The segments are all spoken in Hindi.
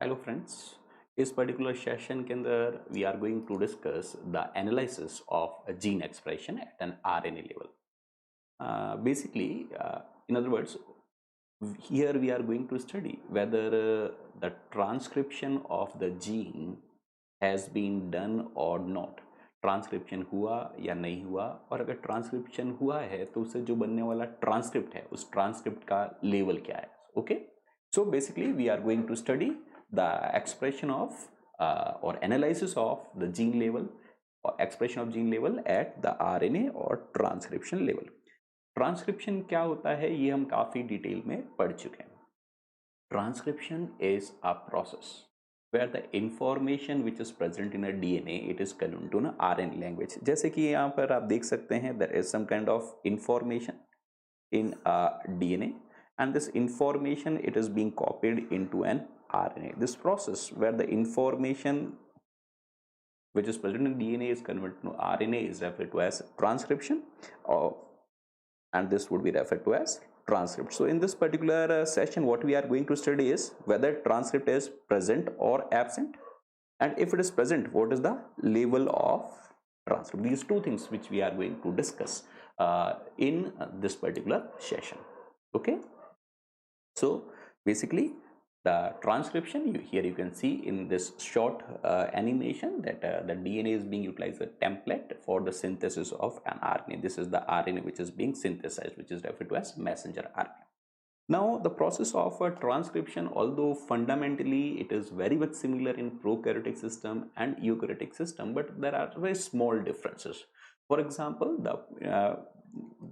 Hello friends. इस पर्टिकुलर सेशन के अंदर we are going to discuss the analysis of gene expression at an RNA level. Basically, in other words, here we are going to study whether the transcription of the gene has been done or not. Transcription हुआ या नहीं हुआ, और अगर ट्रांसक्रिप्शन हुआ है तो उससे जो बनने वाला ट्रांसक्रिप्ट है उस ट्रांसक्रिप्ट का लेवल क्या है. Okay, so basically we are going to study the expression of or analysis of the gene level or expression of gene level at the RNA और ट्रांसक्रिप्शन लेवल. ट्रांसक्रिप्शन क्या होता है ये हम काफी डिटेल में पढ़ चुके हैं. Transcription is a process where the information which is present in a DNA it is converted to an RNA language. जैसे कि यहाँ पर आप देख सकते हैं there is some kind of information in a DNA, and this information it is being copied into an RNA. This process where the information which is present in DNA is converted to RNA is referred to as transcription, and this would be referred to as transcript. So in this particular session what we are going to study is whether transcript is present or absent, and if it is present what is the level of transcript. These two things which we are going to discuss in this particular session. Okay, so basically the transcription, here you can see in this short animation that the DNA is being utilized as a template for the synthesis of an RNA. This is the RNA which is being synthesized, which is referred to as messenger RNA. Now the process of transcription, although fundamentally it is very much similar in prokaryotic system and eukaryotic system, but there are very small differences. For example,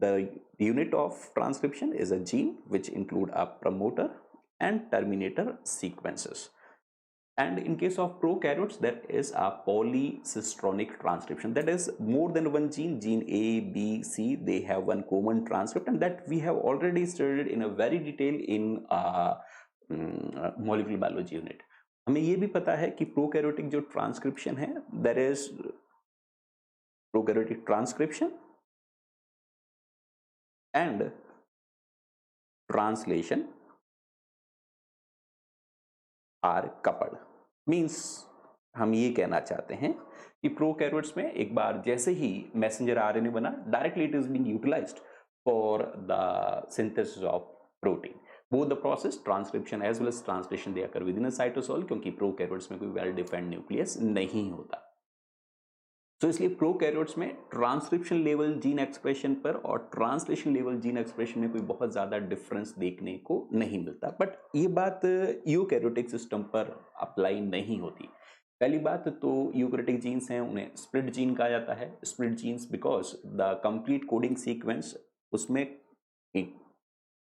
the unit of transcription is a gene which include a promoter and terminator sequences. And in case of prokaryotes, there is a polycistronic transcription. That is more than one gene, gene A, B, C, they have one common transcript, and that we have already studied in a very detail in molecular biology unit. हमें ये भी पता है कि प्रोकैरियोटिक जो ट्रांसक्रिप्शन है, there is prokaryotic transcription and translation are coupled. Means हम ये कहना चाहते हैं कि प्रोकैरियोट्स में एक बार जैसे ही मैसेंजर आरएनए बना, directly it is being utilised for the synthesis of protein. Both the process transcription as well as translation they occur within a cytosol, क्योंकि प्रोकैरियोट्स में कोई वेल डिफाइंड न्यूक्लियस नहीं होता. तो इसलिए प्रोकैरियोट्स में ट्रांसक्रिप्शन लेवल जीन एक्सप्रेशन पर और ट्रांसलेशन लेवल जीन एक्सप्रेशन में कोई बहुत ज्यादा डिफरेंस देखने को नहीं मिलता. बट ये बात यूकैरियोटिक सिस्टम पर अप्लाई नहीं होती. पहली बात तो यूकैरियोटिक जीन्स हैं उन्हें स्प्लिट जीन कहा जाता है. Split genes because the complete coding sequence उसमें एक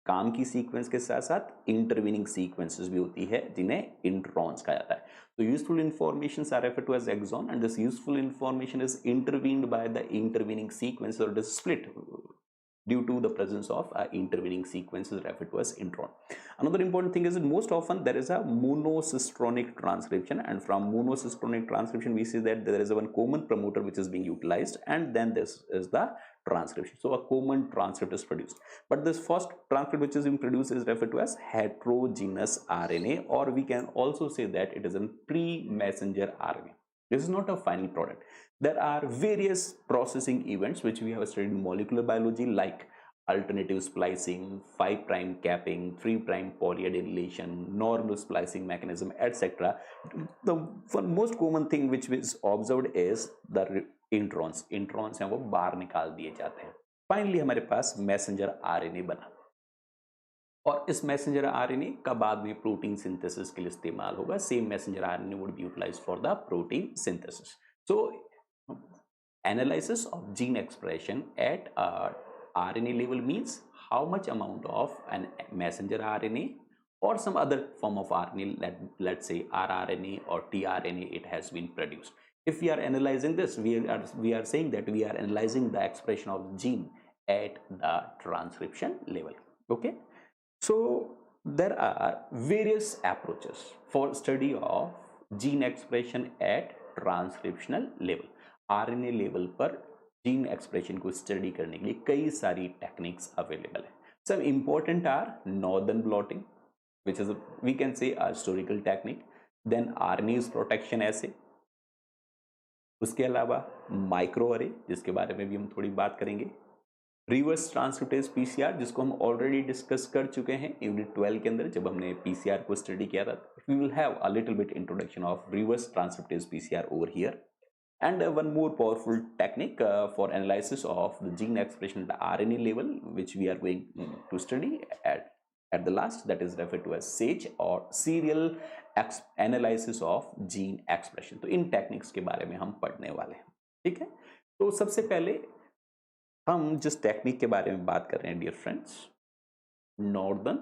काम की सीक्वेंस के साथ साथ इंटरवीनिंग सीक्वेंसेस भी होती है जिन्हें इंट्रॉन्स कहा जाता है. So useful informations are referred to as exon, and this useful information is intervened by the intervening sequence, or it is split due to the presence of intervening sequences referred to as intron. Another important thing is that most often there is a monocistronic transcription, and from monocistronic transcription we see that there is one common promoter which is being utilized, and then this is the transcription. So a common transcript is produced, but this first transcript which is being produced is referred to as heterogeneous RNA, or we can also say that it is a pre-messenger RNA. This is not a final product. There are various processing events which we have studied in molecular biology, like alternative splicing, 5' capping, 3' polyadenylation, normal splicing mechanism, etc. The most common thing which is observed is the introns. Introns हैं वो बाहर निकाल दिए जाते हैं. फाइनली हमारे पास मैसेंजर आरएनए बना, और इस मैसेंजर आरएनए का बाद में प्रोटीन सिंथेसिस के लिए इस्तेमाल होगा. Same messenger RNA would be utilised for the protein synthesis. So analysis of gene expression at RNA level means how much amount of an messenger RNA or some other form of RNA, let's say rRNA or tRNA, it has been produced. If we are analyzing this, we are saying that we are analyzing the expression of gene at the transcription level. Okay, so there are various approaches for study of gene expression at transcriptional level. RNA level पर जीन एक्सप्रेशन को स्टडी करने के लिए कई सारी टेक्निक्स अवेलेबल है. सब important are northern blotting, which is we can say a historical technique. Then RNA protection ऐसे, उसके अलावा माइक्रो अरे जिसके बारे में भी हम थोड़ी बात करेंगे, रिवर्स ट्रांसक्रिप्टेज पीसीआर जिसको हम ऑलरेडी डिस्कस कर चुके हैं यूनिट 12 के अंदर जब हमने पीसीआर को स्टडी किया था. We will have a little bit introduction of reverse transcriptase PCR over here. And one more powerful technique for analysis of the gene expression at the RNA level, which we are going to study at the last, that is referred to as SAGE or serial analysis of gene expression. तो इन टेक्निक्स के बारे में हम पढ़ने वाले हैं. ठीक है, तो सबसे पहले हम जिस टेक्निक के बारे में बात कर रहे हैं dear friends, northern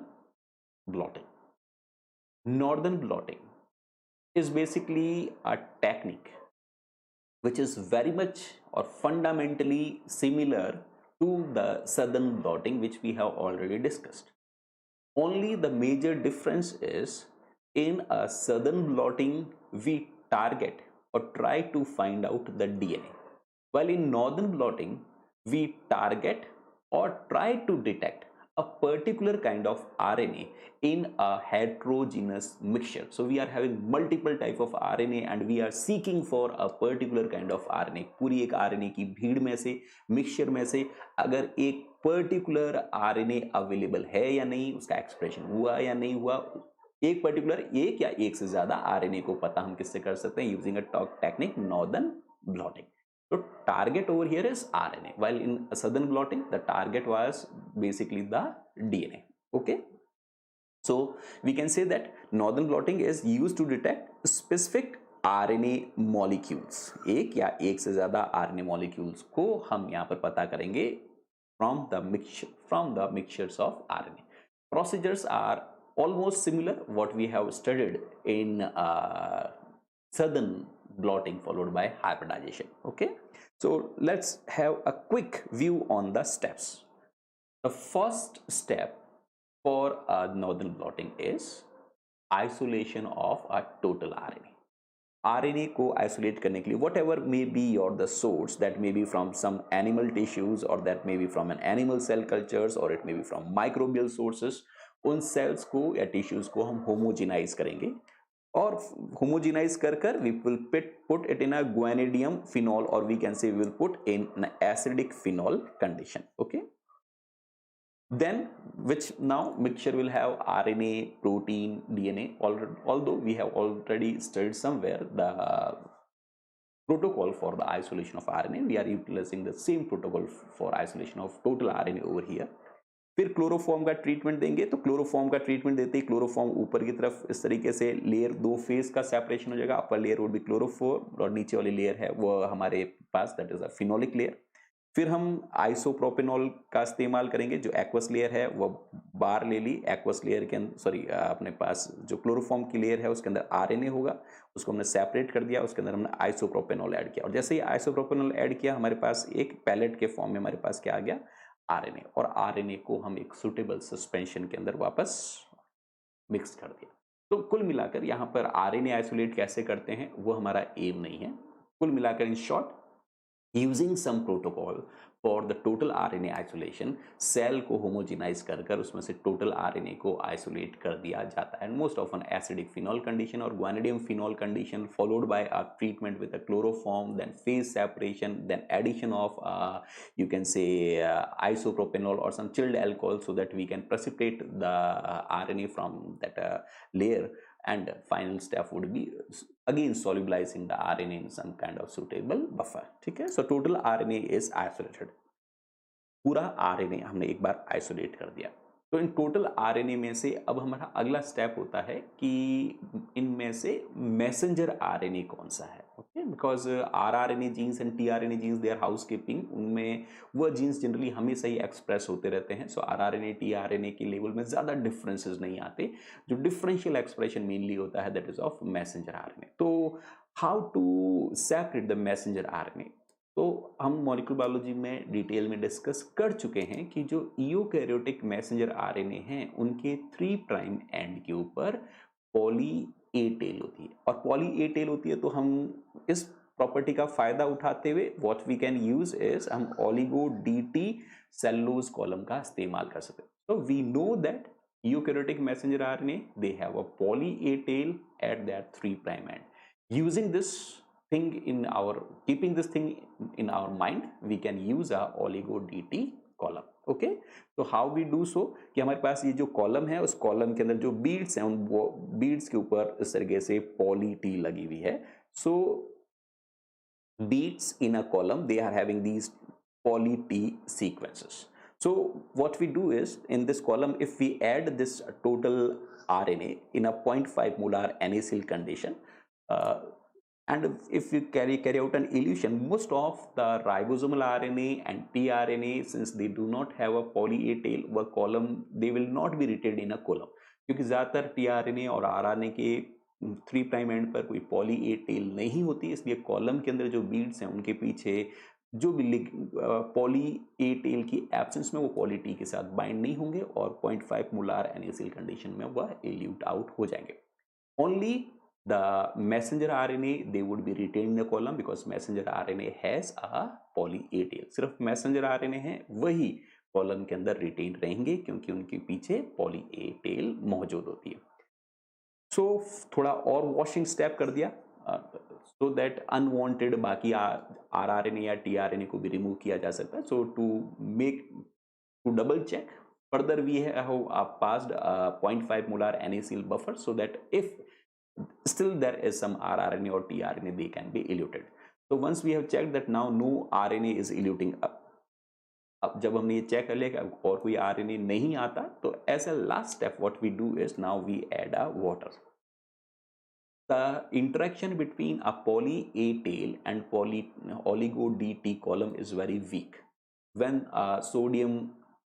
blotting. Northern blotting is basically a technique which is very much or fundamentally similar to the southern blotting which we have already discussed. Only the major difference is in a southern blotting we target or try to find out the DNA, while in northern blotting we target or try to detect a particular kind of RNA in a heterogeneous mixture. So we are having multiple type of RNA and we are seeking for a particular kind of RNA. पूरी एक RNA की भीड़ में से, मिक्सचर में से अगर एक पर्टिकुलर RNA अवेलेबल है या नहीं, उसका एक्सप्रेशन हुआ या नहीं हुआ, एक पर्टिकुलर एक या एक से ज्यादा RNA को पता हम किससे कर सकते हैं, using a technique northern blotting. So target over here is RNA, while in southern blotting the target was basically the DNA. Okay, so we can say that northern blotting is used to detect specific RNA molecules. एक या एक से ज्यादा RNA molecules को हम यहाँ पर पता करेंगे from the mixtures of RNA. Procedures are almost similar what we have studied in southern blotting followed by hybridization. Okay, so let's have a quick view on the steps. The first step for northern blotting is isolation of a total RNA. RNA को isolate करने के लिए whatever may be your the source, that may be from some animal tissues or that may be from an animal cell cultures or it may be from microbial sources, उन cells को या tissues को हम homogenize करेंगे और homogenize कर we will put it in a guanidinium phenol or we can say we will put in an acidic phenol condition. Okay, then which now mixture will have RNA, protein, DNA. Although we have already studied somewhere the protocol for the isolation of RNA, we are utilizing the same protocol for isolation of total RNA over here. फिर क्लोरोफॉर्म का ट्रीटमेंट देंगे, तो क्लोरोफॉर्म का ट्रीटमेंट देते ही क्लोरोफॉर्म ऊपर की तरफ इस तरीके से लेयर दो फेज का सेपरेशन हो जाएगा. Upper layer would be chloroform और नीचे वाली लेयर है वो हमारे पास that is a phenolic layer. फिर हम आइसोप्रोपेनॉल का इस्तेमाल करेंगे. जो एक्वस लेयर है वो बार ले ली, एक्वस लेयर के अंदर अपने पास जो क्लोरोफॉर्म की लेयर है उसके अंदर आरएनए होगा, उसको हमने सेपरेट कर दिया, उसके अंदर हमने आइसोप्रोपेनॉल ऐड किया और जैसे ही आइसोप्रोपेनॉल ऐड किया हमारे पास एक पैलेट के फॉर्म में हमारे पास क्या आ गया, आरएनए. और आरएनए को हम एक सुटेबल सस्पेंशन के अंदर वापस मिक्स कर दिया. तो कुल मिलाकर यहाँ पर आरएनए आइसोलेट कैसे करते हैं वो हमारा एम नहीं है. कुल मिलाकर in short using some protocol for the total RNA isolation, cell को होमोजेनाइज कर उसमें से टोटल RNA को आइसोलेट कर दिया जाता है. Most often acidic phenol condition और guanidium phenol condition followed by a treatment with a chloroform, then phase separation, then addition of you can say isopropanol or some chilled alcohol so that we can precipitate the RNA from that layer, and final step would be again solubilizing the RNA in some kind of suitable buffer. ठीक है, so total RNA is isolated. पूरा RNA हमने एक बार आइसोलेट कर दिया. तो इन टोटल RNA में से अब हमारा अगला स्टेप होता है कि इनमें से मैसेंजर RNA कौन सा है. Okay, because rRNA genes and tRNA genes they are house keeping, उनमें वह जीन्स जनरली हमेशा ही एक्सप्रेस होते रहते हैं. सो rRNA tRNA के लेवल में ज़्यादा डिफरेंसेस नहीं आते. जो डिफरेंशियल एक्सप्रेशन मेनली होता है that is of messenger RNA. तो how to separate the messenger RNA, तो हम मॉलिक्यूलर बायोलॉजी में डिटेल में डिस्कस कर चुके हैं कि जो यूकैरियोटिक मैसेंजर आरएनए हैं उनके 3 प्राइम एंड के ऊपर पॉली ए टेल होती है. और पॉली ए टेल होती है तो हम इस प्रॉपर्टी का फायदा उठाते हुए what we can use is हम oligo d T cellulose column का इस्तेमाल कर सकते हैं. तो we know that eukaryotic messenger RNA, they have a poly A tail at their 3' end. Using this thing keeping this thing in our mind, we can use a oligo DT column. Okay, तो हाउ वी डू सो कि हमारे पास ये जो कॉलम है, उस कॉलम के अंदर जो बीड्स हैं, उन बीड्स के ऊपर इस तरीके से पॉली टी लगी हुई है. सो beads in a column, they are having these poly T sequences. So what we do is, in this column, if we add this total RNA in a 0.5 molar NaCl condition, and if we carry out an elution, most of the ribosomal RNA and tRNA, since they do not have a poly A tail, वह column, they will not be retained in a column, क्योंकि ज़्यादातर tRNA और RNA के 3' एंड पर कोई पॉली ए टेल नहीं होती, इसलिए कॉलम के अंदर जो बीड्स हैं उनके पीछे जो भी पॉली ए टेल की एब्सेंस में वो पॉली टी के साथ बाइंड नहीं होंगे और 0.5 मोलार NaCl कंडीशन में वह एल्यूट आउट हो जाएंगे. Only the messenger RNA they would be retained in the column because messenger RNA has a poly A tail. सिर्फ मैसेंजर RNA है वही कॉलम के अंदर रिटेन रहेंगे क्योंकि उनके पीछे पॉली ए टेल मौजूद होती है. सो थोड़ा और वॉशिंग स्टेप कर दिया सो दैट अनवांटेड बाकी RNA या tRNA को भी रिमूव किया जा सकता है. So to double check further we have passed 0.5 molar NaCl buffer so that if still there is some rRNA or tRNA, they can be eluted. So once we have checked that now no RNA is eluting up, अब जब हमने ये चेक कर लिया कि और कोई RNA नहीं आता, तो as a last step what we do is now we add a water. The interaction between a poly A tail and poly oligo DT column is very weak. When sodium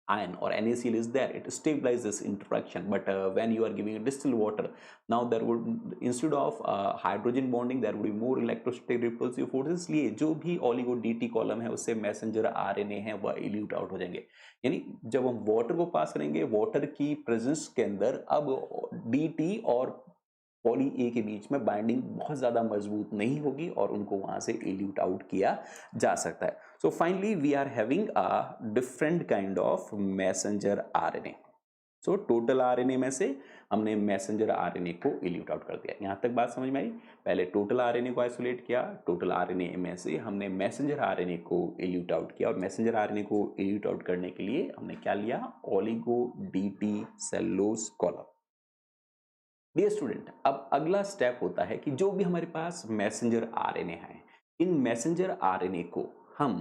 ion or NaCl is there, it stabilizes this interaction. But when you are giving distilled water, now there would, instead of hydrogen bonding, there would be more electrostatic repulsive forces. इसलिए जो भी oligo DT column है उससे messenger RNA है वह elute out हो जाएंगे. यानी जब हम वाटर को पास करेंगे, वाटर की प्रेजेंस के अंदर अब DT और पॉली ए के बीच में बाइंडिंग बहुत ज़्यादा मजबूत नहीं होगी और उनको वहाँ से एल्यूट आउट किया जा सकता है. So finally we are having a different kind of messenger RNA. So total RNA में से हमने मैसेंजर RNA को एल्यूट आउट कर दिया. यहाँ तक बात समझ में आई. पहले टोटल RNA को आइसोलेट किया, टोटल RNA में से हमने मैसेंजर RNA को एल्यूट आउट किया और मैसेंजर RNA को एल्यूट आउट करने के लिए हमने क्या लिया, oligo DT cellulose column. Dear student, अब अगला स्टेप होता है कि जो भी हमारे पास मैसेंजर RNA है, इन मैसेंजर RNA को हम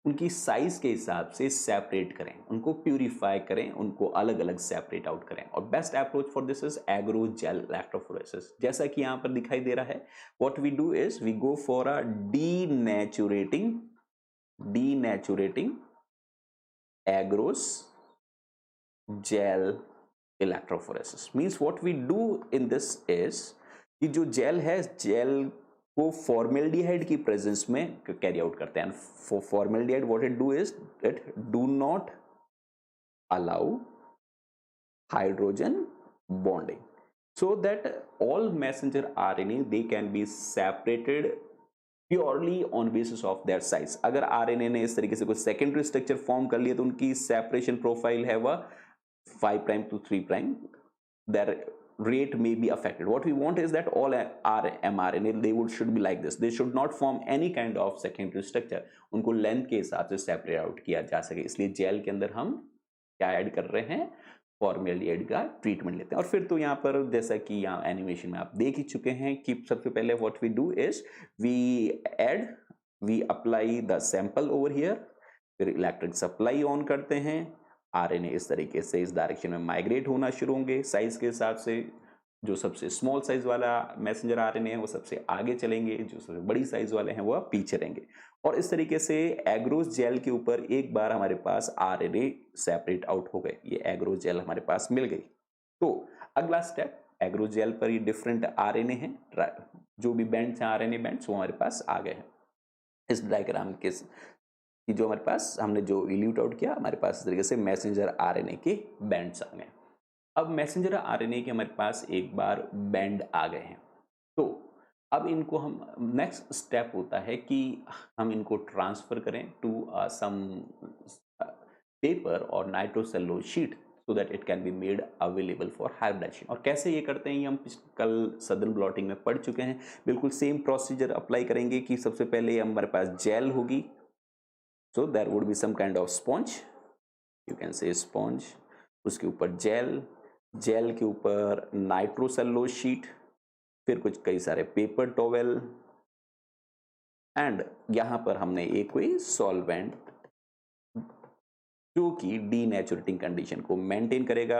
उनकी साइज के हिसाब से सेपरेट करें, उनको प्यूरिफाई करें, उनको अलग अलग सेपरेट आउट करें. और best approach for this is agarose gel electrophoresis. जैसा कि यहाँ पर दिखाई दे रहा है, what we do is we go for a denaturing agarose gel electrophoresis. Means what we do in this is कि जो जेल है, जेल को फॉर्मेल्डिहाइड की प्रेजेंस में कैरी आउट करते हैं. For formaldehyde what it do is it do not allow hydrogen bonding so that all messenger RNA they can be separated purely on basis of their size. अगर RNA ने इस तरीके से कोई सेकेंडरी स्ट्रक्चर फॉर्म कर लिया तो उनकी सेपरेशन प्रोफाइल है वह 5' to 3'. their rate may be affected. What we want is that all mRNA they should be like this. They should not form any kind of secondary structure. उनको लेंथ के हिसाब से सेपरेट आउट किया जा सके. इसलिए जेल के अंदर हम क्या ऐड कर रहे हैं, फॉर्मेल्डिहाइड का ट्रीटमेंट लेते हैं. और फिर तो यहाँ पर जैसा कि यहाँ एनिमेशन में आप देख ही चुके हैं कि सबसे पहले what we do is we apply the sample over here, फिर इलेक्ट्रिक सप्लाई ऑन करते हैं. RNA इस तरीके से इस डायरेक्शन में माइग्रेट होना शुरू होंगे साइज के हिसाब से. जो सबसे स्मॉल साइज वाला मैसेंजर RNA है वो सबसे आगे चलेंगे, जो सबसे बड़ी साइज वाले हैं वो पीछे रहेंगे. और इस तरीके से एग्रोस जेल के ऊपर एक बार हमारे पास RNA सेपरेट आउट हो गए. ये एग्रोस जेल हमारे पास मिल गई. तो अगला स्टेप, एग्रोस जेल पर ये डिफरेंट RNA हैं, जो भी बैंड्स हैं RNA बैंड्स वो हमारे पास आ गए हैं. इस डायग्राम के कि जो हमारे पास हमने जो इल्यूट आउट किया, हमारे पास इस तरीके से मैसेंजर RNA के बैंड्स आ गए. अब मैसेंजर RNA के हमारे पास एक बार बैंड आ गए हैं, तो अब इनको हम नेक्स्ट स्टेप होता है कि हम इनको ट्रांसफर करें टू सम पेपर और nitrocellulose sheet so that it can be made available for hybridization। और कैसे ये करते हैं ये हम कल सदर्न ब्लॉटिंग में पढ़ चुके हैं। बिल्कुल सेम प्रोसीजर अप्लाई करेंगे कि सबसे पहले हमारे पास जेल होगी, so there would be some kind of sponge, you can say sponge, उसके ऊपर जेल, जेल के ऊपर नाइट्रोसेलुलोज शीट, फिर कुछ कई सारे पेपर टॉवेल, एंड यहां पर हमने एक कोई सॉल्वेंट जो कि डीनेचुरेटिंग कंडीशन को मेंटेन करेगा।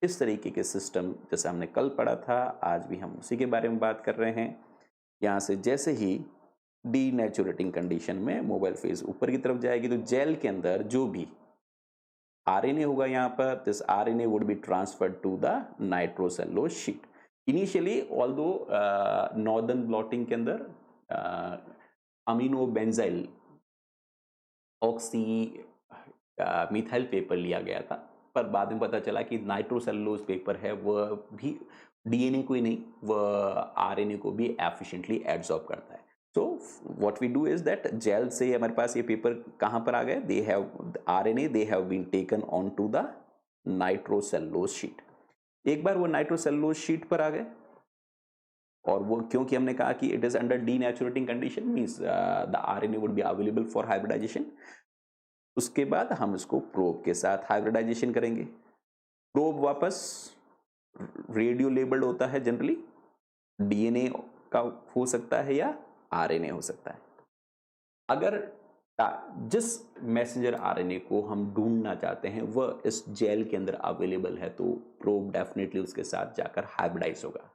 इस तरीके के सिस्टम जैसे हमने कल पढ़ा था, आज भी हम उसी के बारे में बात कर रहे हैं। यहां से जैसे ही डीनेचुरेटिंग कंडीशन में मोबाइल फेज ऊपर की तरफ जाएगी तो जेल के अंदर जो भी आरएनए होगा यहाँ पर, this RNA would be transferred to the nitrocellulose sheet. Initially although northern blotting के अंदर amino benzyl oxy methyl paper लिया गया था, पर बाद में पता चला कि नाइट्रोसेलुलोज पेपर है वह भी डीएनए को ही नहीं, वह आरएनए को भी एफिशिएंटली एब्जॉर्ब करता है। So what we do is that gel से हमारे पास ये पेपर कहाँ पर आ गए, they have RNA they have been taken onto the nitrocellulose sheet. एक बार वो नाइट्रोसेलुलोज शीट पर आ गए, और वो क्योंकि हमने कहा कि it is under denaturing condition means the RNA would be available for hybridization. उसके बाद हम इसको प्रोब के साथ हाइब्रिडाइजेशन करेंगे। प्रोब वापस रेडियो लेबल्ड होता है, जनरली डीएनए का हो सकता है या आरएनए हो सकता है। अगर जिस मैसेंजर आरएनए को हम ढूंढना चाहते हैं वह इस जेल के अंदर अवेलेबल है तो प्रोब डेफिनेटली उसके साथ जाकर हाइब्रिडाइज होगा।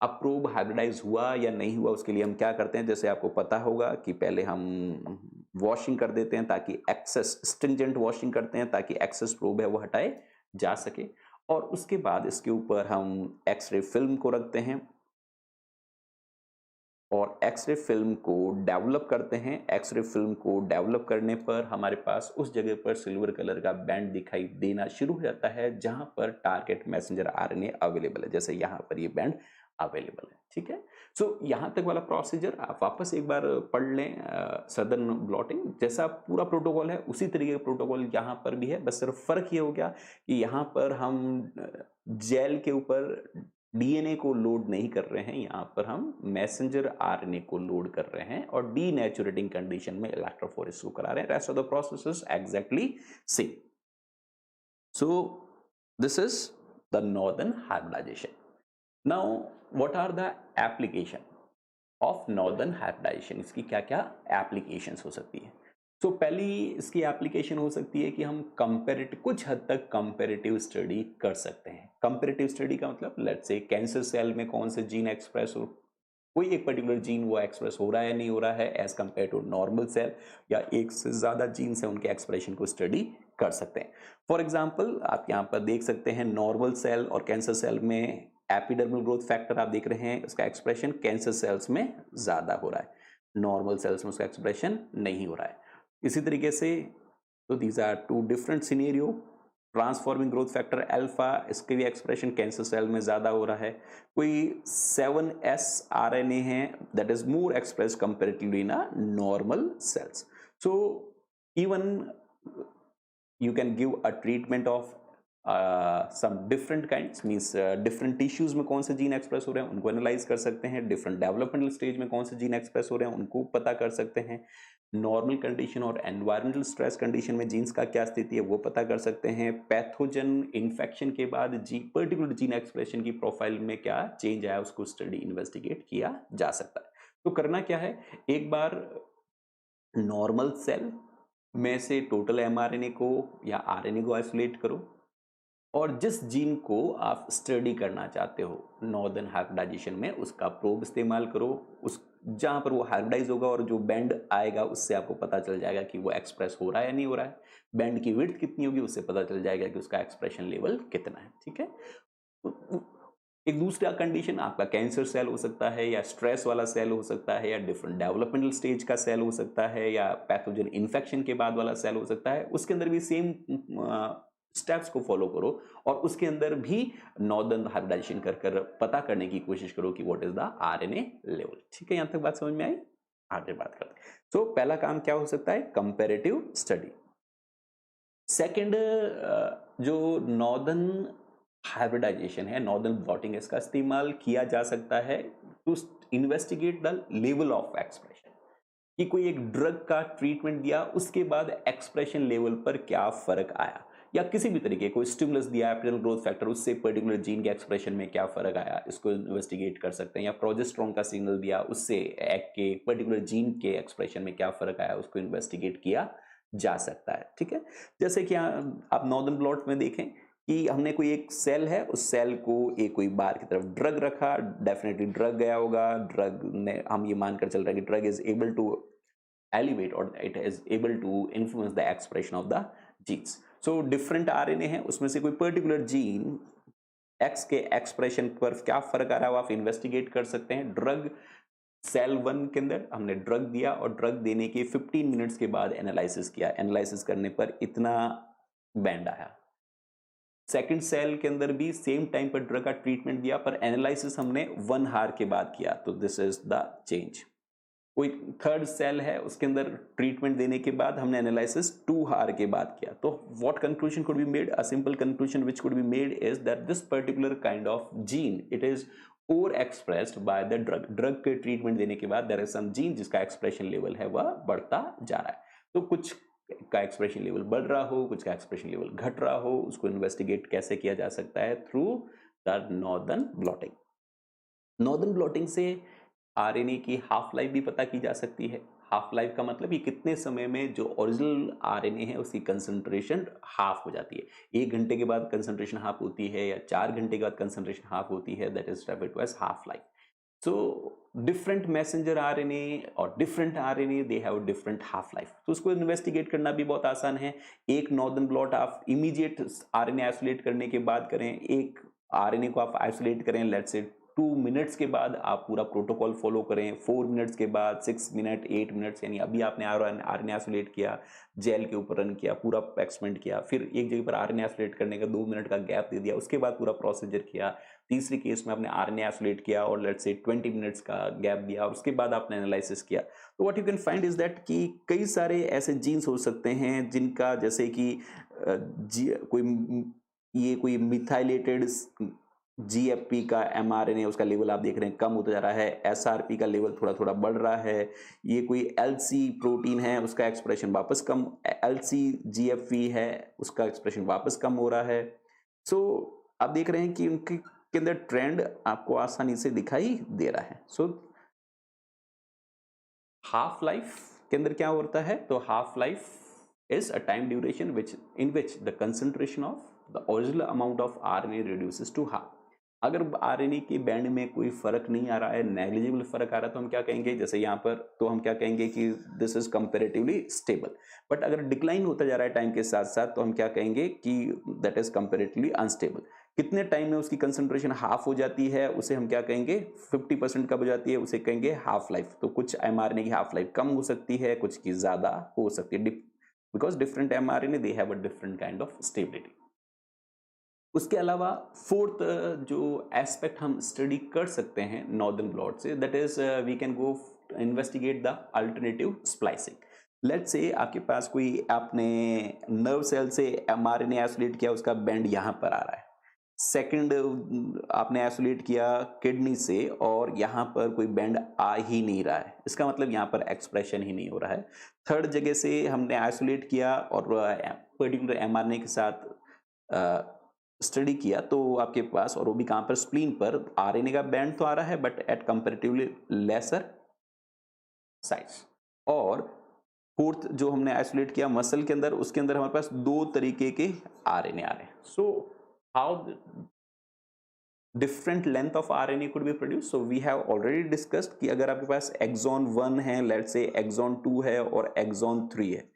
अब प्रोब हाइब्रिडाइज हुआ या नहीं हुआ उसके लिए हम क्या करते हैं, जैसे आपको पता होगा कि पहले हम वॉशिंग कर देते हैं ताकि एक्सेस, स्ट्रिंजेंट वॉशिंग करते हैं ताकि एक्सेस प्रोब है वो हटाए जा सके, और उसके बाद इसके ऊपर हम एक्सरे फिल्म को रखते हैं और एक्सरे फिल्म को डेवलप करते हैं। एक्सरे फिल्म को डेवलप करने पर हमारे पास उस जगह पर सिल्वर कलर का बैंड दिखाई देना शुरू हो जाता है जहां पर टारगेट मैसेंजर आरएनए अवेलेबल है, जैसे यहां पर ये बैंड अवेलेबल है। ठीक है, सो यहां तक वाला प्रोसीजर आप वापस एक बार पढ़ लें। सदर्न ब्लॉटिंग जैसा पूरा प्रोटोकॉल है उसी तरीके का प्रोटोकॉल यहां पर भी है, बस सिर्फ फर्क ये हो गया कि यहां पर हम जेल के ऊपर डीएनए को लोड नहीं कर रहे हैं, यहां पर हम मैसेंजर आरएनए को लोड कर रहे हैं और डीनेचुरेटिंग कंडीशन में इलेक्ट्रोफोरेसिस को करा रहे हैं। Rest of the process is exactly same. So this is the northern hybridisation. Now what are the application of northern hybridisation, इसकी क्या क्या एप्लीकेशंस हो सकती है। तो पहली इसकी एप्लीकेशन हो सकती है कि हम कंपैरेटिव, कुछ हद तक कंपैरेटिव स्टडी कर सकते हैं। कंपैरेटिव स्टडी का मतलब लेट्स से कैंसर सेल में कौन से जीन एक्सप्रेस हो, कोई एक पर्टिकुलर जीन वो एक्सप्रेस हो रहा है या नहीं हो रहा है as compare to normal cell, या एक से ज्यादा जीन से उनके एक्सप्रेशन को स्टडी कर सकते हैं। फॉर एग्जाम्पल आप यहाँ पर देख सकते हैं नॉर्मल सेल और कैंसर सेल में एपिडर्मल ग्रोथ फैक्टर आप देख रहे हैं, उसका एक्सप्रेशन कैंसर सेल्स में ज्यादा हो रहा है, नॉर्मल सेल्स में उसका एक्सप्रेशन नहीं हो रहा है। इसी तरीके से तो these are two different scenario. Transforming growth factor alpha, इसके भी एक्सप्रेशन कैंसर सेल में ज्यादा हो रहा है। कोई 7s आरएनए है that is more express comparatively in normal sales. So even you can give a treatment of some different kinds, means different tissues में कौन से जीन एक्सप्रेस हो रहे हैं उनको एनालाइज कर सकते हैं, डिफरेंट डेवलपमेंटल स्टेज में कौन से जीन एक्सप्रेस हो रहे हैं उनको पता कर सकते हैं, नॉर्मल कंडीशन और एनवायरमेंटल स्ट्रेस कंडीशन में जीन्स का क्या स्थिति है वो पता कर सकते हैं, पैथोजन इन्फेक्शन के बाद पर्टिकुलर जीन एक्सप्रेशन की प्रोफाइल में क्या चेंज आया उसको स्टडी इन्वेस्टिगेट किया जा सकता है। तो करना क्या है, एक बार नॉर्मल सेल में से टोटल एमआरएनए को या आरएनए को आइसोलेट करो, और जिस जीन को आप स्टडी करना चाहते हो नॉर्दर्न हाइब्रिडाइजेशन में उसका प्रोब इस्तेमाल करो, उस जहां पर वो हाइब्रिडाइज होगा और जो बैंड आएगा उससे आपको पता चल जाएगा कि वो एक्सप्रेस हो रहा है या नहीं हो रहा है, बैंड की विड्थ कितनी होगी उससे पता चल जाएगा कि उसका एक्सप्रेशन लेवल कितना है। ठीक है, एक दूसरा कंडीशन आपका कैंसर सेल हो सकता है या स्ट्रेस वाला सेल हो सकता है या डिफरेंट डेवलपमेंटल स्टेज का सेल हो सकता है या पैथोजन इन्फेक्शन के बाद वाला सेल हो सकता है, उसके अंदर भी सेम स्टेप्स को फॉलो करो और उसके अंदर भी नॉर्दर्न हाइब्रिडाइजेशन कर पता करने की कोशिश करो कि what is the RNA level. ठीक है, यहां तक बात समझ में आई, आगे बात करते हैं। तो पहला काम क्या हो सकता है, कंपैरेटिव स्टडी। सेकंड जो नॉर्दर्न हाइब्रिडाइजेशन है, नॉर्दर्न ब्लॉटिंग, इसका इस्तेमाल किया जा सकता है to investigate the level of expression, कि कोई एक ड्रग का ट्रीटमेंट दिया, उसके बाद एक्सप्रेशन लेवल पर क्या फर्क आया, या किसी भी तरीके कोई स्टिमुलस दिया एपिडर्मल ग्रोथ फैक्टर, उससे पर्टिकुलर जीन के एक्सप्रेशन में क्या फर्क आया, इसको इन्वेस्टिगेट कर सकते हैं। या प्रोजेस्टेरोन का सिग्नल दिया, उससे एग के पर्टिकुलर जीन के एक्सप्रेशन में क्या फर्क आया, उसको इन्वेस्टिगेट किया जा सकता है। ठीक है, जैसे कि आप नॉर्दर्न ब्लॉट में देखें कि हमने कोई एक सेल है, उस सेल को एक कोई बार की तरफ ड्रग रखा, डेफिनेटली ड्रग गया होगा, ड्रग ने हम ये मानकर चल रहे हैं कि drug is able to elevate or it is able to influence the expression of the genes. So different RNA है, उसमें से कोई पर्टिकुलर जीन X के एक्सप्रेशन पर क्या फर्क आ रहा है वो आप इन्वेस्टिगेट कर सकते हैं। ड्रग सेल 1 के अंदर हमने ड्रग दिया और ड्रग देने के 15 मिनट्स के बाद एनालिसिस किया, एनालिसिस करने पर इतना बैंड आया। सेकंड सेल के अंदर भी सेम टाइम पर ड्रग का ट्रीटमेंट दिया, पर एनालिसिस हमने 1 आवर के बाद किया, तो दिस इज द चेंज। कोई थर्ड सेल है, उसके अंदर ट्रीटमेंट देने के बाद हमने एनालिसिस 2 आवर के बाद किया, तो what conclusion could be made? A simple conclusion which could be made is that this particular kind of gene it is over expressed by the drug. Drug के ट्रीटमेंट देने के बाद देयर इज सम जीन जिसका एक्सप्रेशन लेवल है वह बढ़ता जा रहा है। तो कुछ का एक्सप्रेशन लेवल बढ़ रहा हो, कुछ का एक्सप्रेशन लेवल घट रहा हो, उसको इन्वेस्टिगेट कैसे किया जा सकता है? Through the northern blotting. Northern blotting से आरएनए की हाफ लाइफ भी पता की जा सकती है। हाफ लाइफ का मतलब ये कितने समय में जो ओरिजिनल आरएनए है उसकी कंसंट्रेशन हाफ हो जाती है। 1 घंटे के बाद कंसंट्रेशन हाफ होती है या 4 घंटे के बाद कंसंट्रेशन हाफ होती है, that is referred to as half life. So different messenger RNA और different RNA they have different half life, तो उसको इन्वेस्टिगेट करना भी बहुत आसान है। एक नॉर्दर्न ब्लॉट आप इमीडिएट आरएनए आइसोलेट करने के बाद करें, एक आरएनए को आप आइसोलेट करें लेट्स से 2 मिनट्स के बाद आप पूरा प्रोटोकॉल फॉलो करें, 4 मिनट्स के बाद 6 मिनट 8 मिनट्स, यानी अभी आपने आरएनए आइसोलेट किया, जेल के ऊपर रन किया, पूरा एक्सपेरिमेंट किया, फिर एक जगह पर आरएनए आइसोलेट करने का 2 मिनट का गैप दे दिया, उसके बाद पूरा प्रोसीजर किया। तीसरी केस में आपने आरएनए आइसोलेट किया और लेट्स से 20 मिनट्स का गैप दिया और उसके बाद आपने एनालिसिस किया। तो what you can find is that कि कई सारे ऐसे जीन्स हो सकते हैं जिनका जैसे कि कोई मिथाइलेटेड जीएफपी का एमआरएनए उसका लेवल आप देख रहे हैं कम होता जा रहा है, एसआरपी का लेवल थोड़ा थोड़ा बढ़ रहा है, ये कोई एलसी प्रोटीन है उसका एक्सप्रेशन वापस कम, एलसी जीएफपी है उसका एक्सप्रेशन वापस कम हो रहा है। सो आप देख रहे हैं कि उनके के अंदर ट्रेंड आपको आसानी से दिखाई दे रहा है। सो हाफ लाइफ के अंदर क्या होता है? तो half life is a time duration in which the concentration of the original amount of RNA reduces to half। अगर आरएनए के बैंड में कोई फर्क नहीं आ रहा है, नेग्लिजिबल फर्क आ रहा है, तो हम क्या कहेंगे? जैसे यहाँ पर तो हम क्या कहेंगे कि this is comparatively stable. But अगर डिक्लाइन होता जा रहा है टाइम के साथ साथ तो हम क्या कहेंगे कि दैट इज कंपेरेटिवली अनस्टेबल। कितने टाइम में उसकी कंसंट्रेशन हाफ हो जाती है उसे हम क्या कहेंगे? 50% कब हो जाती है उसे कहेंगे हाफ लाइफ। तो कुछ एमआरएनए की हाफ लाइफ कम हो सकती है, कुछ की ज्यादा हो सकती है, because different mRNA they have a different kind of stability. उसके अलावा फोर्थ जो एस्पेक्ट हम स्टडी कर सकते हैं नॉर्दर्न ब्लॉट से, that is we can go investigate the alternative splicing. Let's say आपके पास कोई आपने नर्व सेल से एमआरएनए आइसोलेट किया, उसका बैंड यहां पर आ रहा है। सेकंड आपने आइसोलेट किया किडनी से और यहां पर कोई बैंड आ ही नहीं रहा है, इसका मतलब यहां पर एक्सप्रेशन ही नहीं हो रहा है। थर्ड जगह से हमने आइसोलेट किया और पर्टिकुलर एमआरएनए के साथ स्टडी किया, तो आपके पास, और वो भी कहां पर? स्प्लीन पर आरएनए का बैंड तो आ रहा है but at comparatively lesser size. और फोर्थ जो हमने आइसोलेट किया मसल के अंदर, उसके अंदर हमारे पास 2 तरीके के आरएनए आ रहे हैं। So how different length of RNA could be produce? So we have already discussed कि अगर आपके पास एक्सॉन 1 है, लेट्स से एक्सॉन 2 है और एक्सॉन 3 है,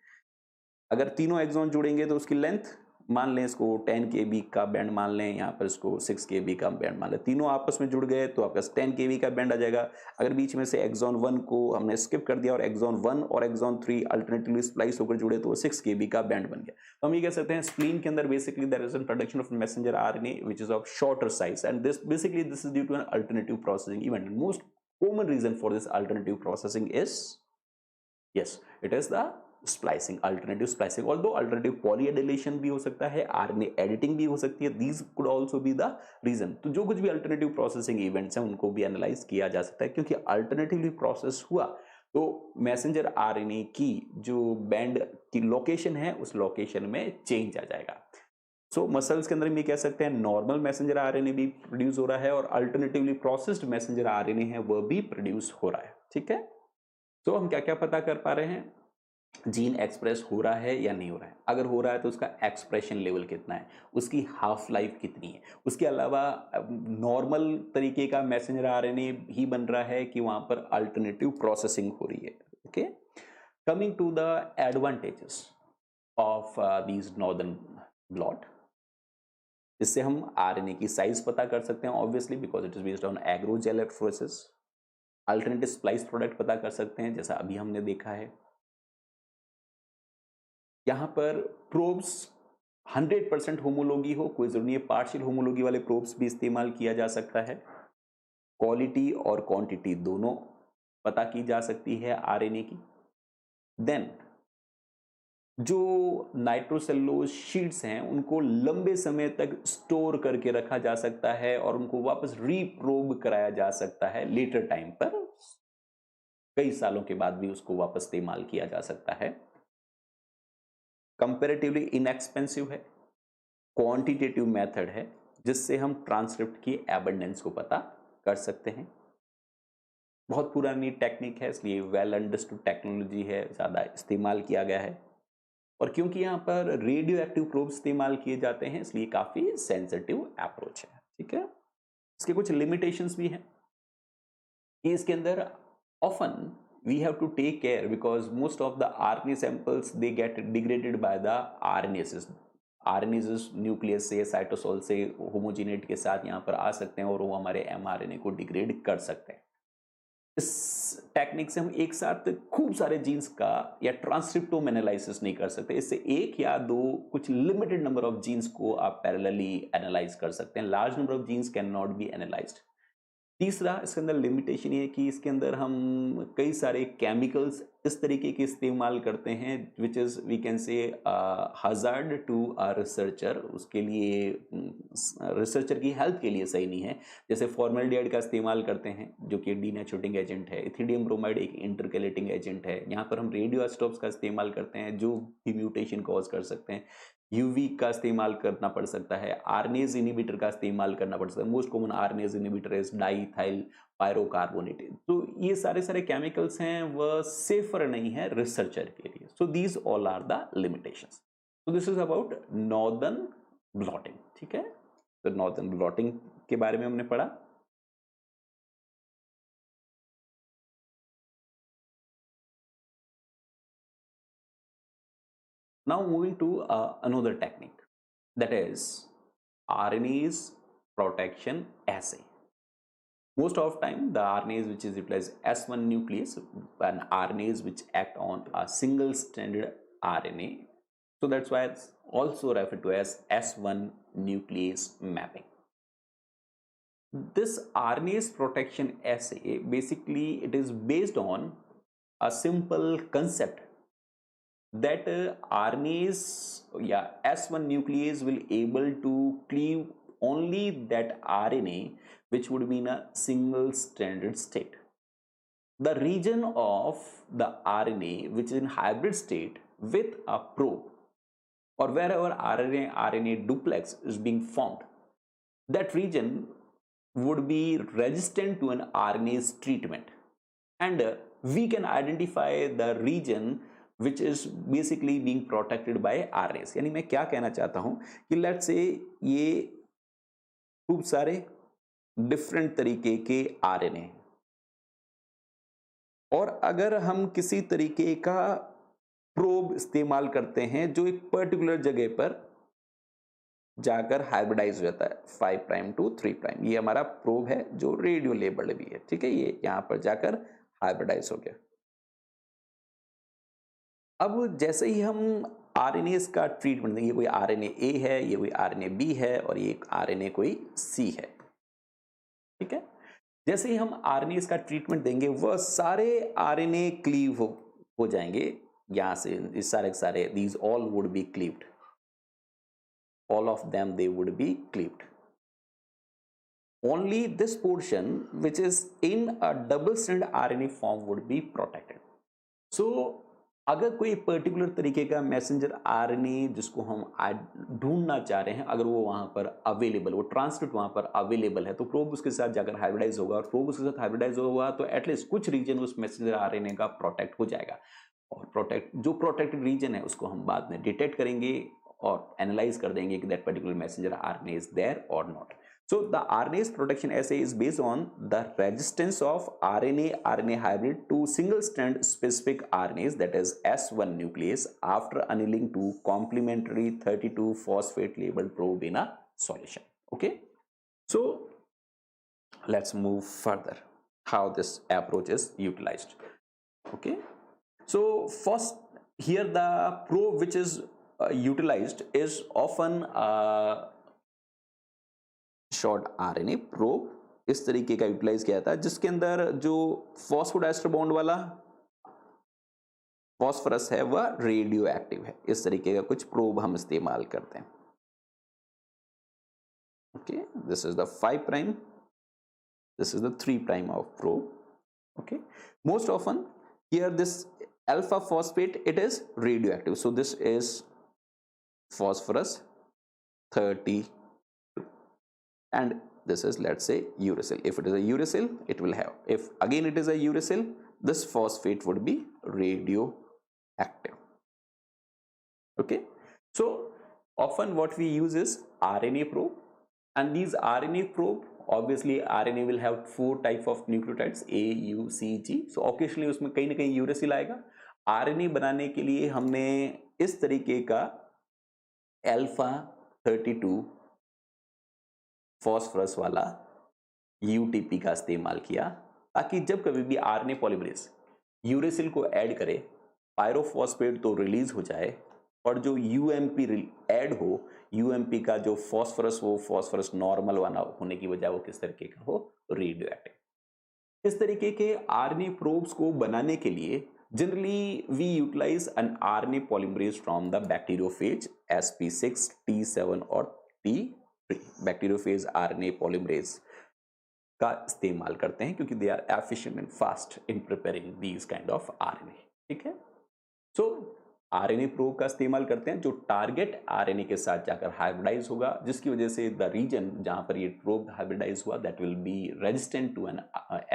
अगर तीनों एक्सॉन जुड़ेंगे तो उसकी लेंथ मान लें इसको 10 kb का बैंड मान लें, यहाँ पर इसको 6 kb का बैंड मान लें, तीनों आपस में जुड़ गए तो आपका 10 kb का बैंड आ जाएगा। अगर बीच में से एक्सॉन 1 को हमने स्किप कर दिया और एक्सॉन 1 और एक्सॉन 3 अल्टरनेटिवली स्प्लाइस होकर जुड़े तो 6 kb का बैंड बन गया। तो हम ये कह सकते हैं स्प्लीन के अंदर basically there is an production of messenger RNA which is of shorter size and this is due to an alternative processing event. Most common reason for this alternative processing is, yes, it is the splicing, alternative splicing, although alternative polyadenylation भी हो सकता है, आरएनए एडिटिंग भी हो सकती है, these could also be the reason. तो जो कुछ भी अल्टरनेटिव प्रोसेसिंग इवेंट्स हैं उनको भी एनालाइज किया जा सकता है, क्योंकि अल्टरनेटिवली प्रोसेस हुआ तो मैसेंजर आरएनए की जो बैंड की लोकेशन है उस लोकेशन में चेंज आ जाएगा। सो मसल्स के अंदर हम ये कह सकते हैं नॉर्मल मैसेंजर आरएनए भी प्रोड्यूस हो रहा है और अल्टरनेटिवली प्रोसेस्ड मैसेंजर आरएनए है वह भी प्रोड्यूस हो रहा है। ठीक है, तो हम क्या क्या पता कर पा रहे हैं, जीन एक्सप्रेस हो रहा है या नहीं हो रहा है, अगर हो रहा है तो उसका एक्सप्रेशन लेवल कितना है, उसकी हाफ लाइफ कितनी है, उसके अलावा नॉर्मल तरीके का मैसेंजर आरएनए ही बन रहा है कि वहां पर अल्टरनेटिव प्रोसेसिंग हो रही है। Okay, coming to the advantages of these northern blot, इससे हम आरएनए की साइज पता कर सकते हैं obviously because it is based on agarose gel electrolysis. Alternative splice product पता कर सकते हैं जैसा अभी हमने देखा है। यहां पर प्रोब्स 100% होमोलॉगी हो, कोई जरूरी नहीं है, पार्शियल होमोलॉगी वाले प्रोब्स भी इस्तेमाल किया जा सकता है। क्वालिटी और क्वांटिटी दोनों पता की जा सकती है आरएनए की। देन जो नाइट्रोसेलुलोज शीट्स हैं उनको लंबे समय तक स्टोर करके रखा जा सकता है और उनको वापस रीप्रोब कराया जा सकता है लेटर टाइम पर, कई सालों के बाद भी उसको वापस इस्तेमाल किया जा सकता है। कंपैरेटिवली इनएक्सपेंसिव है, क्वांटिटेटिव मेथड है जिससे हम ट्रांसक्रिप्ट की एबंडेंस को पता कर सकते हैं। बहुत पुरानी टेक्निक है इसलिए वेल अंडरस्टूड टेक्नोलॉजी है, ज़्यादा इस्तेमाल किया गया है और क्योंकि यहाँ पर रेडियो एक्टिव प्रोब इस्तेमाल किए जाते हैं इसलिए काफ़ी सेंसिटिव अप्रोच है। ठीक है, इसके कुछ लिमिटेशंस भी हैं कि इसके अंदर often we have to take care because most of the RNA samples they get degraded by the RNases। RNases nucleus से साइटोसोल से होमोजिनेट के साथ यहाँ पर आ सकते हैं और वो हमारे mRNA को डिग्रेड कर सकते हैं। इस टेक्निक से हम एक साथ खूब सारे जीन्स का या ट्रांसक्रिप्टोम एनालिसिस नहीं कर सकते, इससे एक या दो कुछ लिमिटेड नंबर ऑफ जीन्स को आप पैरेलली एनालाइज कर सकते हैं। Large number of genes can not be analysed. तीसरा इसके अंदर लिमिटेशन ये है कि इसके अंदर हम कई सारे केमिकल्स इस तरीके के इस्तेमाल करते हैं which is we can say hazard to a researcher, उसके लिए रिसर्चर की हेल्प के लिए सही नहीं है। जैसे फॉर्मल्डिहाइड का इस्तेमाल करते हैं जो कि डीनेचुरेटिंग एजेंट है, इथिडियम ब्रोमाइड एक इंटरकेलेटिंग एजेंट है, यहाँ पर हम रेडियो आइसोटोप्स का इस्तेमाल करते हैं जो भी म्यूटेशन कॉज कर सकते हैं, यूवी का इस्तेमाल करना पड़ सकता है, आरनेज इनिबिटर का इस्तेमाल करना पड़ सकता है। Most common RNase inhibitor is diethyl pyrocarbonate. तो ये सारे सारे केमिकल्स हैं वह सेफर नहीं है रिसर्चर के लिए। So these all are the limitations. So this is about northern blotting. ठीक है, तो नॉर्दर्न ब्लॉटिंग के बारे में हमने पढ़ा। Now moving to another technique, that is RNase protection assay. Most of time the RNAs which is utilized S1 nuclease and RNAs which act on a single stranded RNA. So that's why it's also referred to as S1 nuclease mapping. This RNase protection assay basically it is based on a simple concept that RNase S1 nuclease will able to cleave only that RNA which would be in a single stranded state. The region of the RNA which is in hybrid state with a probe or wherever RNA duplex is being formed, that region would be resistant to an RNase treatment and we can identify the region which is basically being protected by RNase। यानी मैं क्या कहना चाहता हूं कि लेट्स से ये खूब सारे डिफरेंट तरीके के आरएनए हैं और अगर हम किसी तरीके का प्रोब इस्तेमाल करते हैं जो एक पर्टिकुलर जगह पर जाकर हाइब्रिडाइज हो जाता है 5 प्राइम टू 3 प्राइम, ये हमारा प्रोब है जो रेडियो लेबल्ड भी है। ठीक है, ये यहां पर जाकर हाइब्रिडाइज हो गया। अब जैसे ही हम आरएनए का ट्रीटमेंट देंगे, कोई आरएनए ए है, ये कोई आरएनए बी है और ये आरएनए कोई सी है। ठीक है, जैसे ही हम आरएनए का ट्रीटमेंट देंगे वह सारे आरएनए क्लीव हो जाएंगे यहाँ से इस सारे सारे these all would be cleaved, all of them they would be cleaved. Only this portion which is in a double-stranded RNA form would be protected. So अगर कोई पर्टिकुलर तरीके का मैसेंजर आरएनए जिसको हम ढूंढना चाह रहे हैं, अगर वो वहां पर अवेलेबल, वो ट्रांसक्रिप्ट वहां पर अवेलेबल है, तो प्रोब उसके साथ जाकर हाइब्रिडाइज होगा, और प्रोब उसके साथ हाइब्रिडाइज होगा तो एटलीस्ट कुछ रीजन उस मैसेंजर आरएनए का प्रोटेक्ट हो जाएगा, और जो प्रोटेक्टेड रीजन है उसको हम बाद में डिटेक्ट करेंगे और एनालाइज कर देंगे कि that particular messenger RNA is there और not. So the RNA's protection assay is based on the resistance of RNA hybrid to single strand specific RNAs, that is S1 nuclease, after annealing to complementary 32 phosphate labeled probe in a solution. Okay, so let's move further how this approach is utilized. Okay, so first here the probe which is utilized is often short RNA probe इस तरीके का यूटिलाइज किया था, जिसके अंदर जो फॉस्फोडाइस्टर बॉन्ड वाला फॉस्फोरस है वह रेडियो एक्टिव है. इस तरीके का कुछ प्रोब हम इस्तेमाल करते हैं. Okay, this is the 5 prime, this is the 3 prime of probe. Okay, most often here this alpha phosphate, it is radioactive, so this is phosphorus 30, and this is, let's say, uracil. If it is a uracil, it will have, if again it is a uracil, this phosphate would be radioactive. Okay, so often what we use is RNA probe, and these RNA probe, obviously RNA will have 4 type of nucleotides A, U, C, G. So occasionally उसमें कहीं ना कहीं uracil आएगा. RNA बनाने के लिए हमने इस तरीके का अल्फा 32 फॉस्फोरस वाला यूटीपी का इस्तेमाल किया, ताकि जब कभी भी आरएनए पॉलीमरेज यूरेसिल को ऐड करे, पायरोफॉस्फेट तो रिलीज हो जाए, और जो यूएमपी ऐड हो, यूएमपी का जो फॉस्फोरस, वो फॉस्फोरस नॉर्मल वाला होने की वजह वो किस तरीके का हो, रेडियो एक्टिव. इस तरीके के आरएनए प्रोब्स को बनाने के लिए generally we utilise an RNA polymerase from the bacteriophage sp6, T7 और T3. बैक्टीरियोफेज आरएनए पॉलीमरेज का इस्तेमाल करते हैं क्योंकि they are efficient and fast in preparing these kind of RNA. ठीक है, सो आरएनए प्रोब का इस्तेमाल करते हैं जो टारगेट आरएनए के साथ जाकर हाइब्रिडाइज होगा, जिसकी वजह से द रीजन जहां पर ये प्रोब हाइब्रिडाइज हुआ that will be resistant to an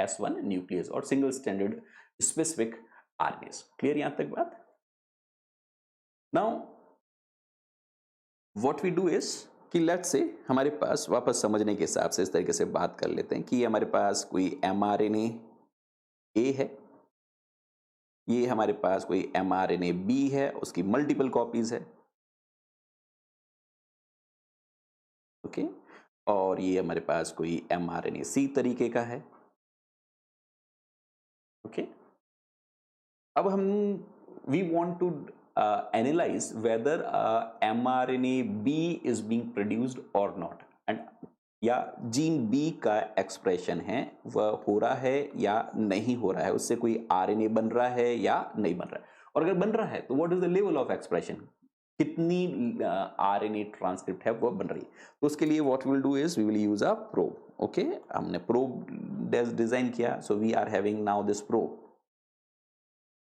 S1 nuclease और single standard specific RNAs. Clear यहां तक बात? Now what we do is कि लेट्स से हमारे पास, वापस समझने के हिसाब से इस तरीके से बात कर लेते हैं कि हमारे पास कोई mRNA A है, ये हमारे पास कोई mRNA B है, उसकी मल्टीपल कॉपीज है. ओके, और ये हमारे पास कोई mRNA C तरीके का है. ओके, अब हम we want to analyze whether mRNA B is being produced or not, and या जीन B का एक्सप्रेशन है वह हो रहा है या नहीं हो रहा है, उससे कोई RNA बन रहा है या नहीं बन रहा है, और अगर बन रहा है तो what is the level of expression, कितनी RNA ट्रांसक्रिप्ट है वो बन रही है. तो उसके लिए what will do is we will use a probe. Okay, हमने प्रोब डिजाइन किया, so we are having now this probe.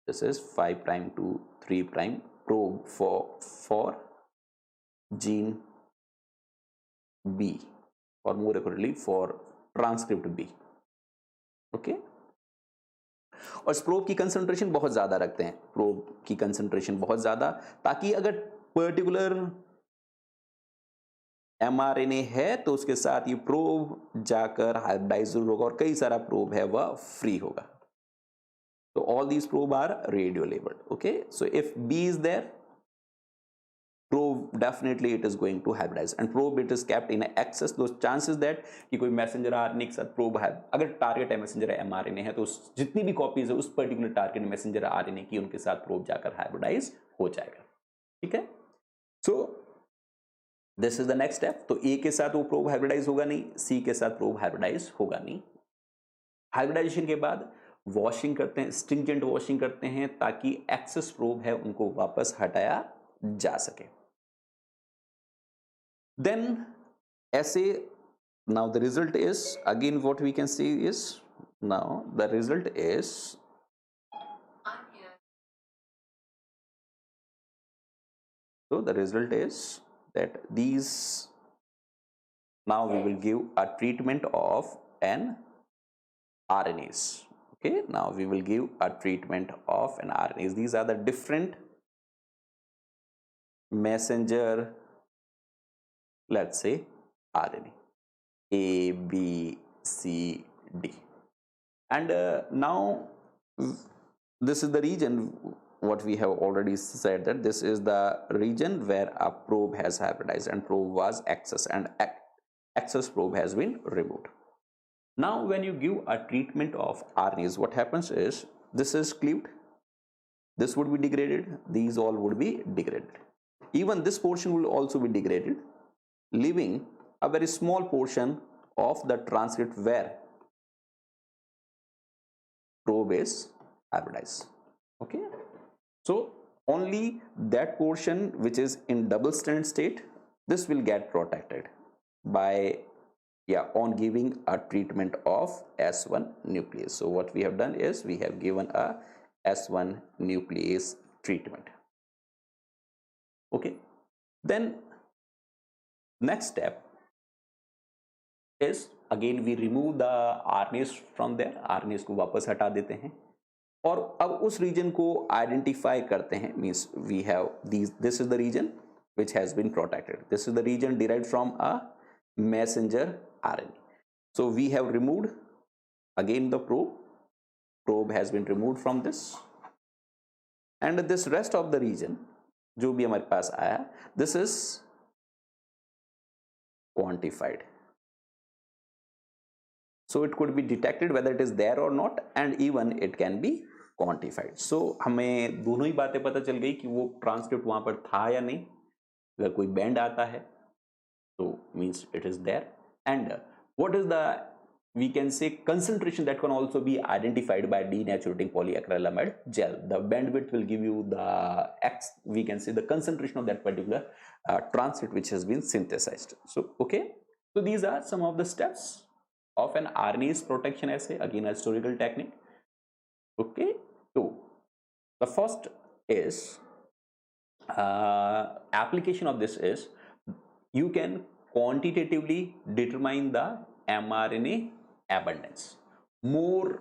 This is 5 prime to 3 prime probe for gene B, or more accurately for transcript B. Okay, और इस प्रोब की कंसंट्रेशन बहुत ज्यादा रखते हैं, प्रोब की कंसंट्रेशन बहुत ज्यादा, ताकि अगर पर्टिकुलर mRNA है तो उसके साथ ये प्रोब जाकर हाइब्रिडाइज होगा, और कई सारा प्रोब है वह फ्री होगा. So all these probe are radio labeled. Okay, so if B is there, probe definitely it is going to hybridize, and probe it is kept in excess. Those chances that कि कोई मैसेंजर आरएनए के साथ प्रोब है, अगर टारगेट है मैसेंजर mRNA है, तो जितनी भी कॉपीज है उस पर्टिकुलर टारगेट मैसेंजर आरएनए की, उनके साथ प्रोब जाकर हाइब्रिडाइज हो जाएगा. ठीक है, so this is the next step. तो A के साथ वो प्रोब हाइब्रिडाइज होगा नहीं, C के साथ प्रोब हाइब्रिडाइज होगा नहीं. हाइब्रिडाइजेशन के बाद वॉशिंग करते हैं, स्ट्रिंजेंट वॉशिंग करते हैं, ताकि एक्सेस प्रोब है उनको वापस हटाया जा सके। देन ऐसे now the result is, again what we can see is, now the result is, so the result is that these, now we will give a treatment of an RNAs. Okay, now we will give a treatment of an RNAs. These are the different messenger, let's say RNA A, B, C, D. And now this is the region, what we have already said, that this is the region where a probe has hybridized and probe was access, and access probe has been removed. Now when you give a treatment of RNAs, what happens is, this is cleaved, this would be degraded, these all would be degraded. Even this portion will also be degraded, leaving a very small portion of the transcript where probe is hybridized. Okay, so only that portion which is in double strand state, this will get protected by, yeah, on giving a treatment of S1 nuclease. So what we have done is, we have given a S1 nuclease treatment. Okay, then next step is, again we remove the RNAs from there, RNAs को वापस हटा देते हैं, और अब उस रीजन को आइडेंटिफाई करते हैं, means we have these, this is the region which has been protected, this is the region derived from a messenger RNA. So we have removed again the probe has been removed from this, and this rest of the region जो भी हमारे पास आया, this is quantified, so it could be detected whether it is there or not, and even it can be quantified. So हमें दोनों ही बातें पता चल गई कि वो ट्रांसक्रिप्ट वहां पर था या नहीं, अगर कोई बैंड आता है तो means it is there, and what is the, we can say, concentration that can also be identified by denaturating polyacrylamide gel. The bandwidth will give you the X, we can say the concentration of that particular transcript which has been synthesized. So okay, so these are some of the steps of an RNase protection assay, again a historical technique. Okay, so the first is application of this is, you can quantitatively determine the mRNA abundance. More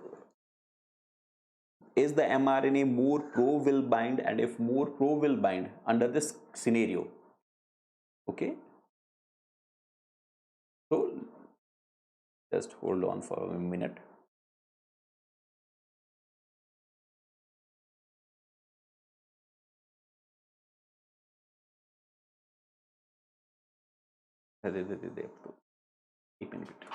is the mRNA, more probe will bind, and if more probe will bind under this scenario, okay, so just hold on for a minute. एक minute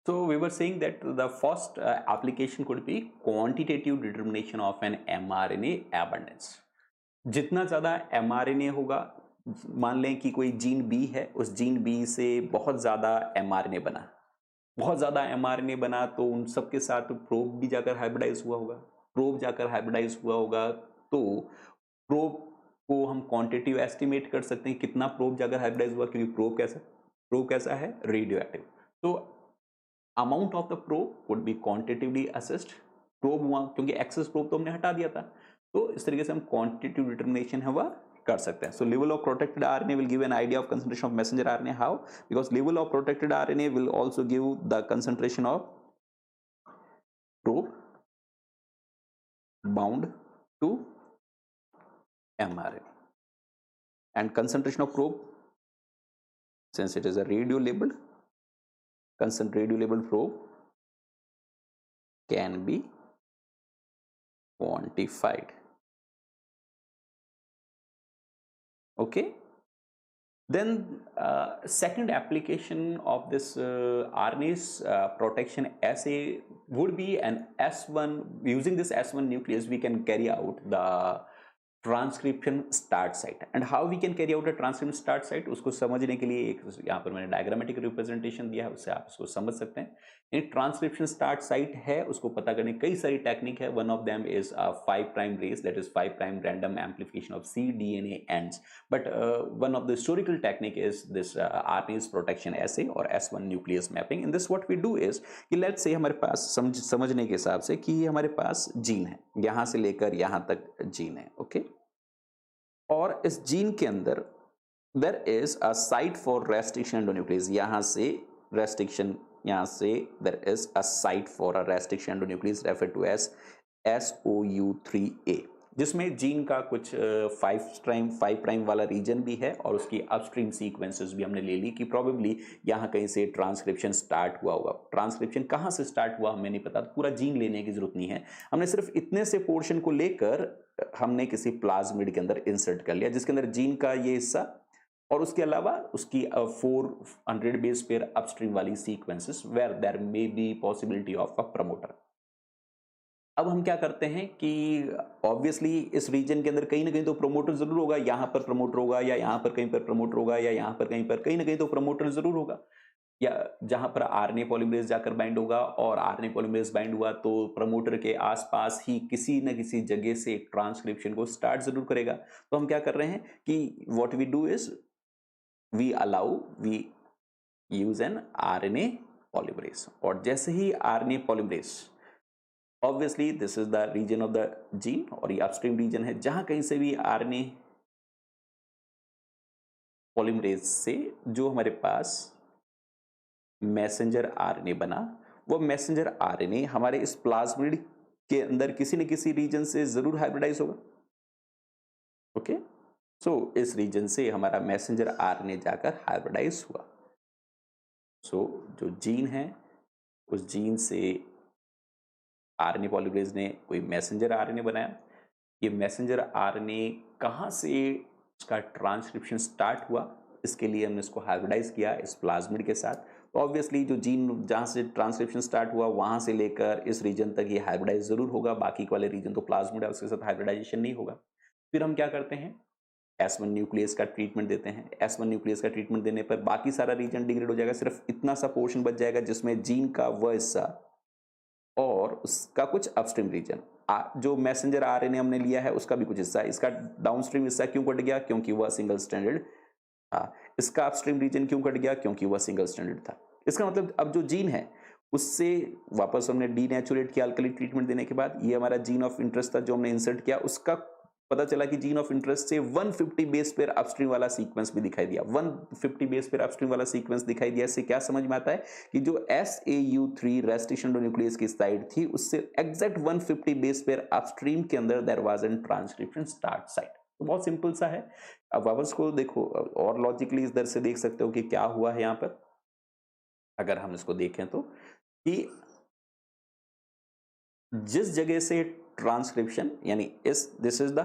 So we were saying that the first application could be quantitative determination of an mRNA abundance. जितना ज़्यादा mRNA होगा, मान लें कि कोई जीन बी है, उस जीन बी से बहुत ज़्यादा mRNA बना, बहुत ज़्यादा mRNA बना तो उन सब के साथ प्रोब भी जाकर हाइब्रिडाइज हुआ होगा, प्रोब जाकर हाइब्रिडाइज हुआ होगा तो प्रोब को हम क्वांटिटेटिव एस्टिमेट कर सकते हैं कितना प्रोब जाकर हाइब्रिडाइज हुआ, क्योंकि प्रोब कैसा है, रेडियो एक्टिव। तो amount of the probe would be quantitatively assessed, probe हुआ क्योंकि एक्सेस प्रोब तो हमने हटा दिया था, तो इस तरीके से हम क्वांटिटेटिव डिटरमिनेशन है वह कर सकते हैं। So level of protected RNA will give an idea of concentration of messenger RNA, how, because level of protected RNA will also give the concentration of probe bound to mRNA, and concentration of probe, since it is a radio labeled probe, can be quantified. Okay, then second application of this RNase protection assay would be an S1. Using this S1 nucleus we can carry out the transcription start site. And how we can carry out a transcription start site, उसको समझने के लिए एक यहाँ पर मैंने डायग्रामेटिक रिप्रेजेंटेशन दिया है, उससे आप उसको समझ सकते हैं। एक ट्रांसक्रिप्शन स्टार्ट साइट है, उसको पता करने कई सारी टेक्निक है। One of them is 5' RACE, that is 5' random amplification of cDNA ends, but one of the historical technique is this RNase protection assay और S1 nuclease mapping. In this what we do is कि लेट्स से हमारे पास समझने के हिसाब से कि हमारे पास जीन है, यहां से लेकर यहां तक जीन है, ओके और इस जीन के अंदर there is a site for restriction endonuclease, यहां से रेस्ट्रिक्शन, यहां से there is a site for a restriction endonuclease refer to as SOU3A, जिसमें जीन का कुछ 5' वाला रीजन भी है और उसकी अपस्ट्रीम सीक्वेंसेस भी हमने ले ली कि प्रोबेबली यहाँ कहीं से ट्रांसक्रिप्शन स्टार्ट हुआ होगा। ट्रांसक्रिप्शन कहाँ से स्टार्ट हुआ हमें नहीं पता, पूरा जीन लेने की जरूरत नहीं है, हमने सिर्फ इतने से पोर्शन को लेकर हमने किसी प्लाज्मिड के अंदर इंसर्ट कर लिया जिसके अंदर जीन का ये हिस्सा और उसके अलावा उसकी 400 बेस पेयर अपस्ट्रीम वाली sequences where there may be possibility of a promoter. अब हम क्या करते हैं कि ऑब्वियसली इस रीजन के अंदर कहीं ना कहीं तो प्रमोटर जरूर होगा, यहां पर प्रमोटर होगा या यहां पर कहीं पर प्रमोटर होगा या यहां पर कहीं पर कहीं ना कहीं तो प्रमोटर जरूर होगा, या जहां पर आरएनए पॉलीमरेज जाकर बाइंड होगा और आरएनए पॉलीमरेज बाइंड हुआ तो प्रमोटर के आसपास ही किसी न किसी जगह से ट्रांसक्रिप्शन को स्टार्ट जरूर करेगा। तो हम क्या कर रहे हैं कि what we do is we use an RNA polymerase, और जैसे ही RNA polymerase, obviously this is the region of the gene और ये अपस्ट्रीम रीजन है, जहां कहीं से भी आरएनए पॉलीमरेज से जो हमारे पास मैसेंजर आरएनए बना, वो मैसेंजर आरएनए हमारे इस प्लाज्मिड के अंदर किसी न किसी रीजन से जरूर हाइब्रिडाइज होगा। ओके, सो इस रीजन से हमारा मैसेंजर आरएनए जाकर हाइब्रिडाइज हुआ। सो जो जीन है उस जीन से आरएनए पॉलीमरेज ने कोई मैसेंजर आरएनए बनाया। ये मैसेंजर आरएनए कहाँ से उसका ट्रांसक्रिप्शन स्टार्ट हुआ, इसके लिए हमने इसको हाइब्रिडाइज किया इस प्लाज्मिड के साथ। तो ऑब्वियसली जो जीन जहाँ से ट्रांसक्रिप्शन स्टार्ट हुआ वहाँ से लेकर इस रीजन तक ये हाइब्रिडाइज जरूर होगा, बाकी वाले रीजन तो प्लाज्मिड है उसके साथ हाइब्रिडाइजेशन नहीं होगा। फिर हम क्या करते हैं, S1 न्यूक्लियस का ट्रीटमेंट देते हैं। S1 न्यूक्लियस का ट्रीटमेंट देने पर बाकी सारा रीजन डिग्रेड हो जाएगा, सिर्फ इतना सा पोर्शन बच जाएगा जिसमें जीन का वह हिस्सा और उसका कुछ अपस्ट्रीम रीजन, जो मैसेंजर आरएनए हमने लिया है उसका भी कुछ हिस्सा, इसका डाउनस्ट्रीम हिस्सा क्यों कट गया, क्योंकि वह सिंगल स्ट्रैंडेड था। इसका अपस्ट्रीम रीजन क्यों कट गया, क्योंकि वह सिंगल स्ट्रैंडेड था। इसका मतलब अब जो जीन है उससे वापस हमने डीनेचुरेट किया अल्कली ट्रीटमेंट देने के बाद, ये हमारा जीन ऑफ इंटरेस्ट था जो हमने इंसर्ट किया, उसका पता चला कि जीन ऑफ इंटरेस्ट से 150 बेस पेयर अपस्ट्रीम वाला सीक्वेंस भी दिखाई दिया। 150 बेस पेयर अपस्ट्रीम वाला सीक्वेंस दिखाई दिया, इससे क्या समझ में आता है कि जो SAU3 रेस्ट्रिक्शन न्यूक्लियस की साइट थी उससे एग्जैक्ट 150 बेस पेयर अपस्ट्रीम के अंदर there was an transcription start site. तो बहुत सिंपल सा है। अब वापस को देखो और लॉजिकली इधर से देख सकते हो कि क्या हुआ है यहाँ पर। अगर हम इसको देखें तो कि जिस जगह से ट्रांसक्रिप्शन यानी दिस इज द,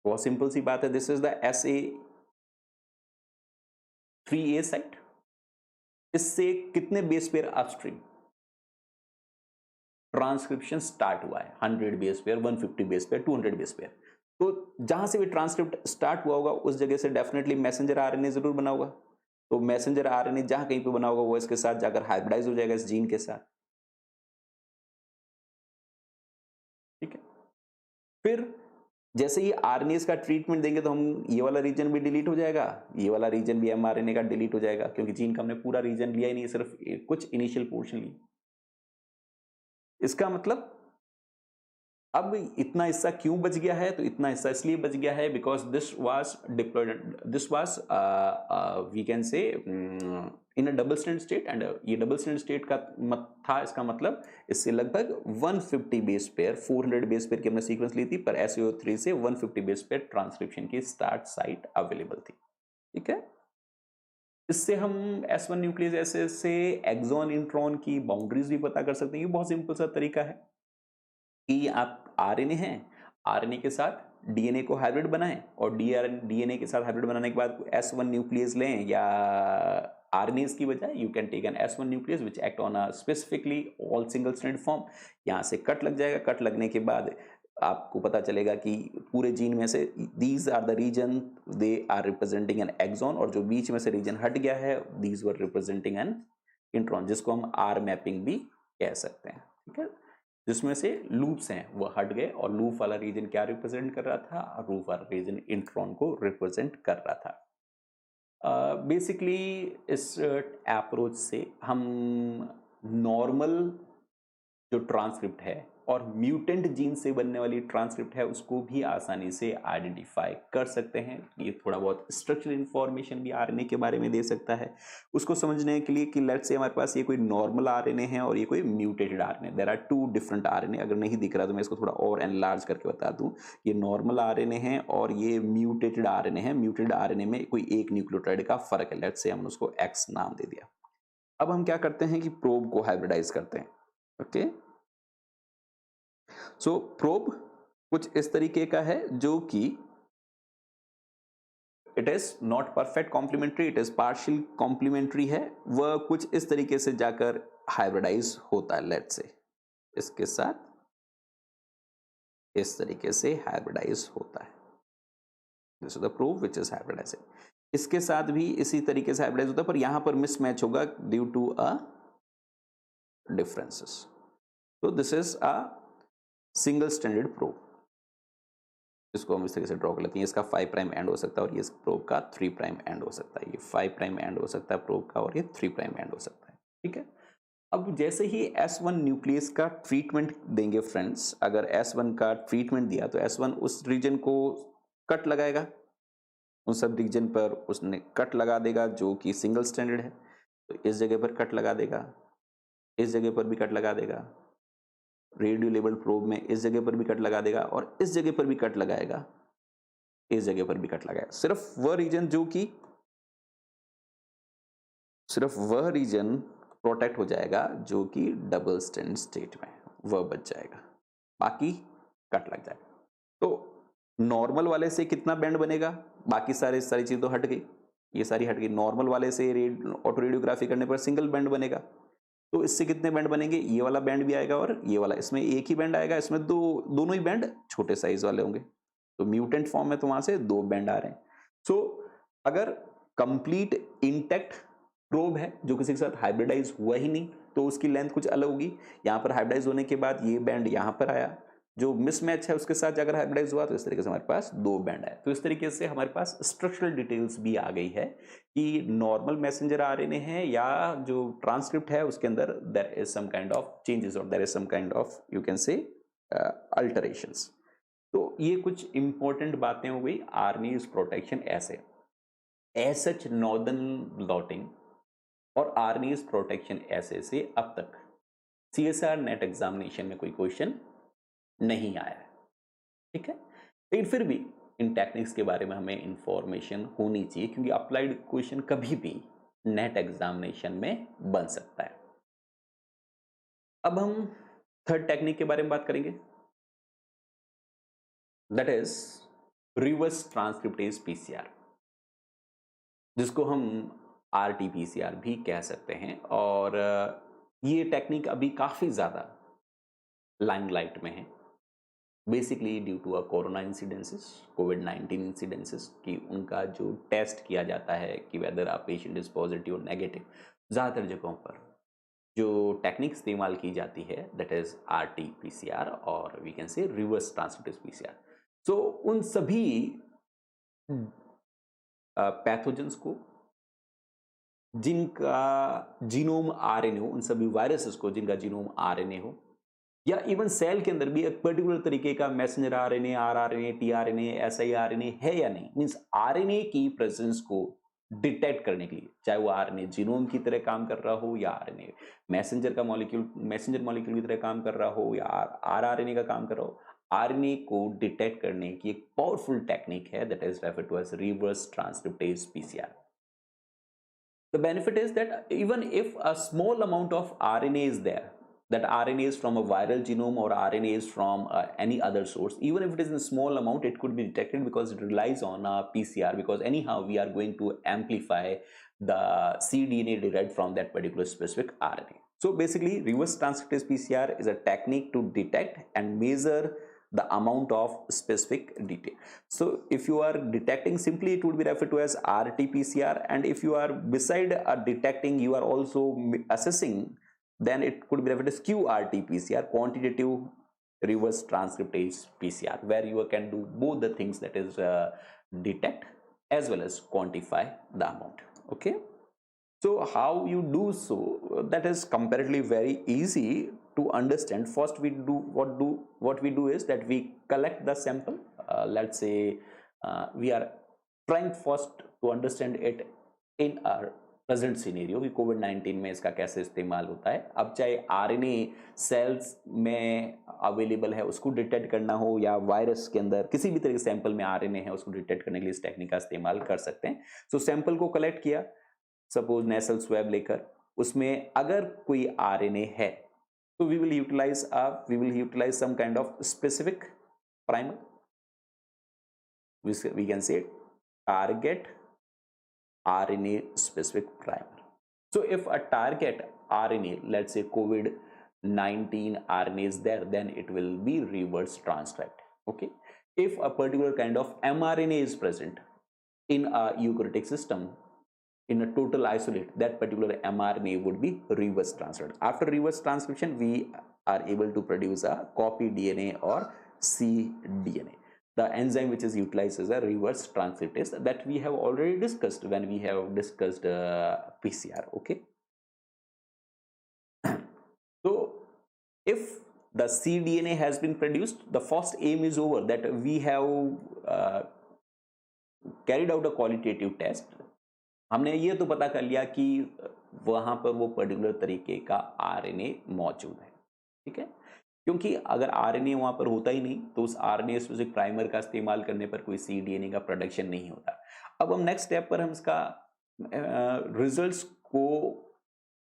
बहुत सिंपल सी बात है, this is the SA3A site, इससे कितने base pair upstream, transcription start हुआ है 100 base pair, 150 base pair, 200 base pair. तो जहां से भी ट्रांसक्रिप्ट स्टार्ट हुआ होगा उस जगह से डेफिनेटली मैसेंजर आरएनए जरूर बना होगा। तो मैसेंजर आरएनए जहां कहीं पे बना होगा वो इसके साथ जाकर हाइब्रिडाइज हो जाएगा इस जीन के साथ। ठीक है, फिर जैसे ही आरएनएस का ट्रीटमेंट देंगे तो हम ये वाला रीजन भी डिलीट हो जाएगा, ये वाला रीजन भी एमआरएनए का डिलीट हो जाएगा, क्योंकि जीन का हमने पूरा रीजन लिया ही नहीं, सिर्फ कुछ इनिशियल पोर्शन लिया। इसका मतलब अब इतना हिस्सा क्यों बच गया है? तो इतना हिस्सा इसलिए बच गया है because this was diploid, this was we can say in a double stand state, and ये डबल स्टैंड स्टेट का था। इसका मतलब इससे लगभग 150 बेस पेयर, 400 बेस पेयर की हमने सीक्वेंस ली थी, पर SAO3 से 150 बेस पेयर ट्रांसक्रिप्शन की स्टार्ट साइट अवेलेबल थी। ठीक है, इससे हम S1 न्यूक्लियस एसिड से एक्सॉन इंट्रॉन की बाउंड्रीज भी पता कर सकते हैं। ये बहुत सिंपल सा तरीका है कि आप आरएनए हैं, आरएनए के साथ डीएनए को हाइब्रिड बनाएं और डीएनए के साथ हाइब्रिड बनाने के बाद S1 न्यूक्लियस लें, या आरएनएस की बजाय you can take an S1 nuclease which act on a specifically all single strand form. यहाँ से कट लग जाएगा, कट लगने के बाद आपको पता चलेगा कि पूरे जीन में से these are the region they are representing an exon, और जो बीच में से रीजन हट गया है these were representing an intron, जिसको हम आर मैपिंग भी कह सकते हैं। ठीक है, जिसमें से लूप्स हैं वो हट गए और लूप वाला रीजन क्या रिप्रेजेंट कर रहा था? और लूप वाला रीजन इंट्रॉन को रिप्रेजेंट कर रहा था। बेसिकली इस अप्रोच से हम नॉर्मल जो ट्रांसक्रिप्ट है और म्यूटेंट जीन से बनने वाली ट्रांसक्रिप्ट है उसको भी आसानी से आइडेंटिफाई कर सकते हैं। ये थोड़ा बहुत स्ट्रक्चरल इंफॉर्मेशन भी आरएनए के बारे में दे सकता है उसको समझने के लिए कि लेट्स से हमारे पास ये कोई नॉर्मल आरएनए है और ये कोई mutated RNA. There are two different RNA. अगर नहीं दिख रहा तो मैं इसको थोड़ा और एनलार्ज करके बता दूं, ये नॉर्मल आरएनए है और ये म्यूटेटेड आरएनए है। म्यूटेटेड आरएनए में कोई एक न्यूक्लियोटाइड का फर्क है, लेट्स से हमने उसको एक्स नाम दे दिया। अब हम क्या करते हैं कि प्रोब को हाइब्रिडाइज करते हैं। ओके, सो प्रोब कुछ इस तरीके का है जो कि it is not perfect complementary, it is partial complementary है। वह कुछ इस तरीके से जाकर हाइब्रिडाइज होता है। लेट्स से इसके साथ इस तरीके से हाइब्रिडाइज होता है। This is the probe which is hybridising. इसके साथ भी इसी तरीके से हाइब्रिडाइज होता है, पर यहां पर मिसमैच होगा ड्यू टू अ डिफरेंसेस। तो this is a single standard probe. इसको हम इस तरीके से ड्रॉ कर लेते हैं। इसका 5 प्राइम एंड हो सकता है और ये प्रोब का 3 प्राइम एंड हो सकता है। ये 5 प्राइम एंड हो सकता है प्रोब का और ये 3 प्राइम एंड हो सकता है। ठीक है, अब जैसे ही S1 न्यूक्लियस का ट्रीटमेंट देंगे फ्रेंड्स, अगर S1 का ट्रीटमेंट दिया तो S1 उस रीजन को कट लगाएगा, उन सब रीजन पर उसने कट लगा देगा जो कि सिंगल स्टैंडर्ड है। तो इस जगह पर कट लगा देगा, इस जगह पर भी कट लगा देगा, रेडियो लेबल प्रोब में इस जगह पर भी कट लगा देगा और इस जगह पर भी कट लगाएगा, इस जगह पर भी कट लगाएगा। सिर्फ वह रीजन जो कि सिर्फ वह रीजन प्रोटेक्ट हो जाएगा जो कि डबल स्टैंड स्टेट में, वह बच जाएगा, बाकी कट लग जाएगा। तो नॉर्मल वाले से कितना बैंड बनेगा? बाकी सारी चीज तो हट गई, ये सारी हट गई। नॉर्मल वाले से ऑटो रेडियोग्राफी करने पर सिंगल बैंड बनेगा। तो इससे कितने बैंड बनेंगे? ये वाला बैंड भी आएगा और ये वाला, इसमें एक ही बैंड आएगा, इसमें दोनों ही बैंड छोटे साइज वाले होंगे। तो म्यूटेंट फॉर्म में तो वहां से 2 बैंड आ रहे हैं। सो अगर कंप्लीट इंटैक्ट प्रोब है जो किसी के साथ हाइब्रिडाइज हुआ ही नहीं तो उसकी लेंथ कुछ अलग होगी। यहां पर हाइब्रिडाइज होने के बाद ये बैंड यहां पर आया, जो मिसमैच है उसके साथ अगर हाइब्रिडाइज हुआ तो इस तरीके से हमारे पास 2 बैंड आए। तो इस तरीके से हमारे पास स्ट्रक्चरल डिटेल्स भी आ गई है कि नॉर्मल मैसेंजर आरएनए है या जो ट्रांसक्रिप्ट है उसके अंदर there is some kind of changes और there is some kind of you can say alterations. तो ये कुछ इंपॉर्टेंट बातें हो गई RNA protection assay as such northern blotting और आरएनए प्रोटेक्शन ऐसे से अब तक सीएसआर नेट एग्जामिनेशन में कोई क्वेश्चन नहीं आया है। ठीक है, लेकिन फिर भी इन टेक्निक्स के बारे में हमें इंफॉर्मेशन होनी चाहिए क्योंकि अप्लाइड क्वेश्चन कभी भी नेट एग्जामिनेशन में बन सकता है। अब हम थर्ड टेक्निक के बारे में बात करेंगे, that is reverse transcriptase PCR, जिसको हम आरटीपीसीआर भी कह सकते हैं। और ये टेक्निक अभी काफी ज्यादा लाइमलाइट में है, basically due to corona incidences, कोविड-19 इंसिडेंसेस, कि उनका जो टेस्ट किया जाता है कि whether a patient is positive और नेगेटिव, ज़्यादातर जगहों पर जो टेक्निक इस्तेमाल की जाती है दैट इज RT-PCR और we can say reverse transcriptase PCR। So उन सभी पैथोजेंस को जिनका जीनोम RNA हो, उन सभी वायरसेस को जिनका जीनोम RNA हो, या इवन सेल के अंदर भी एक पर्टिकुलर तरीके का messenger RNA, rRNA, tRNA, siRNA है या नहीं, मींस RNA की प्रेजेंस को डिटेक्ट करने के लिए, चाहे वो RNA जीनोम की तरह काम कर रहा हो या RNA मैसेंजर मॉलिक्यूल की तरह काम कर रहा हो या rRNA का काम कर रहा हो, RNA को डिटेक्ट करने की एक पावरफुल टेक्निक है that is referred to as reverse transcriptase PCR। The benefit is that even if a small amount of RNA is there, that RNA is from a viral genome or RNA is from any other source, even if it is in a small amount, it could be detected because it relies on PCR, because anyhow we are going to amplify the cDNA derived from that particular specific RNA. So basically, reverse transcriptase PCR is a technique to detect and measure the amount of specific detail. So if you are detecting, simply it would be referred to as RT-PCR, and if you are beside detecting, you are also assessing, then it could be referred as QRT-PCR, quantitative reverse transcriptase PCR, where you can do both the things, that is detect as well as quantify the amount. Okay, so how you do so, that is comparatively very easy to understand. First we do what we do is that we collect the sample. Let's say we are trying first to understand it in our present scenario कि कोविड-19 में इसका कैसे इस्तेमाल होता है। अब चाहे RNA सेल्स में अवेलेबल है उसको डिटेक्ट करना हो, या वायरस के अंदर किसी भी तरह के सैंपल में RNA है उसको डिटेक्ट करने के लिए इस टेक्निक का इस्तेमाल कर सकते हैं। सो सैंपल को कलेक्ट किया, सपोज नेसल स्वैब लेकर, उसमें अगर कोई RNA है तो we will utilize some kind of specific primer. We can say target RNA specific primer. So if a target RNA, let's say COVID-19 RNA is there, then it will be reverse transcribed. Okay. If a particular kind of mRNA is present in a eukaryotic system, in a total isolate, that particular mRNA would be reverse transcribed. After reverse transcription, we are able to produce a copy DNA or cDNA. The enzyme which is utilized is a reverse transcriptase that we have already discussed when we have discussed PCR. Okay. So if the cDNA has been produced, the first aim is over, that we have carried out a qualitative test. हमने ये तो पता कर लिया कि वहां पर वो पर्टिकुलर तरीके का RNA मौजूद है, ठीक है, क्योंकि अगर RNA वहां पर होता ही नहीं तो उस RNA स्पेसिफिक प्राइमर का इस्तेमाल करने पर कोई cDNA का प्रोडक्शन नहीं होता। अब हम नेक्स्ट स्टेप पर हम इसका रिजल्ट्स को,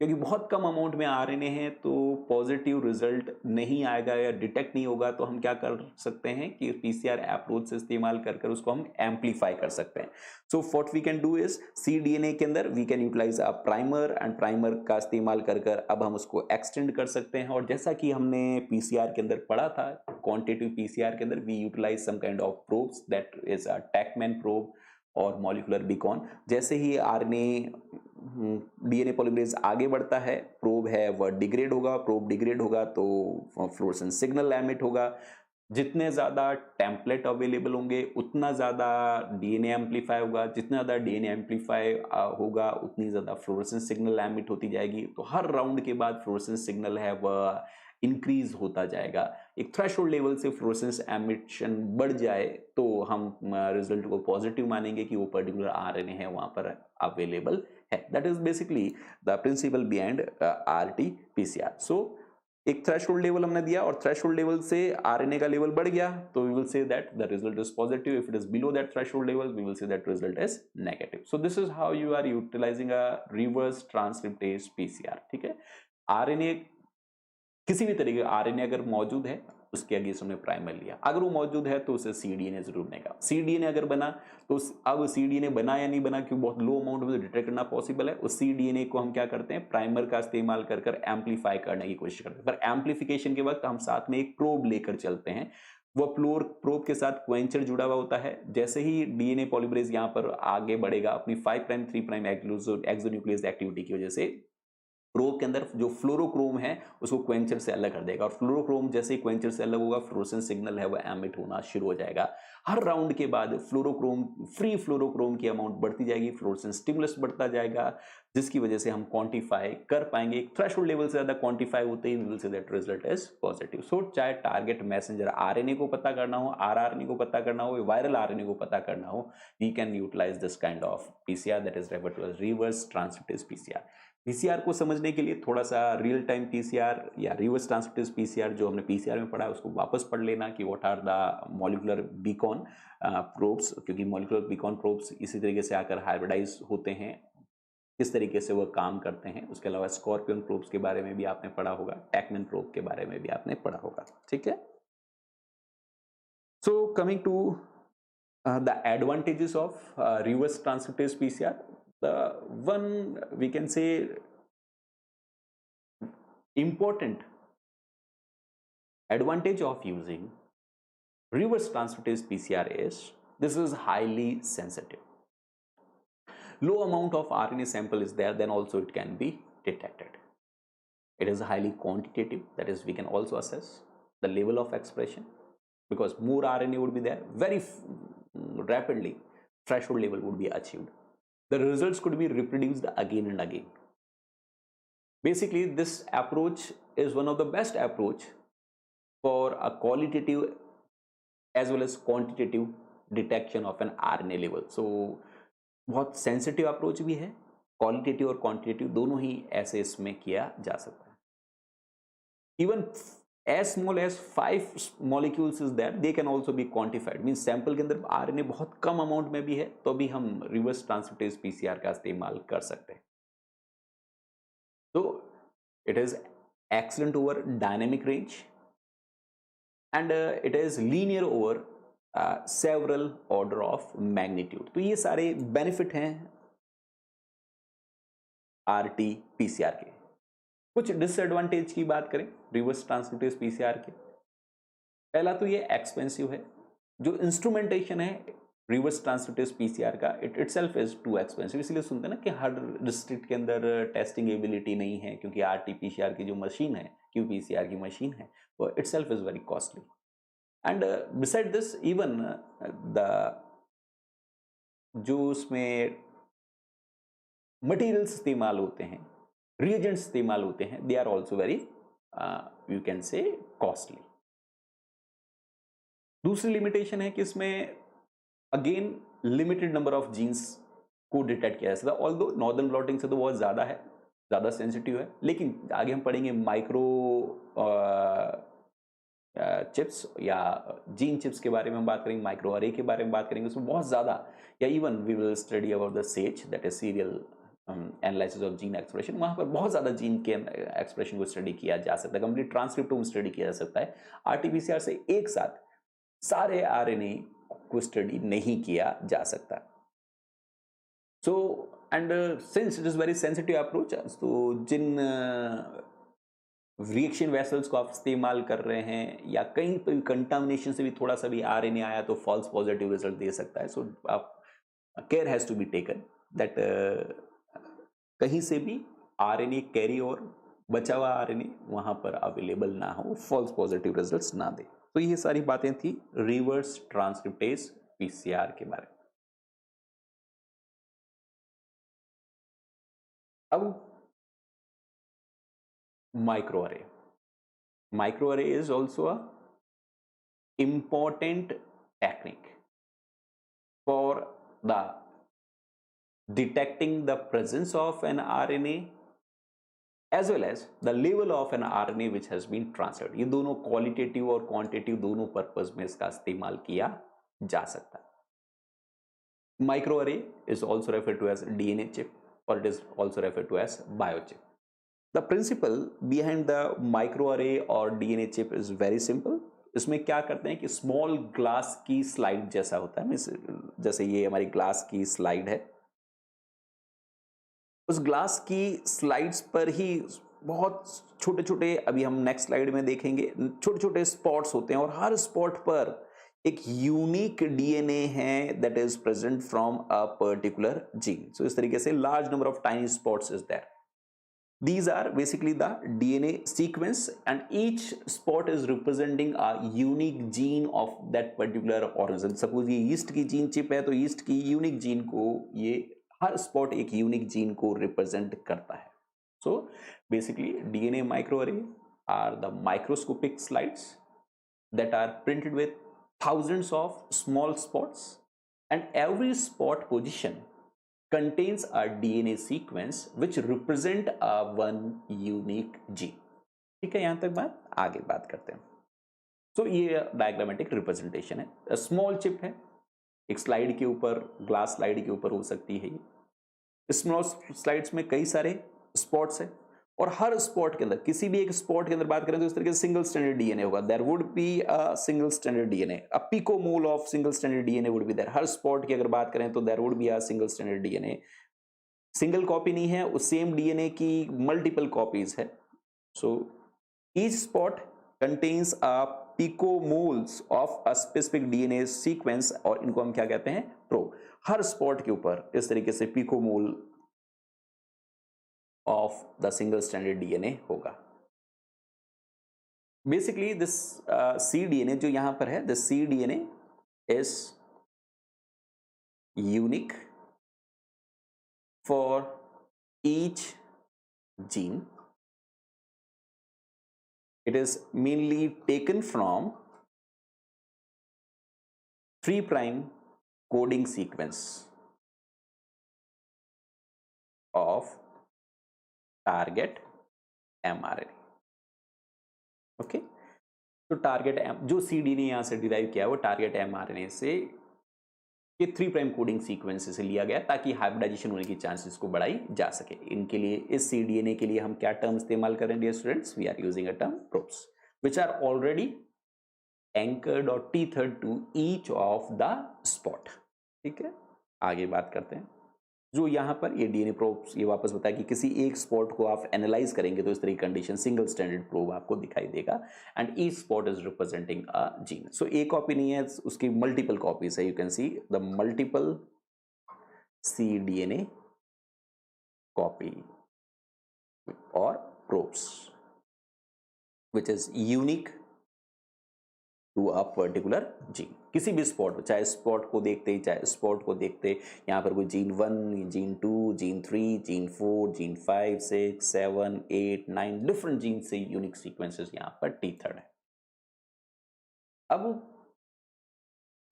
क्योंकि बहुत कम अमाउंट में RNA है तो पॉजिटिव रिजल्ट नहीं आएगा या डिटेक्ट नहीं होगा, तो हम क्या कर सकते हैं कि PCR अप्रोच से इस्तेमाल कर उसको हम एम्पलीफाई कर सकते हैं। So what we can do is cDNA के अंदर we can utilise a primer, and primer का इस्तेमाल कर अब हम उसको एक्सटेंड कर सकते हैं। और जैसा कि हमने PCR के अंदर पढ़ा था, क्वांटिटेटिव PCR के अंदर we utilise some kind of probes, that is a TaqMan probe और मॉलिक्यूलर बीकॉन। जैसे ही RNA DNA पॉलीमरेज आगे बढ़ता है, प्रोब है वह डिग्रेड होगा, प्रोब डिग्रेड होगा तो फ्लोरोसेंस सिग्नल एमिट होगा। जितने ज़्यादा टेम्पलेट अवेलेबल होंगे उतना ज़्यादा DNA एम्पलीफाई होगा, जितना ज़्यादा DNA एम्पलीफाई होगा उतनी ज़्यादा फ्लोरोसेंस सिग्नल एमिट होती जाएगी। तो हर राउंड के बाद फ्लोरोसेंस सिग्नल है वह इंक्रीज होता जाएगा। एक थ्रेशोल्ड लेवल से फ्लोरोसेंस एमिशन बढ़ जाए तो हम रिजल्ट को पॉजिटिव मानेंगे कि वो पर्टिकुलर RNA है वहां पर अवेलेबल है। That is basically the principle behind RT-PCR। So एक थ्रेशोल्ड लेवल हमने दिया और थ्रेशोल्ड लेवल से RNA का लेवल बढ़ गया तो we will say that the result is positive. If it is below that threshold level we will say that result is negative. So this is how you are utilising a reverse transcriptase PCR। ठीक है, RNA किसी भी तरीके का RNA अगर मौजूद है उसके अगेंस्ट हमने प्राइमर लिया, अगर वो मौजूद है तो उसे cDNA जरूर बनेगा। cDNA अगर बना तो अब cDNA बना या नहीं बना, क्योंकि बहुत लो अमाउंट में डिटेक्ट करना पॉसिबल है, उस cDNA को हम क्या करते हैं, प्राइमर का इस्तेमाल कर कर एम्पलीफाई करने की कोशिश करते हैं। पर एम्पलीफिकेशन के वक्त हम साथ में एक प्रोब लेकर चलते हैं, वो प्रोब के साथ क्वेंचर जुड़ा हुआ होता है। जैसे ही डीएनए पॉलीमरेज यहाँ पर आगे बढ़ेगा अपनी 5 प्राइम 3 प्राइम एक्सोन्यूक्लियस एक्टिविटी की वजह से, प्रोब के अंदर जो फ्लोरोक्रोम है उसको क्वेंचर से अलग कर देगा, और फ्लोरोक्रोम जैसे ही क्वेंचर से अलग होगा, फ्लोरोसेंस सिग्नल है वो एमिट होना शुरू हो जाएगा। हर राउंड के बाद फ्री फ्लोरोक्रोम की अमाउंट बढ़ती जाएगी, फ्लोरोसेंस स्टिमुलस बढ़ता जाएगा, जिसकी वजह से हम क्वांटिफाई कर पाएंगे। एक थ्रेशोल्ड लेवल से ज्यादा क्वांटिफाई होते ही we will say that result is positive. So चाहे टारगेट मैसेंजर आरएनए को पता करना हो, आरआरएनए को पता करना हो, वायरल आरएनए को पता करना हो, we can utilise this kind of PCR, that is referred to as reverse transcriptase PCR. PCR को समझने के लिए थोड़ा सा रियल टाइम पीसीआर या रिवर्स ट्रांसक्रिप्टेज पीसीआर जो हमने पीसीआर में पढ़ा है उसको वापस पढ़ लेना कि what are the molecular beacon probes, क्योंकि मॉलिक्यूलर बीकॉन प्रोब्स इसी तरीके से आकर हाइब्रिडाइज होते हैं, किस तरीके से वो काम करते हैं। उसके अलावा स्कॉर्पियन प्रोब्स के बारे में भी आपने पढ़ा होगा, टैकमैन प्रोब के बारे में भी आपने पढ़ा होगा, ठीक है। So coming to the advantages of reverse transcriptase PCR, the one we can say important advantage of using reverse transcriptase PCR is this is highly sensitive. Low amount of RNA sample is there, then also it can be detected. It is highly quantitative, that is we can also assess the level of expression because more RNA would be there, very rapidly threshold level would be achieved. The results could be reproduced again and again. Basically, this approach is one of the best approach for a qualitative as well as quantitative detection of an RNA level. So, बहुत sensitive approach भी है, qualitative और quantitative दोनों ही ऐसे इसमें किया जा सकता है। Even as small as 5 molecules is there, they can also be quantified. Means sample के अंदर RNA बहुत कम अमाउंट में भी है तो भी हम रिवर्स ट्रांसक्रिप्टेज पीसीआर का इस्तेमाल कर सकते हैं। तो it is excellent over dynamic range and it is linear over several order of magnitude. तो ये सारे बेनिफिट हैं आरटी पीसीआर के। कुछ डिसएडवांटेज की बात करें रिवर्स ट्रांसक्रिप्टेज पीसीआर के, पहला तो ये एक्सपेंसिव है। जो इंस्ट्रूमेंटेशन है रिवर्स ट्रांसक्रिप्टेज पीसीआर का, it itself is too expensive. इसलिए सुनते हैं ना कि हर डिस्ट्रिक्ट के अंदर टेस्टिंग एबिलिटी नहीं है, क्योंकि आरटी पीसीआर की जो मशीन है, क्यूपीसीआर की मशीन है, वो itself is very costly. And beside this even the जो उसमें मटेरियल्स इस्तेमाल होते हैं, रिएजेंट्स इस्तेमाल होते हैं, they are also very you can say costly. दूसरी लिमिटेशन है कि इसमें again limited number of genes को डिटेक्ट किया जा सकता है। ऑल्दो नॉर्दर्न ब्लॉटिंग से तो बहुत ज़्यादा है, ज़्यादा सेंसिटिव है, लेकिन आगे हम पढ़ेंगे माइक्रो चिप्स या जीन चिप्स के बारे में हम बात करेंगे, माइक्रो अरे के बारे में बात करेंगे, उसमें बहुत ज़्यादा, या even we will study about the SAGE that is serial analysis of gene expression. वहाँ पर बहुत ज़्यादा जीन के एक्सप्रेशन को स्टडी किया जा सकता है, कंप्लीट ट्रांसक्रिप्टोम स्टडी किया जा सकता है। आरटीपीसीआर से एक साथ सारे आरएनए को स्टडी नहीं किया जा सकता। So and since it is very sensitive approach, तो जिन रिएक्शन वेसल्स को आप इस्तेमाल कर रहे हैं या कहीं पर कंटामिनेशन से भी थोड़ा सा भी आरएनए आया तो फॉल्स पॉजिटिव रिजल्ट दे सकता है। सो आप care has to be taken that कहीं से भी आरएनए कैरी और बचा हुआ आरएनए वहां पर अवेलेबल ना हो, फॉल्स पॉजिटिव रिजल्ट्स ना दे। तो ये सारी बातें थी रिवर्स ट्रांसक्रिप्टेज पीसीआर के बारे में। अब microarray. Microarray is also a important technique for the detecting the presence of an RNA as well as the level of an RNA which has been transferred. ये दोनों क्वालिटेटिव और क्वांटिटेटिव दोनों पर्पस में इसका इस्तेमाल किया जा सकता है। Microarray is also referred to as DNA chip or it is also referred to as biochip. The principle behind the microarray or DNA chip is very simple. इसमें क्या करते हैं कि स्मॉल ग्लास की स्लाइड जैसा होता है, जैसे ये हमारी ग्लास की स्लाइड है, उस ग्लास की स्लाइड्स पर ही बहुत छोटे छोटे, अभी हम नेक्स्ट स्लाइड में देखेंगे, छोटे छोटे स्पॉट्स होते हैं और हर स्पॉट पर एक यूनिक डीएनए है that is present from a particular gene. So इस तरीके से large number of tiny spots is there. These are basically the DNA sequence and each spot is representing a unique gene of that particular organism. Suppose ये yeast की gene chip है तो yeast की unique gene को ये हर spot एक unique gene को represent करता है. So basically DNA microarray are the microscopic slides that are printed with thousands of small spots and every spot position contains a DNA sequence which represent a one unique gene. ठीक है, यहां तक बात. आगे बात करते हैं. तो ये डायग्रामेटिक रिप्रेजेंटेशन है. स्मॉल चिप है, एक स्लाइड के ऊपर, ग्लास स्लाइड के ऊपर हो सकती है. स्मॉल स्लाइड्स में कई सारे स्पॉट्स है और हर स्पॉट के अंदर, किसी भी एक स्पॉट के अंदर बात करें तो इस तरीके से सिंगल स्टैंडर्ड डीएनए होगा. There would be a single standard DNA, a picomole of single standard DNA would be there. हर स्पॉट की अगर बात करें तो there would be a single standard DNA. Single copy नहीं है, उस सेम डीएनए की मल्टीपल कॉपीज है. So each spot contains a picomoles of a specific DNA sequence और इनको हम क्या कहते हैं, प्रोब. हर स्पॉट के ऊपर इस तरीके से पिकोमोल of the single stranded DNA होगा. Basically this cDNA जो यहां पर है, this cDNA is unique for each gene. It is mainly taken from 3' coding sequence of target mRNA. Okay, तो टारगेट जो सीडीएनए यहां से डिराइव किया है वो टारगेट mRNA से ये 3' कोडिंग सीक्वेंस से लिया गया ताकि हाइब्रिडाइजेशन होने की चांसेस को बढ़ाई जा सके. इनके लिए, इस सीडीएनए के लिए हम क्या टर्म इस्तेमाल करें dear students? We are using a term probes which are already anchored और tethered to each of the spot. ठीक है, आगे बात करते हैं. जो यहाँ पर ये डीएनए प्रोब्स ये वापस बताया कि किसी एक स्पॉट को आप एनालाइज करेंगे तो इस तरह की कंडीशन सिंगल स्टैंडर्ड प्रोब आपको दिखाई देगा and each spot is representing a gene. So एक कॉपी नहीं है, उसकी मल्टीपल कॉपीज है. You can see the multiple cDNA copy और probes which is unique to a particular gene. किसी भी स्पॉट, चाहे स्पॉट को देखते चाहे स्पॉट को देखते, यहाँ पर कोई gene 1, gene 2, gene 3, gene 4, gene 5, 6, 7, 8, 9 different gene से यूनिक सीक्वेंसेस यहाँ पर टीथर्ड है. अब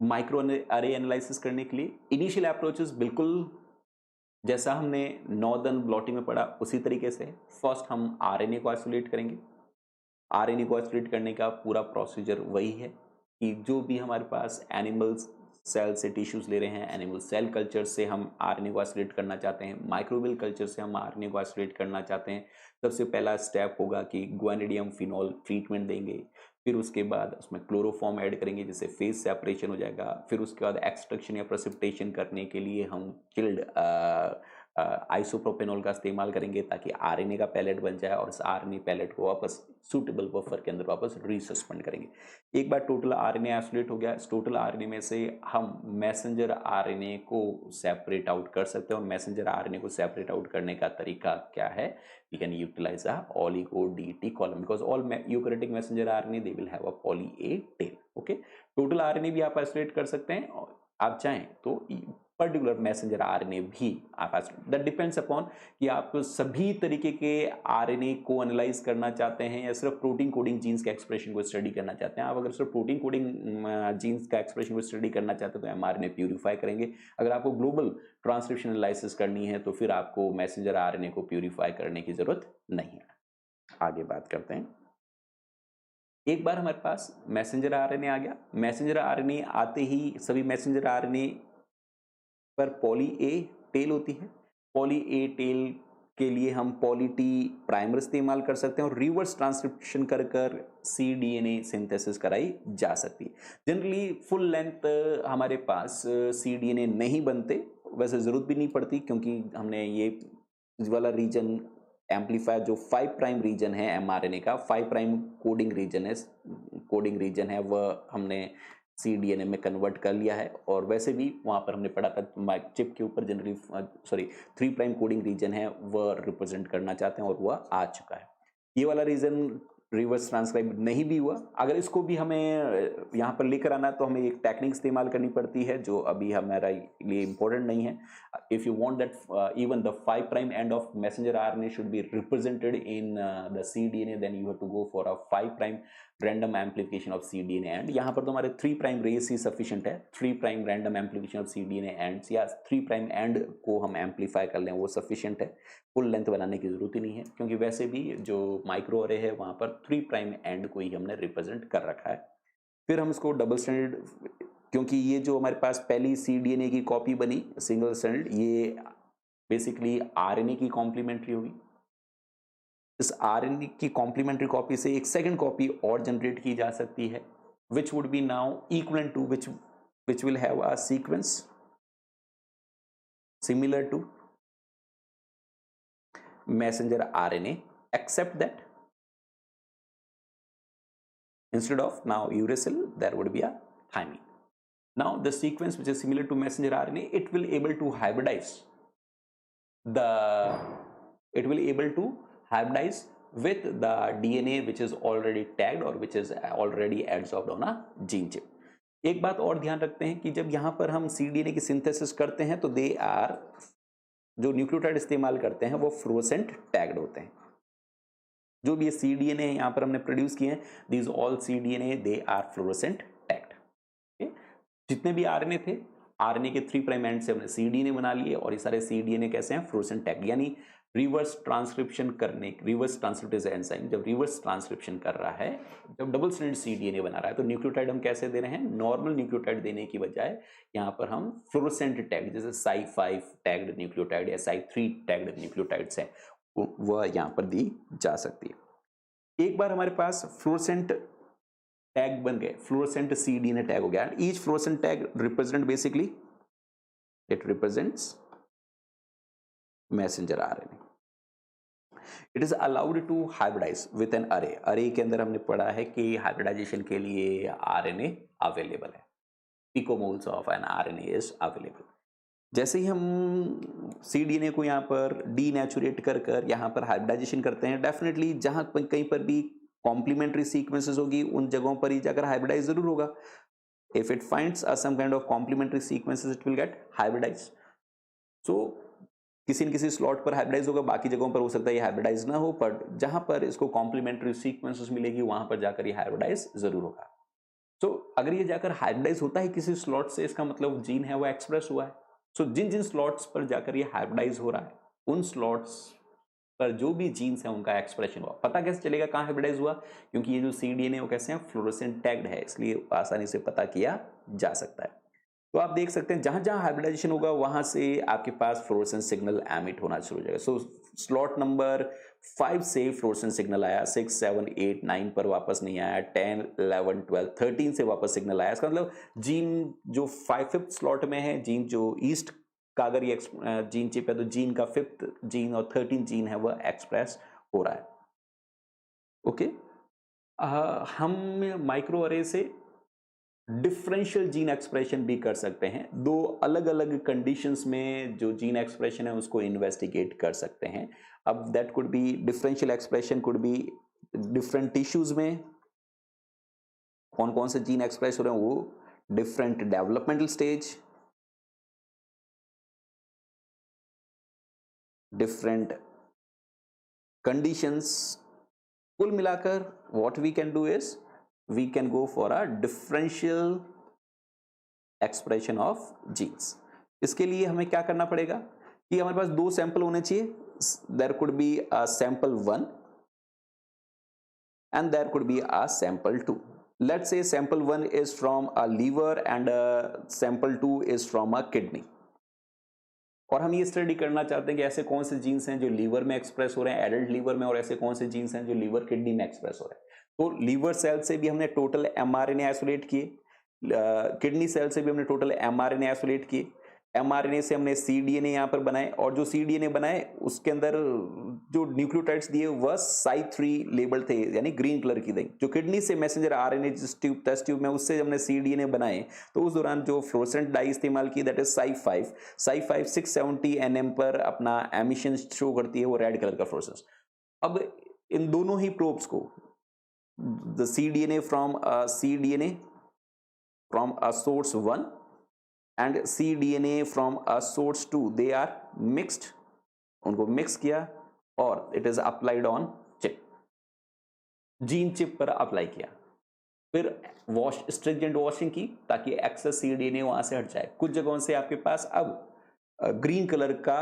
माइक्रो अरे एनालिसिस करने के लिए इनिशियल अप्रोचेस बिल्कुल जैसा हमने नॉर्दर्न ब्लॉटिंग में पढ़ा उसी तरीके से. फर्स्ट हम आरएनए को आइसोलेट करेंगे. आरएनए को आइसोलेट करने का पूरा प्रोसीजर वही है कि जो भी हमारे पास एनिमल सेल से टिश्यूज ले रहे हैं, एनिमल सेल कल्चर से हम आरएनए को आइसोलेट करना चाहते हैं, माइक्रोबियल कल्चर से हम आरएनए को आइसोलेट करना चाहते हैं. सबसे पहला स्टेप होगा कि ग्वानिडियम फिनॉल ट्रीटमेंट देंगे. फिर उसके बाद उसमें क्लोरोफॉर्म ऐड करेंगे जिससे फेस सेपरेशन हो जाएगा. फिर उसके बाद एक्सट्रैक्शन या प्रेसिपिटेशन करने के लिए हम चिल्ड आइसोप्रोपेनॉल का इस्तेमाल करेंगे ताकि आरएनए का पैलेट बन जाए और इस आरएनए पैलेट को वापस सूटेबल बफर के अंदर वापस रीसस्पेंड करेंगे. एक बार टोटल आरएनए आइसोलेट हो गया, इस टोटल आरएनए में से हम मैसेंजर आरएनए को सेपरेट आउट कर सकते हैं. और मैसेंजर आरएनए को सेपरेट आउट करने का तरीका क्या है? We can utilise a oligo D column because all eukaryotic messenger RNA they will have a poly A tail. Okay, total RNA भी आप आइसोलेट कर सकते हैं और आप चाहें तो पर्टिकुलर मैसेंजर आरएनए भी आप दैट डिपेंड्स अपॉन कि आप सभी तरीके के आरएनए को एनालाइज करना चाहते हैं या सिर्फ प्रोटीन कोडिंग जीन्स के एक्सप्रेशन को स्टडी करना चाहते हैं. आप अगर सिर्फ प्रोटीन कोडिंग जीन्स का एक्सप्रेशन को स्टडी करना चाहते हैं तो एमआरएनए प्यूरिफाई करेंगे. अगर आपको ग्लोबल ट्रांसक्रिप्शन एनालिसिस करनी है तो फिर आपको मैसेंजर आरएनए को प्यूरिफाई करने की जरूरत नहीं है. आगे बात करते हैं. एक बार हमारे पास मैसेंजर आरएनए आ गया. मैसेंजर आरएनए आते ही सभी मैसेंजर आरएनए पर पॉली ए टेल होती है. पॉली ए टेल के लिए हम पॉली टी प्राइमर इस्तेमाल कर सकते हैं और रिवर्स ट्रांसक्रिप्शन कर कर cDNA सिंथेसिस कराई जा सकती है। जनरली फुल लेंथ हमारे पास cDNA नहीं बनते, वैसे ज़रूरत भी नहीं पड़ती, क्योंकि हमने ये वाला रीजन एम्पलीफायर जो 5 प्राइम रीजन है mRNA का, 5 प्राइम कोडिंग रीजन है, वह हमने cDNA में कन्वर्ट कर लिया है। और वैसे भी वहाँ पर हमने पढ़ा था चिप के ऊपर जनरली 3 प्राइम कोडिंग रीजन है, वह रिप्रेजेंट करना चाहते हैं और वह आ चुका है। ये वाला रीजन रिवर्स ट्रांसक्राइब नहीं भी हुआ। अगर इसको भी हमें यहाँ पर लेकर आना तो हमें एक टेक्निक इस्तेमाल करनी पड़ती है जो अभी हमारा लिए इम्पोर्टेंट नहीं है। If you want that even the 5 prime end of messenger RNA should be represented in the cDNA, then you have to go for a 5 prime random amplification of cDNA end. यहाँ पर तो हमारे 3 प्राइम रेस ही सफिशिएंट है, 3 prime random amplification of cDNA ends या 3 प्राइम एंड को हम एम्पलीफाई कर लें वो सफिशिएंट है। फुल लेंथ बनाने की जरूरत ही नहीं है, क्योंकि वैसे भी जो माइक्रो अरे है वहाँ पर 3 प्राइम एंड को ही हमने रिप्रेजेंट कर रखा है। फिर हम इसको डबल स्टैंडर्ड, क्योंकि ये जो हमारे पास पहली cDNA की कॉपी बनी सिंगल स्टैंडर्ड, ये बेसिकली RNA की कॉम्प्लीमेंट्री होगी। इस RNA की कॉम्प्लीमेंट्री कॉपी से एक सेकंड कॉपी और जनरेट की जा सकती है, which would be now equivalent to which will have a sequence similar to messenger RNA, except that instead of now uracil there would be a thymine. Now the sequence which is similar to messenger RNA, it will able to hybridize with the DNA which is already tagged or which is already adsorbed on a gene chip. एक बात और ध्यान रखते हैं कि जब यहाँ पर हम cDNA की सिंथेसिस करते हैं तो दे आर, जो न्यूक्लियोटाइड इस्तेमाल करते हैं वो फ्लोरोसेंट टैग्ड होते हैं। जो भी ये cDNA यहाँ पर हमने प्रोड्यूस किए हैं, these all cDNA they are fluorescent tagged. जितने भी RNA थे, RNA के 3 प्राइम एंड से हमने cDNA बना लिए और ये सारे cDNA कैसे हैं, फ्लोरोसेंट टैग्ड। यानी रिवर्स ट्रांसक्रिप्शन करने, रिवर्स ट्रांसक्रिप्टेज एंजाइम जब रिवर्स ट्रांसक्रिप्शन कर रहा है, जब डबल स्टैंडर्ड cDNA बना रहा है, तो न्यूक्लियोटाइड हम कैसे दे रहे हैं, नॉर्मल न्यूक्लियोटाइड देने की बजाय यहाँ पर हम फ्लोरोसेंट टैग, जैसे Cy5 टैग्ड न्यूक्लियोटाइड या Cy3 टैग्ड न्यूक्लियोटाइड्स हैं, वह यहाँ पर दी जा सकती है। एक बार हमारे पास फ्लोरोसेंट टैग बन गए, फ्लोरोसेंट cDNA टैग हो गया। Each fluorescent tag represent basically, it represents messenger RNA. It is allowed to hybridize with an array. Array के अंदर हमने पढ़ा है कि हाइब्रिडाइजेशन के लिए RNA अवेलेबल है, picomoles of an RNA is available. जैसे ही हम cDNA को यहाँ पर डीनेचुरेट कर कर यहाँ पर हाइब्रिडाइजेशन करते हैं, डेफिनेटली जहाँ कहीं पर भी कॉम्प्लीमेंट्री सीक्वेंसेस होगी उन जगहों पर ही जाकर हाइब्रिडाइज जरूर होगा। If it finds some kind of complementary sequences, it will get hybridized. So किसी न किसी स्लॉट पर हाइब्रिडाइज होगा, बाकी जगहों पर हो सकता है ये हाइब्रिडाइज ना हो, पर जहां पर इसको कॉम्प्लीमेंट्री सीक्वेंसेस मिलेगी वहां पर जाकर ये हाइब्रिडाइज जरूर होगा। तो अगर ये जाकर हाइब्रिडाइज होता है किसी स्लॉट से, इसका मतलब जीन है वो एक्सप्रेस हुआ है। सो जिन जिन स्लॉट्स पर जाकर ये हाइब्रिडाइज हो रहा है, उन स्लॉट्स पर जो भी जीन्स हैं उनका एक्सप्रेशन हुआ। पता कैसे चलेगा कहाँ हाइब्रिडाइज हुआ, क्योंकि ये जो cDNA वो कैसे हैं, फ्लोरोसेंट टैग्ड है, इसलिए आसानी से पता किया जा सकता है। तो आप देख सकते हैं जहां जहां हाइब्रिडाइजेशन होगा वहां से आपके पास फ्लोरोसेंट सिग्नल एमिट होना शुरू हो जाएगा। सो स्लॉट नंबर 5 से फ्लोरोसेंट सिग्नल आया, 6, 7, 8, 9 पर वापस नहीं आया, 10, 11, 12, 13 से वापस सिग्नल आया। इसका मतलब जीन जो 5th स्लॉट में है, जीन जो ईस्ट का अगर ये जीन चिप है तो जीन का 5th जीन और 13 जीन है वह एक्सप्रेस हो रहा है। ओके, हम माइक्रो अरे से डिफरेंशियल जीन एक्सप्रेशन भी कर सकते हैं। दो अलग अलग कंडीशंस में जो जीन एक्सप्रेशन है उसको इन्वेस्टिगेट कर सकते हैं। अब that could be, differential expression could be different tissues में कौन कौन से जीन एक्सप्रेस हो रहे हैं, वो different developmental stage, different conditions, कुल मिलाकर what we can do is we can go for a differential expression of genes. इसके लिए हमें क्या करना पड़ेगा कि हमारे पास 2 सैंपल होने चाहिए। there could be a sample 1 and there could be a sample 2. Let's say sample 1 is from a liver and sample 2 is from a kidney. और हम ये स्टडी करना चाहते हैं कि ऐसे कौन से जीन्स हैं जो लीवर में एक्सप्रेस हो रहे हैं, एडल्ट लीवर में, और ऐसे कौन से जीन्स हैं जो लीवर किडनी में एक्सप्रेस हो रहे हैं। तो लीवर सेल से भी हमने टोटल एमआरएनए आइसोलेट किए, किडनी सेल से भी हमने टोटल एमआरएनए आइसोलेट किए, एमआरएनए से हमने सीडीएनए यहाँ पर बनाए, और जो सीडीएनए बनाए उसके अंदर जो न्यूक्लियोटाइड्स दिए वह साई3 लेबल थे, यानी ग्रीन कलर की थे। जो किडनी से मैसेंजर आरएनए जिस ट्यूब टेस्ट ट्यूब में उससे हमने सीडीएनए बनाए, तो उस दौरान जो फ्लोरोसेंट डाई इस्तेमाल की दैट इज साई5 670 nm पर अपना एमिशन शो करती है, वो रेड कलर का फ्लोरोसेंस। अब इन दोनों ही प्रोब्स को the cDNA from a source 1 and cDNA from a source 2, they are mixed, उनको मिक्स किया और it is applied on chip, gene chip पर अप्लाई किया, फिर वॉश स्ट्रिंजेंट वॉशिंग की ताकि एक्सेस सीडीएनए वहां से हट जाए। कुछ जगहों से आपके पास अब ग्रीन कलर का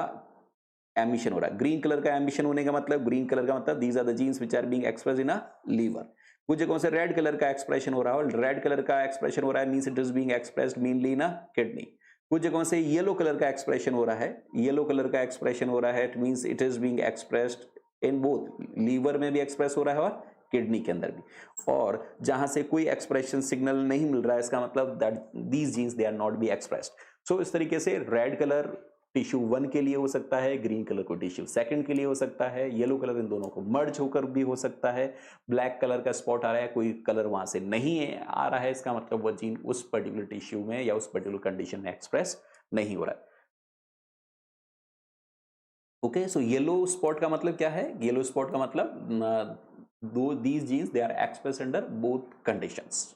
एमिशन हो रहा है। ग्रीन कलर का एमिशन होने का मतलब, ग्रीन कलर का मतलब these are the genes which are being expressed in a liver. कुछ जगहों से रेड कलर का एक्सप्रेशन हो रहा है, और रेड कलर का एक्सप्रेशन हो रहा है means it is being expressed mainly in a kidney. कुछ जगहों से येलो कलर का एक्सप्रेशन हो रहा है, येलो कलर का एक्सप्रेशन हो रहा है, it means it is being expressed in both, liver में भी एक्सप्रेस हो रहा है और किडनी के अंदर भी। और जहां से कोई एक्सप्रेशन सिग्नल नहीं मिल रहा है, इसका मतलब that these genes they are not be expressed. So इस तरीके से रेड कलर टिश्यू 1 के लिए हो सकता है, ग्रीन कलर को टिश्यू 2 के लिए हो सकता है, येलो कलर इन दोनों को मर्ज होकर भी हो सकता है, ब्लैक कलर का स्पॉट आ रहा है, कोई कलर वहां से नहीं है आ रहा है, इसका मतलब वो जीन उस पर्टिकुलर टिश्यू में या उस पर्टिकुलर कंडीशन में एक्सप्रेस नहीं हो रहा है। ओके, सो येलो स्पॉट का मतलब क्या है? येलो स्पॉट का मतलब दो these genes they are express under both conditions.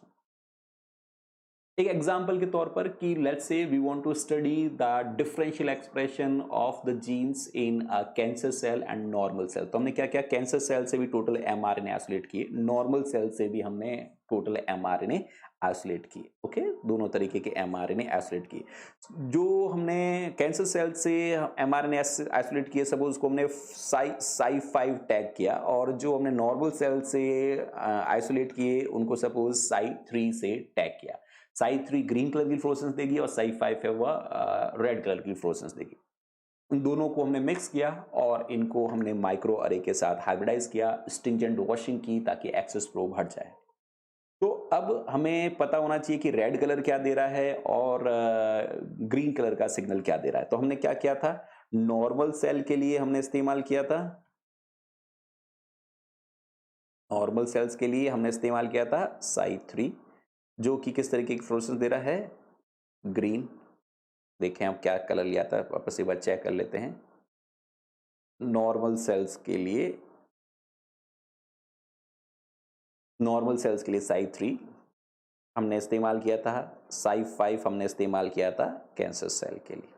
एक एग्जाम्पल के तौर पर कि let's say we want to study the differential expression of the genes in a cancer cell and normal cell. तो हमने क्या किया, कैंसर सेल से भी टोटल एमआरएनए आइसोलेट किए, नॉर्मल सेल से भी हमने टोटल एमआरएनए आइसोलेट किए। ओके, दोनों तरीके के एमआरएनए आइसोलेट किए। जो हमने कैंसर सेल से एमआरएनए आइसोलेट किए, सपोज उसको हमने साई5 टैग किया, और जो हमने नॉर्मल सेल से आइसोलेट किए उनको सपोज साई3 से टैग किया। साई3 ग्रीन कलर की फ्लोरोसेंस देगी और साई5 है वह रेड कलर की फ्लोरोसेंस देगी। इन दोनों को हमने मिक्स किया और इनको हमने माइक्रो अरे के साथ हाइब्रिडाइज किया, स्ट्रिंजेंट वॉशिंग की ताकि एक्सेस प्रोब हट जाए। तो अब हमें पता होना चाहिए कि रेड कलर क्या दे रहा है और ग्रीन कलर का सिग्नल क्या दे रहा है। तो हमने क्या किया था, नॉर्मल सेल के लिए हमने इस्तेमाल किया था, नॉर्मल सेल्स के लिए हमने इस्तेमाल किया था साई3, जो कि किस तरीके की फ्लोरोसेंस दे रहा है, ग्रीन। देखें अब क्या कलर लिया था, वापस एक बार चेक कर लेते हैं। नॉर्मल सेल्स के लिए, नॉर्मल सेल्स के लिए साई3 हमने इस्तेमाल किया था, साई5 हमने इस्तेमाल किया था कैंसर सेल के लिए,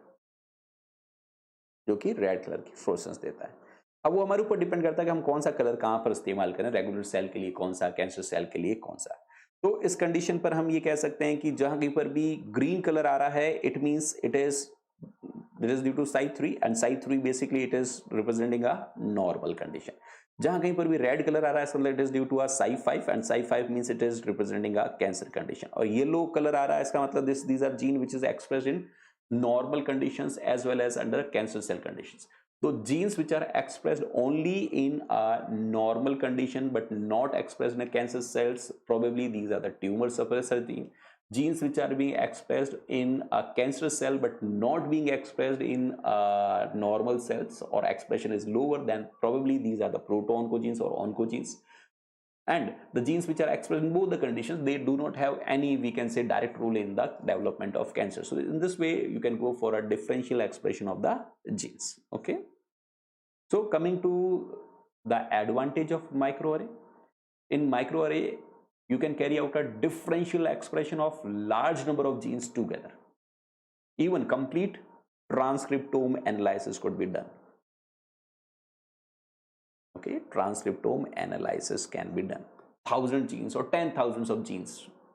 जो कि रेड कलर की फ्लोरोसेंस देता है। अब वो हमारे ऊपर डिपेंड करता है कि हम कौन सा कलर कहां पर इस्तेमाल करें, रेगुलर सेल के लिए कौन सा, कैंसर सेल के लिए कौन सा। तो इस कंडीशन पर हम ये कह सकते हैं कि जहां कहीं पर भी ग्रीन कलर आ रहा है, it means it is due to साई3, एंड साई3 basically it is representing a normal condition. जहां कहीं पर भी रेड कलर आ रहा है, so it is due to a साई5, एंड साई5 means it is representing a cancer condition. और येलो कलर आ रहा है, इसका मतलब these are gene which is expressed in normal conditions as well as under cancer cell conditions. So genes which are expressed only in a normal condition but not expressed in cancer cells, probably these are the tumor suppressor gene. Genes which are being expressed in a cancer cell but not being expressed in normal cells, or expression is lower, then probably these are the proto-oncogenes or oncogenes. And the genes which are expressed in both the conditions, they do not have any, we can say, direct role in the development of cancer. So in this way you can go for a differential expression of the genes. Okay, so coming to the advantage of microarray, in microarray you can carry out a differential expression of large number of genes together. Even complete transcriptome analysis could be done. Okay, transcriptome analysis can be done. 1,000 genes or 10,000s of genes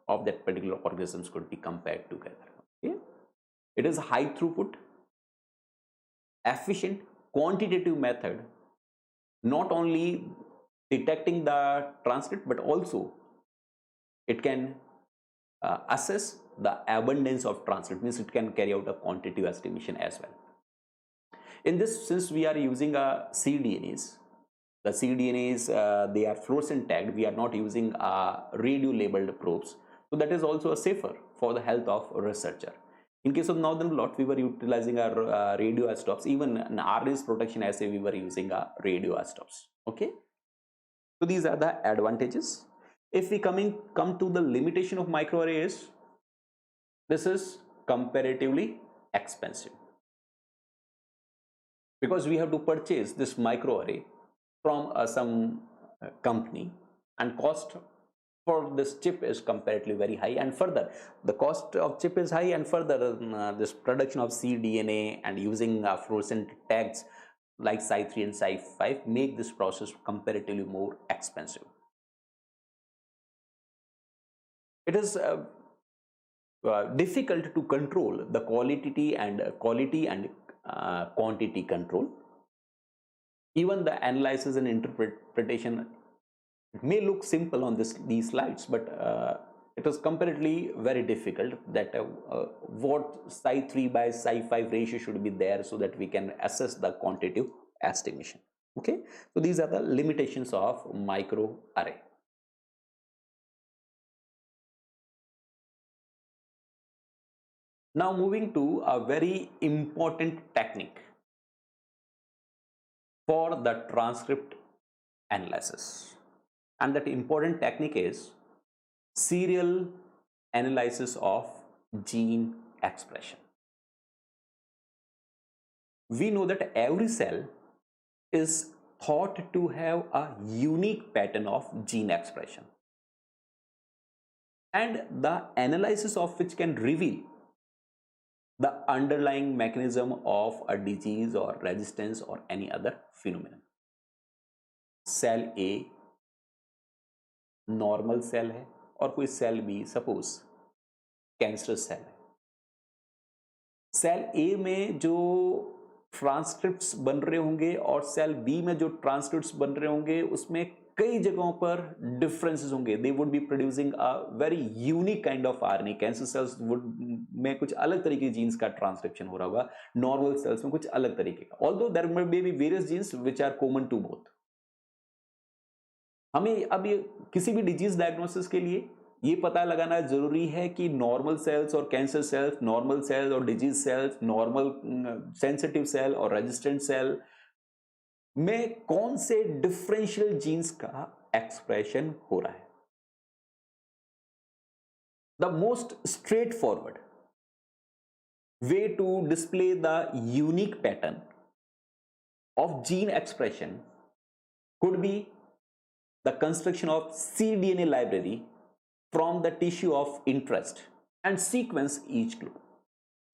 of that particular organisms could be compared together. Okay, it is high throughput, efficient, quantitative method, not only detecting the transcript but also it can assess the abundance of transcript, means it can carry out a quantitative estimation as well. In this, since we are using a cDNAs, the cDNAs they are fluorescent tagged, we are not using radio labeled probes, so that is also safer for the health of a researcher. In case of northern blot, we were utilizing our radioisotopes. Even in RNase protection assay, we were using radioisotopes. Okay, so these are the advantages. If we come to the limitation of microarrays, this is comparatively expensive, because we have to purchase this microarray from some company, and cost for this chip is comparatively very high, and further the cost of chip is high, and further this production of cDNA and using fluorescent tags like Cy3 and Cy5 make this process comparatively more expensive. It is difficult to control the quality and quantity control. Even the analysis and interpretation may look simple on these slides, but it is comparatively very difficult that what Cy3 by Cy5 ratio should be there so that we can assess the quantitative estimation. Okay, so these are the limitations of microarray. Now moving to a very important technique for the transcript analysis, and that important technique is serial analysis of gene expression. We know that every cell is thought to have a unique pattern of gene expression, and the analysis of which can reveal the underlying mechanism of a disease or resistance or any other phenomenon. Cell A normal cell है और कोई cell B suppose cancerous cell है. सेल ए में जो ट्रांसक्रिप्ट्स बन रहे होंगे और सेल बी में जो ट्रांसक्रिप्ट्स बन रहे होंगे उसमें कई जगहों पर डिफरेंसेस होंगे. They would be producing a very unique kind of RNA. Cancer cells would में कुछ अलग तरीके के जीन्स का ट्रांसक्रिप्शन हो रहा होगा, नॉर्मल सेल्स में कुछ अलग तरीके का. Although there may be various genes which are common to both. हमें अब ये किसी भी डिजीज डायग्नोसिस के लिए ये पता लगाना जरूरी है कि नॉर्मल सेल्स और कैंसर सेल्स, नॉर्मल सेल्स और disease cells, normal sensitive cell और रेजिस्टेंट सेल में कौन से डिफरेंशियल जीन्स का एक्सप्रेशन हो रहा है. The most straightforward way to display the unique pattern of gene expression could be the construction of cDNA library from the tissue of interest and sequence each group.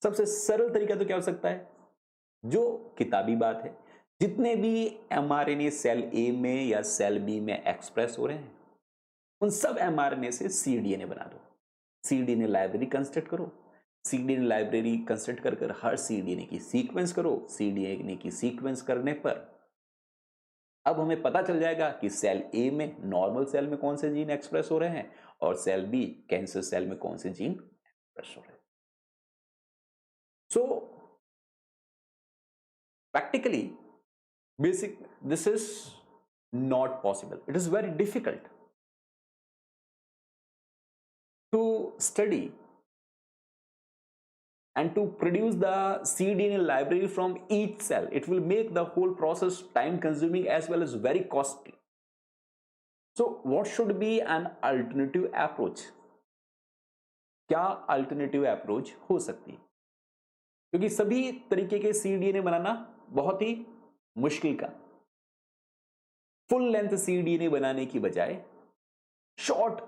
सबसे सरल तरीका तो क्या हो सकता है, जो किताबी बात है, जितने भी mRNA सेल ए में या सेल बी में एक्सप्रेस हो रहे हैं उन सब mRNA से cDNA बना दो. cDNA लाइब्रेरी कंस्ट्रक्ट करो. cDNA लाइब्रेरी कंस्ट्रक्ट कर हर cDNA की सीक्वेंस करो. cDNA की सीक्वेंस करने पर अब हमें पता चल जाएगा कि सेल ए में, नॉर्मल सेल में कौन से जीन एक्सप्रेस हो रहे हैं और सेल बी, कैंसर सेल में कौन से जीन एक्सप्रेस हो रहे हैं. So practically basic this is not possible. It is very difficult to study and to produce the cDNA library from each cell. It will make the whole process time consuming as well as very costly. So what should be an alternative approach? क्या alternative approach हो सकती है? क्योंकि सभी तरीके के cDNA बनाना बहुत ही मुश्किल का. फुल लेंथ cDNA बनाने की बजाय शॉर्ट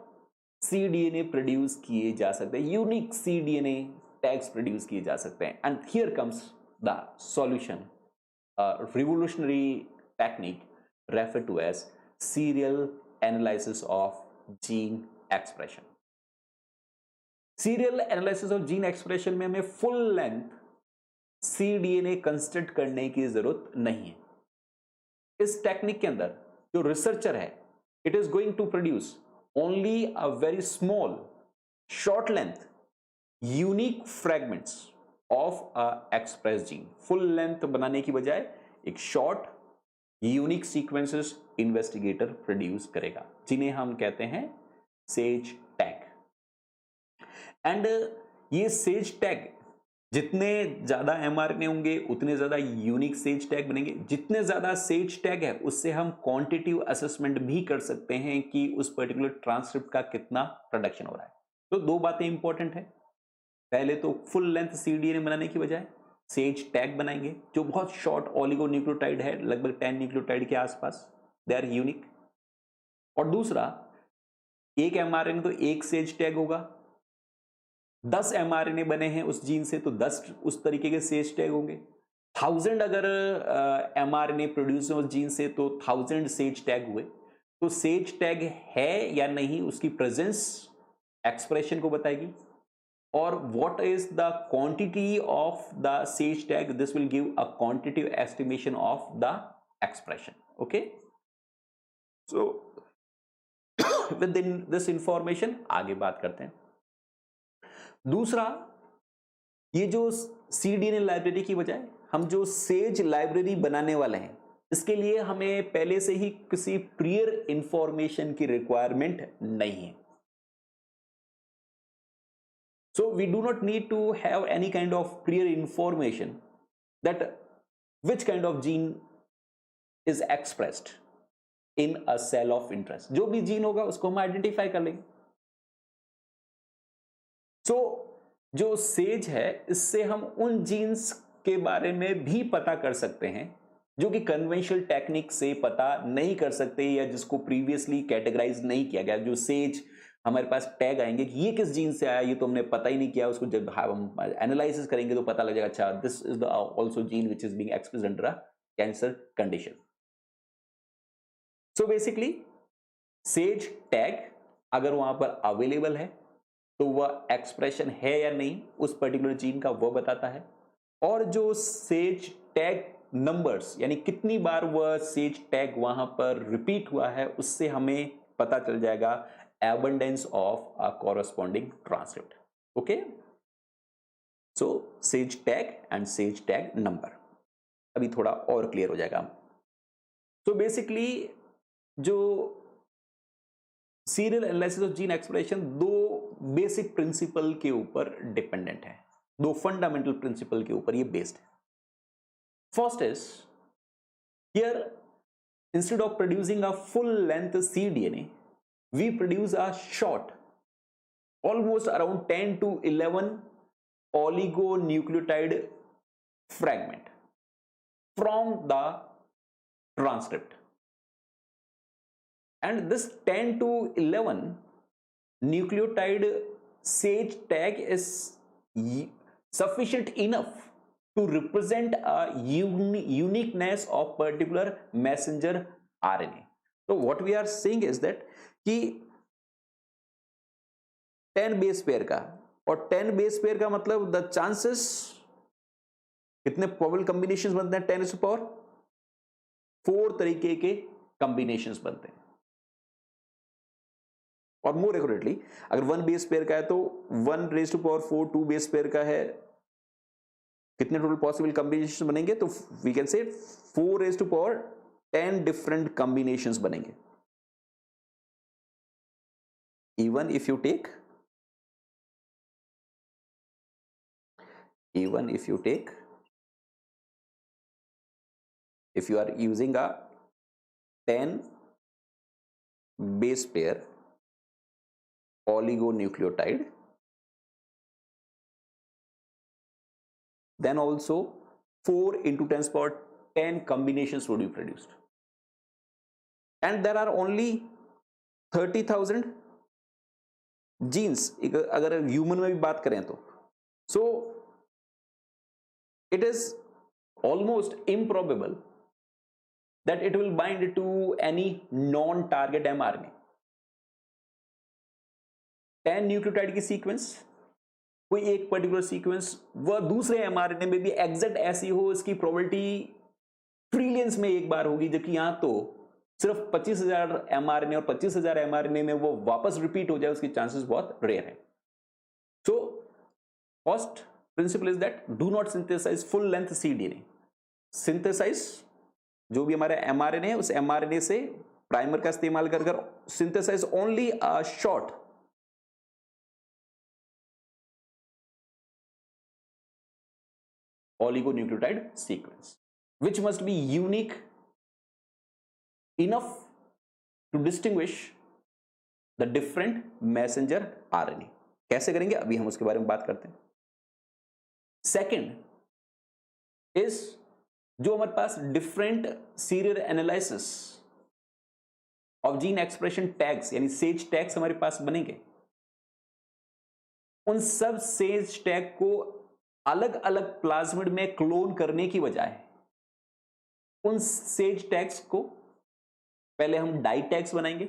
cDNA प्रोड्यूस किए जा सकते हैं, यूनिक cDNA टैग्स प्रोड्यूस किए जा सकते हैं. And here comes the solution, revolutionary technique refer to as serial analysis of gene expression. Serial analysis of gene expression में हमें फुल लेंथ cDNA कंस्ट्रक्ट करने की जरूरत नहीं है. इस टेक्निक के अंदर जो रिसर्चर है, it is going to produce only a very small short length unique fragments of a express gene. Full length बनाने की बजाय एक short unique sequences investigator produce करेगा, जिन्हें हम कहते हैं सेज टैग। एंड ये सेज टैग, जितने ज्यादा एमआरएनए होंगे उतने ज्यादा यूनिक सेज टैग बनेंगे। जितने ज्यादा सेज टैग है उससे हम क्वांटिटेटिव असेसमेंट भी कर सकते हैं कि उस पर्टिकुलर ट्रांसक्रिप्ट का कितना प्रोडक्शन हो रहा है। तो दो बातें इंपॉर्टेंट है, पहले तो फुल लेंथ सीडीएनए बनाने की बजाय सेज टैग बनाएंगे जो बहुत शॉर्ट ओलिगोन्यूक्लियोटाइड है, लगभग 10 न्यूक्लियोटाइड के आसपास, दे आर यूनिक। और दूसरा, एक एमआरएनए तो एक सेज टैग होगा, 10 एमआरएनए बने हैं उस जीन से तो 10 उस तरीके के सेज टैग होंगे। 1000 अगर एमआरएनए प्रोड्यूस हो उस जीन से तो 1000 सेज टैग हुए। तो सेज टैग है या नहीं उसकी प्रेजेंस एक्सप्रेशन को बताएगी, और what is the quantity of the sage tag, this will give a quantitative estimation of the expression. Okay, so with in this information आगे बात करते हैं। दूसरा, ये जो सीडीएनए लाइब्रेरी की बजाय हम जो सेज लाइब्रेरी बनाने वाले हैं, इसके लिए हमें पहले से ही किसी प्रियर इंफॉर्मेशन की रिक्वायरमेंट नहीं है। So we do not need to have any kind of prior information that which kind of gene is expressed in a cell of interest. जो भी जीन होगा उसको हम आइडेंटिफाई कर लेंगे। So जो सेज है, इससे हम उन जीन्स के बारे में भी पता कर सकते हैं जो कि कन्वेंशनल टेक्निक से पता नहीं कर सकते, या जिसको प्रीवियसली कैटेगराइज नहीं किया गया। जो सेज हमारे पास टैग आएंगे कि ये किस जीन से आया, ये तो हमने पता ही नहीं किया, उसको जब हम एनालिसिस करेंगे तो पता लगेगा अच्छा this is the also gene which is being expressed under a cancer condition. So basically says tag अगर वहां पर अवेलेबल है तो वह एक्सप्रेशन है या नहीं उस पर्टिकुलर जीन का वो बताता है। और जो सेज टैग नंबर्स, यानी कितनी बार वह सेज टैग वहां पर रिपीट हुआ है, उससे हमें पता चल जाएगा abundance of a corresponding transcript. Okay, so sage tag and sage tag number अभी थोड़ा और क्लियर हो जाएगा। तो बेसिकली जो serial analysis of gene expression दो बेसिक प्रिंसिपल के ऊपर डिपेंडेंट है, दो फंडामेंटल प्रिंसिपल के ऊपर ये बेस्ड है। First is here, instead of producing a full length cDNA, we produce a short, almost around 10 to 11 oligonucleotide fragment from the transcript. And this 10 to 11 nucleotide sage tag is sufficient enough to represent a uniqueness of particular messenger RNA. So what we are saying is that कि 10 बेस पेयर का, और 10 बेस पेयर का मतलब द चांसेस, कितने प्रोबेबल कॉम्बिनेशंस बनते हैं, 10 पावर 4 तरीके के कॉम्बिनेशंस बनते हैं। और मोर एक्यूरेटली अगर 1 बेस पेयर का है तो 1 raise to power 4, 2 base pair का है, कितने टोटल पॉसिबल कॉम्बिनेशंस बनेंगे, तो we can say 4 raise to power 10 different combinations बनेंगे। Even if you take if you are using a 10 base pair oligonucleotide, then also 4 into 10 power 10 combinations would be produced, and there are only 30,000 genes अगर ह्यूमन में भी बात करें तो। So it is almost improbable that it will bind to any non target mRNA. 10 nucleotide की सीक्वेंस, कोई एक पर्टिकुलर सीक्वेंस वह दूसरे एमआरएनए में भी एग्जैक्ट ऐसी हो, इसकी प्रोबेबिलिटी ट्रिलियंस में एक बार होगी, जबकि यहां तो सिर्फ 25,000 एमआरएनए और 25,000 एमआरएनए में वो वापस रिपीट हो जाए उसकी चांसेस बहुत रेयर है। So first principle is that do not synthesize full length cDNA. Synthesize जो भी हमारा mRNA है उस mRNA से प्राइमर का इस्तेमाल कर synthesize only a short oligonucleotide sequence which must be unique enough to distinguish the different messenger RNA. कैसे करेंगे अभी हम उसके बारे में बात करते हैं. सेकेंड इज जो हमारे पास different serial analysis of gene expression tags यानी सेज टैग्स हमारे पास बनेंगे. उन सब सेज टैग को अलग अलग प्लाज्मिड में क्लोन करने की बजाय उन सेज टैग्स को पहले हम डाई टैग्स बनाएंगे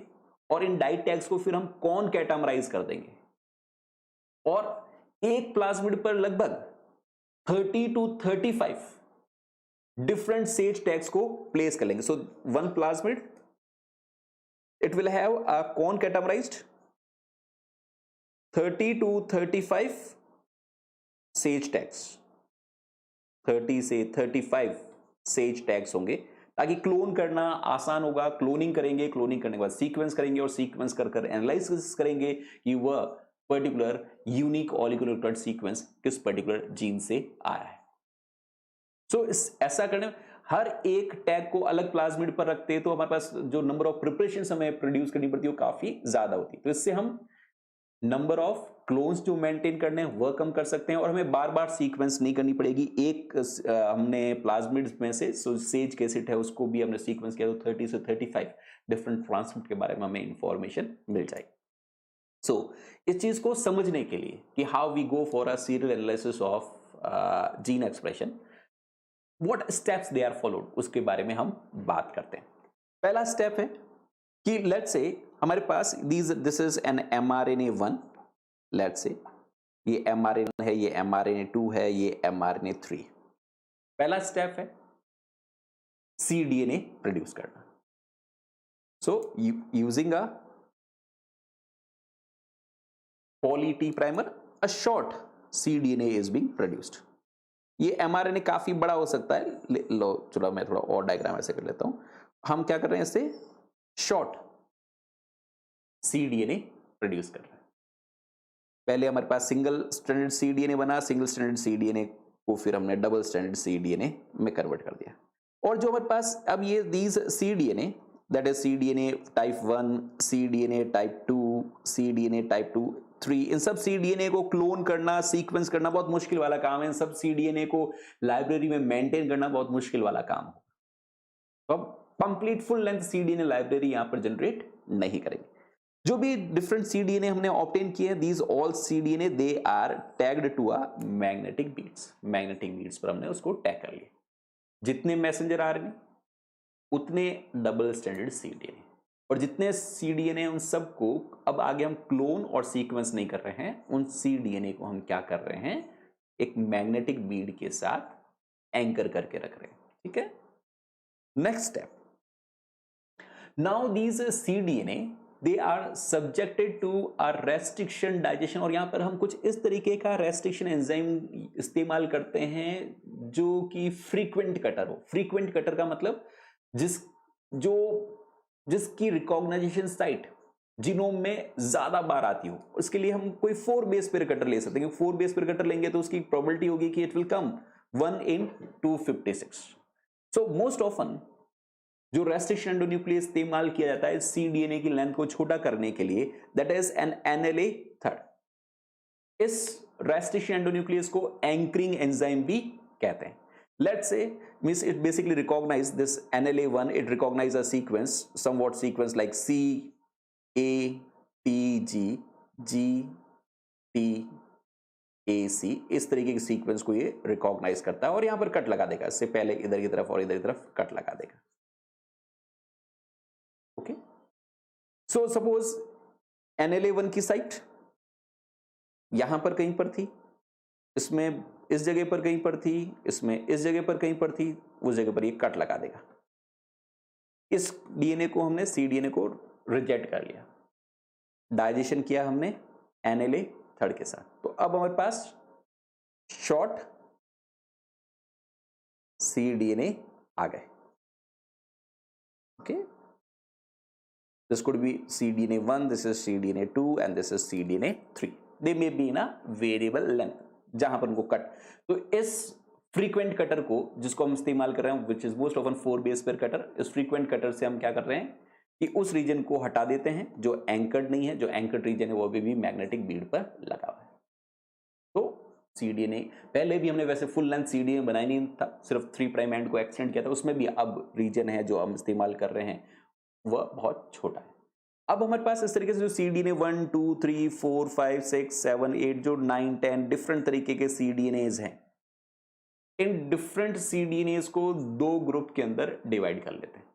और इन डाई टैग्स को फिर हम कॉन कैटामराइज कर देंगे और एक प्लाज्मिड पर लगभग 30 to 35 डिफरेंट सेज टैग्स को प्लेस कर लेंगे. So one plasmid it will have a concatemerised 30 to 35 SAGE tags. 30 से 35 सेज टैग्स होंगे ताकि क्लोन करना आसान होगा. क्लोनिंग करेंगे, क्लोनिंग करने के बाद सीक्वेंस करेंगे और सीक्वेंस कर एनालिसिस करेंगे कि वह पर्टिकुलर यूनिक ऑलिगोन्यूक्लियोटाइड सीक्वेंस किस पर्टिकुलर जीन से आया है. सो ऐसा करने हर एक टैग को अलग प्लाज्मिड पर रखते हैं तो हमारे पास जो नंबर ऑफ प्रिपरेशन हमें प्रोड्यूस करनी पड़ती है वो काफी ज्यादा होती है. तो इससे हम नंबर ऑफ क्लोन्स जो मेंटेन करने हैं वह कम कर सकते हैं और हमें बार बार सीक्वेंस नहीं करनी पड़ेगी. एक हमने प्लाज्मिड में से सेज कैसेट है उसको भी हमने सीक्वेंस किया तो 30 से 35 डिफरेंट ट्रांसक्रिप्ट के बारे में हमें इंफॉर्मेशन मिल जाएगी. सो इस चीज को समझने के लिए कि how we go for a serial analysis of gene expression, what steps they are followed, उसके बारे में हम बात करते हैं. पहला स्टेप है कि लेट्स से हमारे पास this is an mRNA1. Let's say ये mRNA है, ये mRNA2 है, ये mRNA3. पहला स्टेप है cDNA प्रोड्यूस करना. So using a poly T primer, a short cDNA is being produced. ये mRNA काफी बड़ा हो सकता है. लो चलो मैं थोड़ा और डायग्राम ऐसे कर लेता हूं. हम क्या कर रहे हैं, इससे शॉर्ट cDNA प्रोड्यूस कर रहे हैं. पहले हमारे पास सिंगल स्ट्रैंडेड cDNA बना, सिंगल स्ट्रैंडेड cDNA को फिर हमने डबल स्ट्रैंडेड cDNA में कन्वर्ट कर दिया. और जो हमारे पास अब ये these cDNA that is cDNA type 1, cDNA type 2, cDNA type 2, 3, इन सब cDNA को क्लोन करना, सीक्वेंस करना बहुत मुश्किल वाला काम है. इन सब cDNA को लाइब्रेरी में मेंटेन करना बहुत मुश्किल वाला काम है. तो अब complete full length cDNA library यहां पर जनरेट नहीं करेंगे. जो भी डिफरेंट cDNA हमने ऑब्टेन किए हैं, these all cDNA they are tagged to a magnetic beads. Magnetic beads पर हमने उसको टैग कर लिया. जितने मैसेंजर RNA उतने डबल स्ट्रैंडेड cDNA और जितने cDNA उन सबको अब आगे हम क्लोन और सीक्वेंस नहीं कर रहे हैं. उन cDNA को हम क्या कर रहे हैं, एक मैग्नेटिक बीड के साथ एंकर करके रख रहे हैं. ठीक है. Next step, now these cDNA they are subjected to a restriction digestion. और यहां पर हम कुछ इस तरीके का रेस्ट्रिक्शन एंजाइम इस्तेमाल करते हैं जो कि फ्रीक्वेंट कटर हो. फ्रीक्वेंट कटर का मतलब जिसकी रिकॉग्नाइजेशन साइट जीनोम में ज्यादा बार आती हो. इसके लिए हम कोई 4 बेस पेयर कटर ले सकते हैं. 4 बेस पेयर कटर लेंगे तो उसकी प्रोबेबिलिटी होगी कि it will come 1 in 256. So most often जो रेस्ट्रिक्शन एंडोन्यूक्लियस इस्तेमाल किया जाता है cDNA की लेंथ को छोटा करने के लिए, दैट इज एन NLA3. इस रेस्ट्रिक्शन एंडोन्यूक्लियस को एंकरिंग एंजाइम भी कहते हैं. Let's say means it basically recognize this NLA1, it recognize a sequence, somewhat sequence like C, A, T, G, G, T, A, C. इस तरीके के सीक्वेंस को ये रिकॉग्नाइज करता है और यहां पर कट लगा देगा. इससे पहले इधर की तरफ और इधर की तरफ कट लगा देगा. ओके. सो सपोज NLA1 की साइट यहां पर कहीं पर थी, इसमें इस जगह पर कहीं पर थी, इसमें इस जगह पर कहीं पर थी, उस जगह पर ये कट लगा देगा. इस DNA को हमने cDNA को रिजेक्ट कर लिया. डाइजेशन किया हमने NLA3 के साथ. तो अब हमारे पास शॉर्ट cDNA आ गए. Okay, this could be cDNA1, this is cDNA2 and this is cDNA3. They may be in a variable length. जहां पर उनको कट, तो इस फ्रीक्वेंट कटर को जिसको हम इस्तेमाल कर रहे हैं which is most often 4 base pair cutter, इस फ्रीक्वेंट कटर से हम क्या कर रहे हैं कि उस रीजन को हटा देते हैं जो एंकर्ड नहीं है. जो एंकर्ड रीजन है वो अभी भी मैग्नेटिक बीड पर लगा हुआ है. तो cDNA पहले भी हमने वैसे फुल लेंथ cDNA बनाया नहीं था, सिर्फ 3 प्राइम एंड को एक्सटेंड किया था. उसमें भी अब रीजन है जो हम इस्तेमाल कर रहे हैं वह बहुत छोटा है. अब हमारे पास इस तरीके से जो cDNA 1 2 3 4 5 6 7 8 जो 9 10 डिफरेंट तरीके के cDNAs हैं, इन डिफरेंट cDNAs को दो ग्रुप के अंदर डिवाइड कर लेते हैं.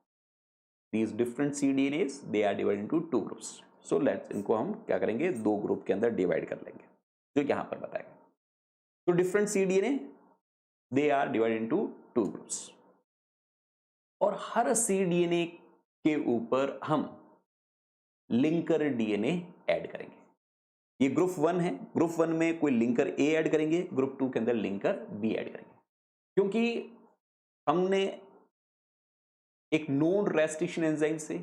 These different cDNAs they are divided into 2 groups. So let's इनको हम क्या करेंगे, दो ग्रुप के अंदर डिवाइड कर लेंगे जो यहां पर बताएगा. तो different cDNA they are divided into 2 groups और हर cDNA के ऊपर हम लिंकर डीएनए ऐड करेंगे. ये ग्रुप 1 है, ग्रुप 1 में कोई लिंकर ए ऐड करेंगे, ग्रुप 2 के अंदर लिंकर बी ऐड करेंगे. क्योंकि हमने एक नोन रेस्ट्रिक्शन एंजाइम से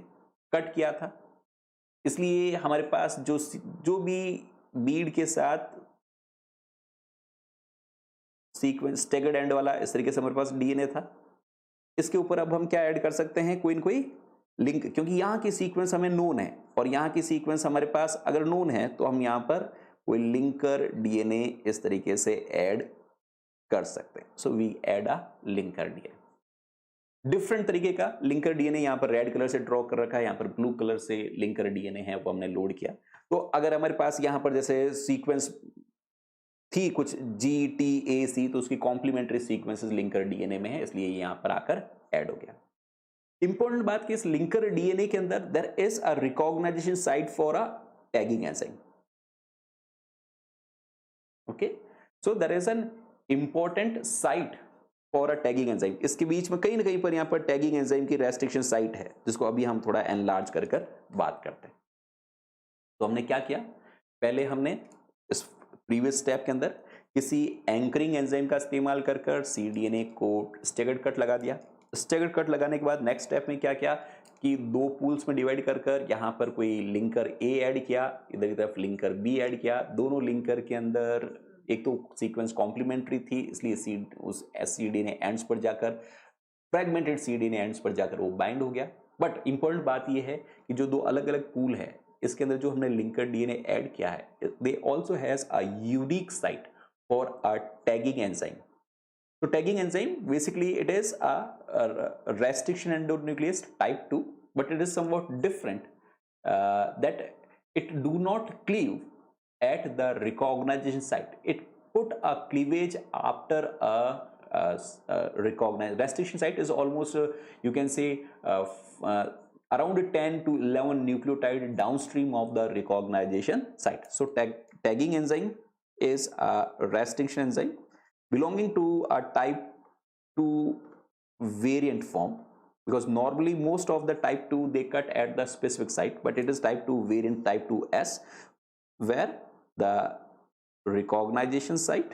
कट किया था, इसलिए हमारे पास जो भी बीड के साथ सीक्वेंस स्टेगर्ड एंड वाला इस तरीके से हमारे पास डीएनए था, इसके ऊपर अब हम क्या ऐड कर सकते हैं, कोई न कोई लिंक. क्योंकि यहाँ की सीक्वेंस हमें नोन है और यहाँ की सीक्वेंस हमारे पास अगर नोन है तो हम यहाँ पर कोई लिंकर डीएनए इस तरीके से ऐड कर सकते हैं. So we add a linker DNA. Different तरीके का लिंकर डीएनए यहाँ पर रेड कलर से ड्रॉ कर रखा है, यहाँ पर ब्लू कलर से लिंकर डीएनए है वो हमने लोड किया. तो अगर हमारे पास यहाँ पर जैसे सीक्वेंस थी कुछ GTAC, तो उसकी कॉम्प्लीमेंट्री सीक्वेंसेस लिंकर डीएनए में है, इसलिए यहाँ पर आकर ऐड हो गया. इंपॉर्टेंट बात कि इस लिंकर डीएनए के अंदर there is a recognization site for a tagging enzyme. Okay, so there is an important site for a tagging enzyme. इसके बीच में कहीं ना कहीं पर यहां पर टैगिंग एंजाइम की रेस्ट्रिक्शन साइट है, जिसको अभी हम थोड़ा एनलार्ज कर बात करते हैं. तो हमने क्या किया, पहले हमने इस प्रीवियस स्टेप के अंदर किसी एंकरिंग एंजाइम का इस्तेमाल कर cDNA को स्टेगर्ड कट लगा दिया. स्टेगर्ड कट लगाने के बाद नेक्स्ट स्टेप में क्या किया कि दो पूल्स में डिवाइड कर यहाँ पर कोई लिंकर ए ऐड किया, इधर की तरफ लिंकर बी ऐड किया. दोनों लिंकर के अंदर एक तो सीक्वेंस कॉम्प्लीमेंट्री थी, इसलिए उस cDNA एंड्स पर जाकर फ्रेगमेंटेड cDNA एंड्स पर जाकर वो बाइंड हो गया. बट इंपॉर्टेंट बात यह है कि जो दो अलग अलग पूल है इसके अंदर जो हमने लिंकर डीएनए ऐड किया है, they also has a unique site for a tagging enzyme. So tagging enzyme basically it is a restriction endonuclease type 2, but it is somewhat different that it do not cleave at the recognition site. It put a cleavage after a recognized restriction site is almost you can say around 10 to 11 nucleotide downstream of the recognition site. So tagging enzyme is a restriction enzyme belonging to a type 2 variant form, because normally most of the type 2 they cut at the specific site, but it is type 2 variant type 2S where the recognition site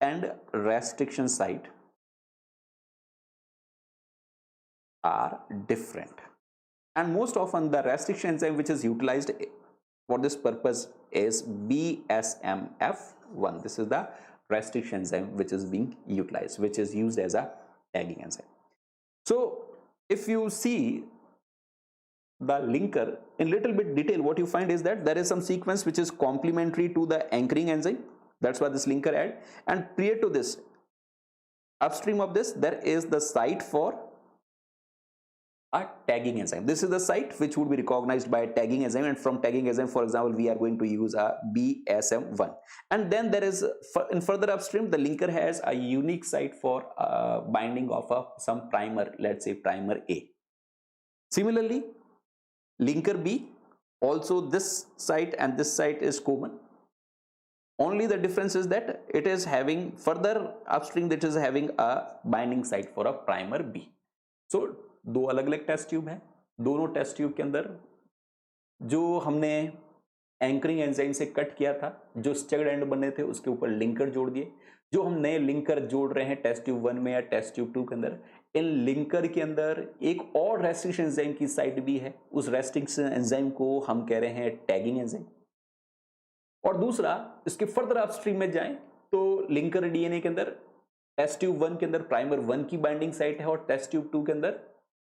and restriction site are different. And most often the restriction enzyme which is utilized for this purpose is BSMF1. This is the restriction enzyme which is being utilized, which is used as a tagging enzyme. So if you see the linker in little bit detail, what you find is that there is some sequence which is complementary to the anchoring enzyme. That's why this linker add, and prior to this, upstream of this, there is the site for a tagging enzyme. This is the site which would be recognized by a tagging enzyme, and from tagging enzyme, for example, we are going to use a BSM1. And then there is in further upstream, the linker has a unique site for binding of some primer, let's say primer A. Similarly, linker B, also this site and this site is common. Only the difference is that it is having further upstream, that is having a binding site for a primer B. So दो अलग अलग टेस्ट ट्यूब है, दोनों टेस्ट ट्यूब के अंदर जो हमने एंकरिंग एंजाइम से कट किया था, जो स्टग्ड एंड बने थे उसके ऊपर लिंकर जोड़ दिए। जो हम नए लिंकर जोड़ रहे हैं टेस्ट ट्यूब 1 में या टेस्ट ट्यूब 2 के अंदर, इन लिंकर के अंदर एक और रेस्ट्रिक्शन एंजाइम की साइट भी है, उस रेस्ट्रिक्शन एंजाइम को हम कह रहे हैं टैगिंग एंजाइम। और दूसरा, इसके फर्दर अपस्ट्रीम में जाएं तो लिंकर डीएनए के अंदर टेस्ट ट्यूब 1 के अंदर प्राइमर 1 की बाइंडिंग साइट है और टेस्ट ट्यूब 2 के अंदर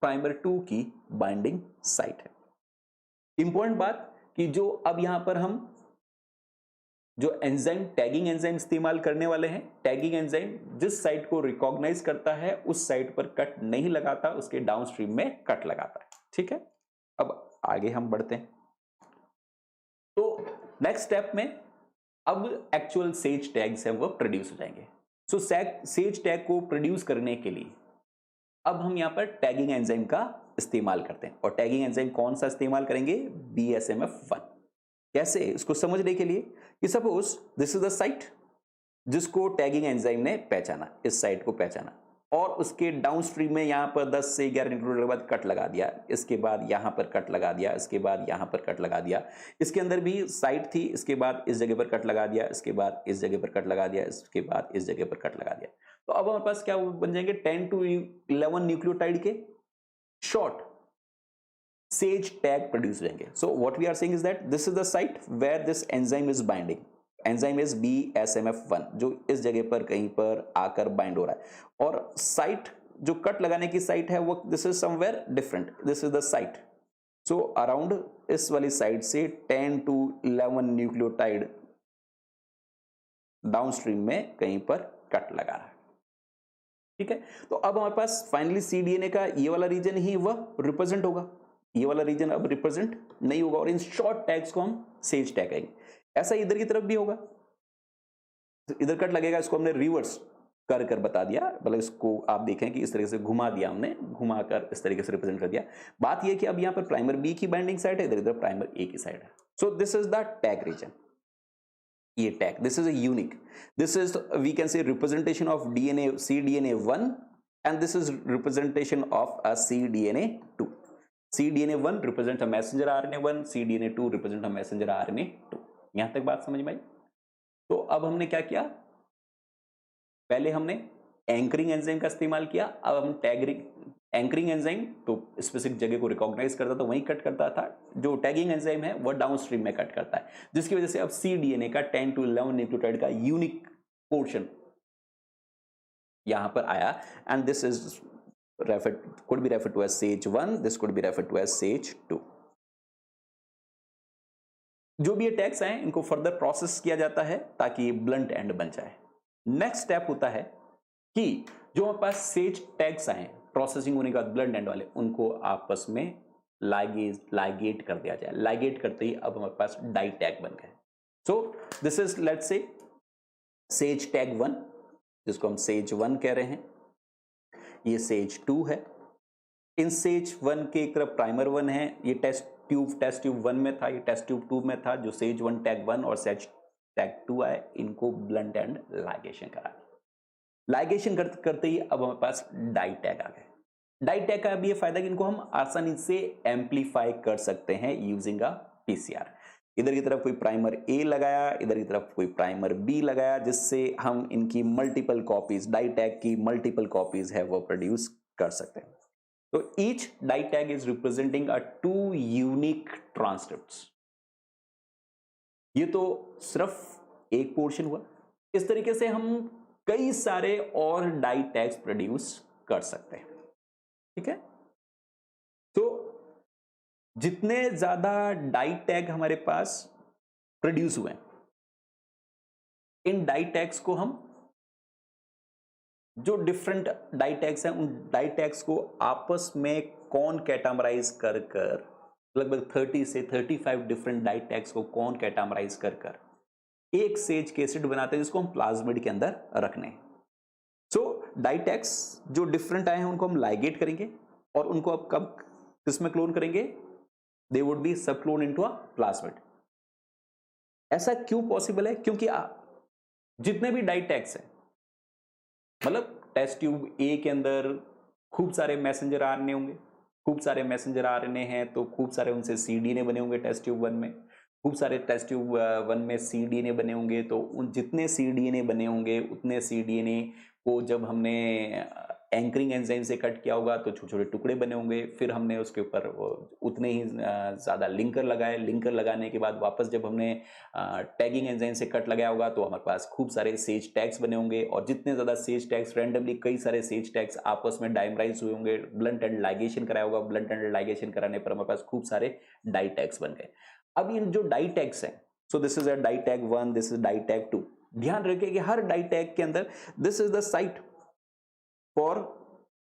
प्राइमर 2 की बाइंडिंग साइट है। इंपॉर्टेंट बात कि जो अब यहां पर हम जो एंजाइम टैगिंग एंजाइम इस्तेमाल करने वाले हैं, टैगिंग एंजाइम जिस साइट को रिकॉग्नाइज करता है उस साइट पर कट नहीं लगाता, उसके डाउनस्ट्रीम में कट लगाता है। ठीक है, अब आगे हम बढ़ते हैं। तो नेक्स्ट स्टेप में अब एक्चुअल सेज टैग्स है वो प्रोड्यूस हो जाएंगे। सो सेज टैग को प्रोड्यूस करने के लिए अब हम यहां पर टैगिंग एंजाइम का इस्तेमाल करते हैं। और टैगिंग एंजाइम कौन सा इस्तेमाल करेंगे? BSMF1। कैसे? इसको समझने के लिए कि suppose this is the site जिसको टैगिंग एंजाइम ने पहचाना, इस साइट को पहचाना, और उसके डाउनस्ट्रीम में यहां पर 10 से 11 न्यूक्लियोटाइड के बाद कट लगा दिया, इसके बाद यहां पर कट लगा दिया, इसके बाद यहां पर कट लगा दिया, इसके अंदर भी साइट थी, इसके बाद इस जगह पर कट लगा दिया, इसके बाद इस जगह पर कट लगा दिया, इसके बाद इस जगह पर कट लगा दिया। तो अब हमारे पास क्या बन जाएंगे? 10 to 11 न्यूक्लियोटाइड के शॉर्ट सेज टैग प्रोड्यूस होंगे। So what we are saying is that this is the site where this enzyme is binding. Enzyme is BSMF1, जो इस जगह पर कहीं पर आकर बाइंड हो रहा है। और साइट जो कट लगाने की साइट है वो this is somewhere different, this is the site. So around इस वाली साइड से 10 to 11 न्यूक्लियोटाइड डाउनस्ट्रीम में कहीं पर कट लगा रहा है। ठीक है, तो अब हमारे पास फाइनली cDNA का ये वाला रीजन ही वह रिप्रेजेंट होगा, ये वाला रीजन अब रिप्रेजेंट नहीं होगा, और इन शॉर्ट टैग्स को हम सेज टैग कहेंगे। ऐसा इधर की तरफ भी होगा, इधर कट लगेगा, इसको हमने रिवर्स कर बता दिया, मतलब इसको आप देखें कि इस तरीके से घुमा दिया हमने, घुमाकर इस तरीके से रिप्रेजेंट कर दिया। बात यह कि अब यहां पर प्राइमर B की बाइंडिंग साइड है, इधर प्राइमर A की साइड है। So this is the tag region, ये tag, this is a unique, this is we can say representation of DNA cDNA1 and this is representation of a cDNA2. cDNA1 represents a messenger RNA1, cDNA2 represents a messenger RNA2। यहां तक बात समझ में आई? तो अब हमने क्या किया? पहले हमने एंकरिंग एंजाइम का इस्तेमाल किया, अब हम टैगिंग एंकरिंग एंजाइम तो स्पेसिफिक जगह को रिकॉग्नाइज करता था, वहीं कट करता था। जो टैगिंग एंजाइम है वो डाउनस्ट्रीम में कट करता है, जिसकी वजह से अब cDNA का 10 to 11 न्यूक्लियोटाइड का यूनिक पोर्शन यहां पर आया, and this is could be referred to as SAGE1, this could be referred to as SAGE2। जो भी ये टैग्स आए इनको फर्दर प्रोसेस किया जाता है ताकि ब्लंट एंड बन जाए। नेक्स्ट स्टेप होता है कि जो हमारे पास सेज टैग्स आए प्रोसेसिंग होने के बाद ब्लंट एंड वाले, उनको आपस में लाइगेट कर दिया जाए। लाइगेट करते ही अब हमारे पास डाई टैग बन गए। सो this is let's say says tag 1, जिसको हम SAGE1 कह रहे हैं, ये SAGE2 है। इन SAGE1 के एक तरफ प्राइमर 1 है, ये टेस्ट ट्यूब 1 में था, ये टेस्ट ट्यूब 2 में था। जो SAGE1 टैग 1 और SAGE टैग 2 आए, इनको ब्लंट एंड लाइगेशन करा। लाइगेशन करते ही अब हमारे पास डाई टैग आ गए। डाई टैग का भी ये फायदा कि इनको हम आसानी से एम्पलीफाई कर सकते हैं यूजिंग अ PCR। इधर की तरफ कोई प्राइमर A लगाया, इधर की तरफ कोई प्राइमर B लगाया, जिससे हम इनकी मल्टीपल कॉपीज, डाई टैग की मल्टीपल कॉपीज है वो प्रोड्यूस कर सकते हैं। तो each ditag is representing a 2 unique transcripts. ये तो सिर्फ एक पोर्शन हुआ। इस तरीके से हम कई सारे और डाई टैग्स प्रोड्यूस कर सकते हैं। ठीक है, तो जितने ज्यादा डाई टैग हमारे पास प्रोड्यूस हुए, इन डाई टैग्स को हम, जो डिफरेंट डाई टैग्स हैं, उन डाई टैग्स को आपस में कौन कैटामराइज कर लगभग 30 से 35 डिफरेंट डाई टैग्स को कौन कैटामराइज कर एक सेज के एसिड बनाते हैं, जिसको हम प्लाज्मिड के अंदर रखने। सो डाई टैग्स जो डिफरेंट आए हैं उनको हम लाइगेट करेंगे, और उनको अब कब किसमें क्लोन करेंगे? दे वुड बी सब क्लोन इनटू अ प्लाज्मिड। ऐसा क्यों पॉसिबल है? क्योंकि जितने भी डाई टैग्स हैं, मतलब टेस्ट ट्यूब A के अंदर खूब सारे मैसेंजर आरएनए होंगे, खूब सारे मैसेंजर आरएनए हैं तो खूब सारे उनसे cDNA बने होंगे टेस्ट ट्यूब 1 में। खूब सारे टेस्ट ट्यूब 1 में cDNA बने होंगे, तो उन जितने cDNA बने होंगे उतने cDNA को जब हमने एंकरिंग एंजाइम से कट किया होगा तो छोटे-छोटे टुकड़े बने होंगे। फिर हमने उसके ऊपर उतने ही ज़्यादा लिंकर लगाए। लिंकर लगाने के बाद वापस जब हमने टैगिंग एंजाइम से कट लगाया होगा तो हमारे पास खूब सारे सेज टैग्स बने होंगे, और जितने ज़्यादा सेज टैग्स रैंडमली कई सारे सेज टैग्स आपस में डाइमराइज हुए होंगे, ब्लंट एंड लाइगेशन कराया होगा। ब्लंट एंड लाइगेशन कराने पर हमारे पास खूब सारे डाई टैग्स बन गए। अब इन जो डाई टैग्स हैं, so this is a ditag 1, this is ditag 2। ध्यान रखिए कि हर डाई टैग के अंदर this is the site for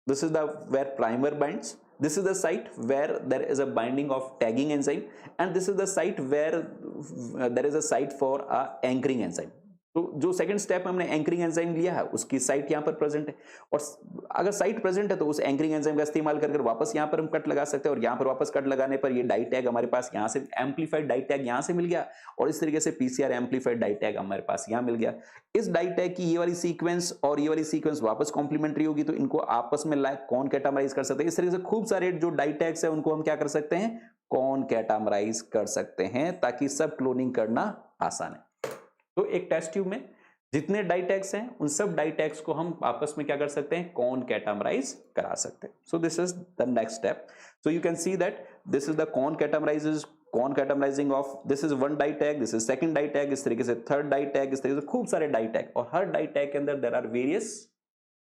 this is the where primer binds, this is the site where there is a binding of tagging enzyme, and this is the site where there is a site for a anchoring enzyme। तो जो सेकंड स्टेप में हमने एंकरिंग एंजाइम लिया है उसकी साइट यहाँ पर प्रेजेंट है, और अगर साइट प्रेजेंट है तो उस एंकरिंग एंजाइम का इस्तेमाल कर वापस यहाँ पर हम कट लगा सकते हैं, और यहाँ पर वापस कट लगाने पर ये डाई टैग हमारे पास यहाँ से एम्पलीफाइड डाई टैग यहाँ से मिल गया, और इस तरीके से पीसीआर एम्पलीफाइड डाई टैग हमारे पास यहाँ मिल गया। इस डाई टैग की ये वाली सीक्वेंस और ये वाली सीक्वेंस वापस कॉम्प्लीमेंट्री होगी, तो इनको आपस में कौन कैटामराइज कर सकते हैं। इस तरीके से खूब सारे जो डाई टैग्स है उनको हम क्या कर सकते हैं, कौन कैटामराइज कर सकते हैं, ताकि सब क्लोनिंग करना आसान है। तो एक टेस्ट ट्यूब में जितने डाई टैग्स हैं उन सब डाई टैग्स को हम आपस में क्या कर सकते हैं, कौन कैटामराइज करा सकते हैं। So this is the next step. So you can see that this is the concatemerising of, this is one dye tag, this is second dye tag, इस तरीके से थर्ड डाई टैग, इस तरीके से खूब सारे डाई टैग, और हर डाई टैग के अंदर there are various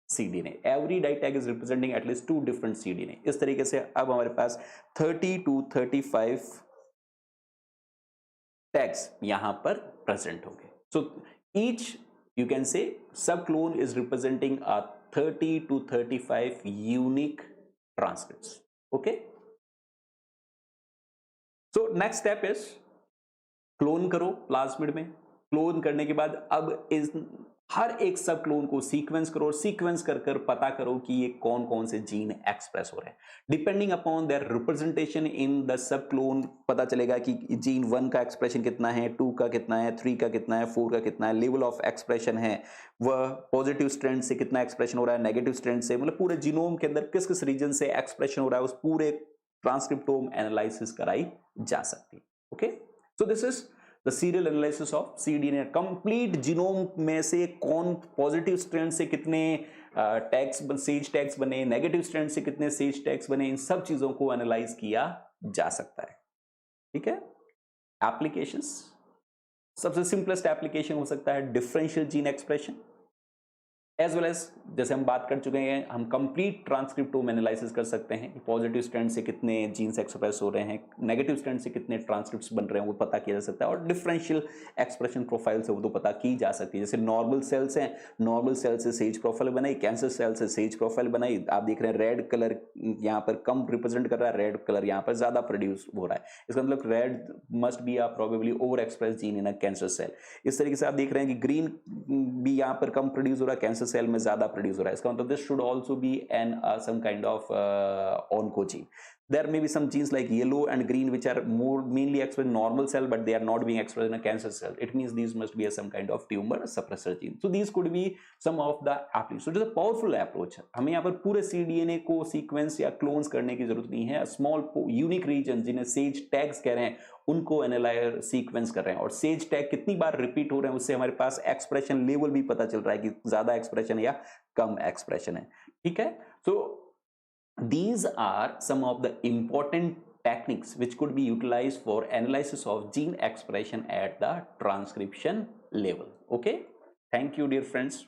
cDNA। Every ditag is representing at least 2 different cDNA। इस तरीके से अब हमारे पास 30 to 35 टैग्स यहां पर प्रेजेंट होंगे। So each you can say sub clone is representing a 30 to 35 unique transcripts। okay, so next step is clone करो प्लाज्मिड में। क्लोन करने के बाद अब इस हर एक सब क्लोन को सीक्वेंस करो, और सीक्वेंस कर कर पता करो कि ये कौन कौन से जीन एक्सप्रेस हो रहे हैं। Depending upon their representation in the sub clone पता चलेगा कि जीन 1 का एक्सप्रेशन कितना है, 2 का कितना है, 3 का कितना है, 4 का कितना है, लेवल ऑफ एक्सप्रेशन है, वह पॉजिटिव स्ट्रैंड से कितना एक्सप्रेशन हो रहा है, नेगेटिव स्ट्रैंड से, मतलब पूरे जीनोम के अंदर किस किस रीजन से एक्सप्रेशन हो रहा है, उस पूरे ट्रांसक्रिप्टोम एनालिसिस कराई जा सकती है। Okay, so this is the serial analysis of cDNA। Complete genome में से कौन पॉजिटिव स्ट्रैंड से कितने टैग्स सेज टैग्स बने, नेगेटिव स्ट्रैंड से कितने सेज टैग्स बने, इन सब चीजों को एनालाइज किया जा सकता है। ठीक है, एप्लीकेशंस, सबसे सिंपलेस्ट एप्लीकेशन हो सकता है differential gene expression, as well as जैसे हम बात कर चुके हैं, हम कंप्लीट ट्रांसक्रिप्टोम एनालिसिस कर सकते हैं। पॉजिटिव स्ट्रैंड से कितने जीन्स एक्सप्रेस हो रहे हैं, नेगेटिव स्ट्रैंड से कितने ट्रांसक्रिप्ट्स बन रहे हैं, वो पता किया जा सकता है, और डिफरेंशियल एक्सप्रेशन प्रोफाइल से वो तो पता की जा सकती है। जैसे नॉर्मल सेल्स हैं, नॉर्मल सेल से सेज प्रोफाइल बनाई, कैंसर सेल से सेज प्रोफाइल बनाई। आप देख रहे हैं रेड कलर यहाँ पर कम रिप्रेजेंट कर रहा है, रेड कलर यहाँ पर ज्यादा प्रोड्यूस हो रहा है, इसका मतलब red must be a probably over express gene in a cancer cell. इस तरीके से आप देख रहे हैं कि ग्रीन भी यहाँ पर कम प्रोड्यूस हो रहा है, कैंसर सेल में ज्यादा प्रोड्यूस हो रहा है, इसका मतलब this should also be an some kind of oncogene। There may be some genes like yellow and green which are more mainly expressed in normal cell, but they are not being expressed in a cancer cell. It means these must be some kind of tumor suppressor gene। So these could be some of the approaches। So it is a powerful approach। हमें यहाँ पर पूरे cDNA को सीक्वेंस या क्लोन्स करने की जरूरत नहीं है। स्मॉल यूनिक रीजन जिन्हें सेज टैग्स कह रहे हैं उनको एनालाइज सीक्वेंस कर रहे हैं, और सेज टैग कितनी बार रिपीट हो रहे हैं उससे हमारे पास एक्सप्रेशन लेवल भी पता चल रहा है कि ज्यादा एक्सप्रेशन या कम एक्सप्रेशन है। ठीक है, so these are some of the important techniques which could be utilized for analysis of gene expression at the transcription level। okay, thank you dear friends।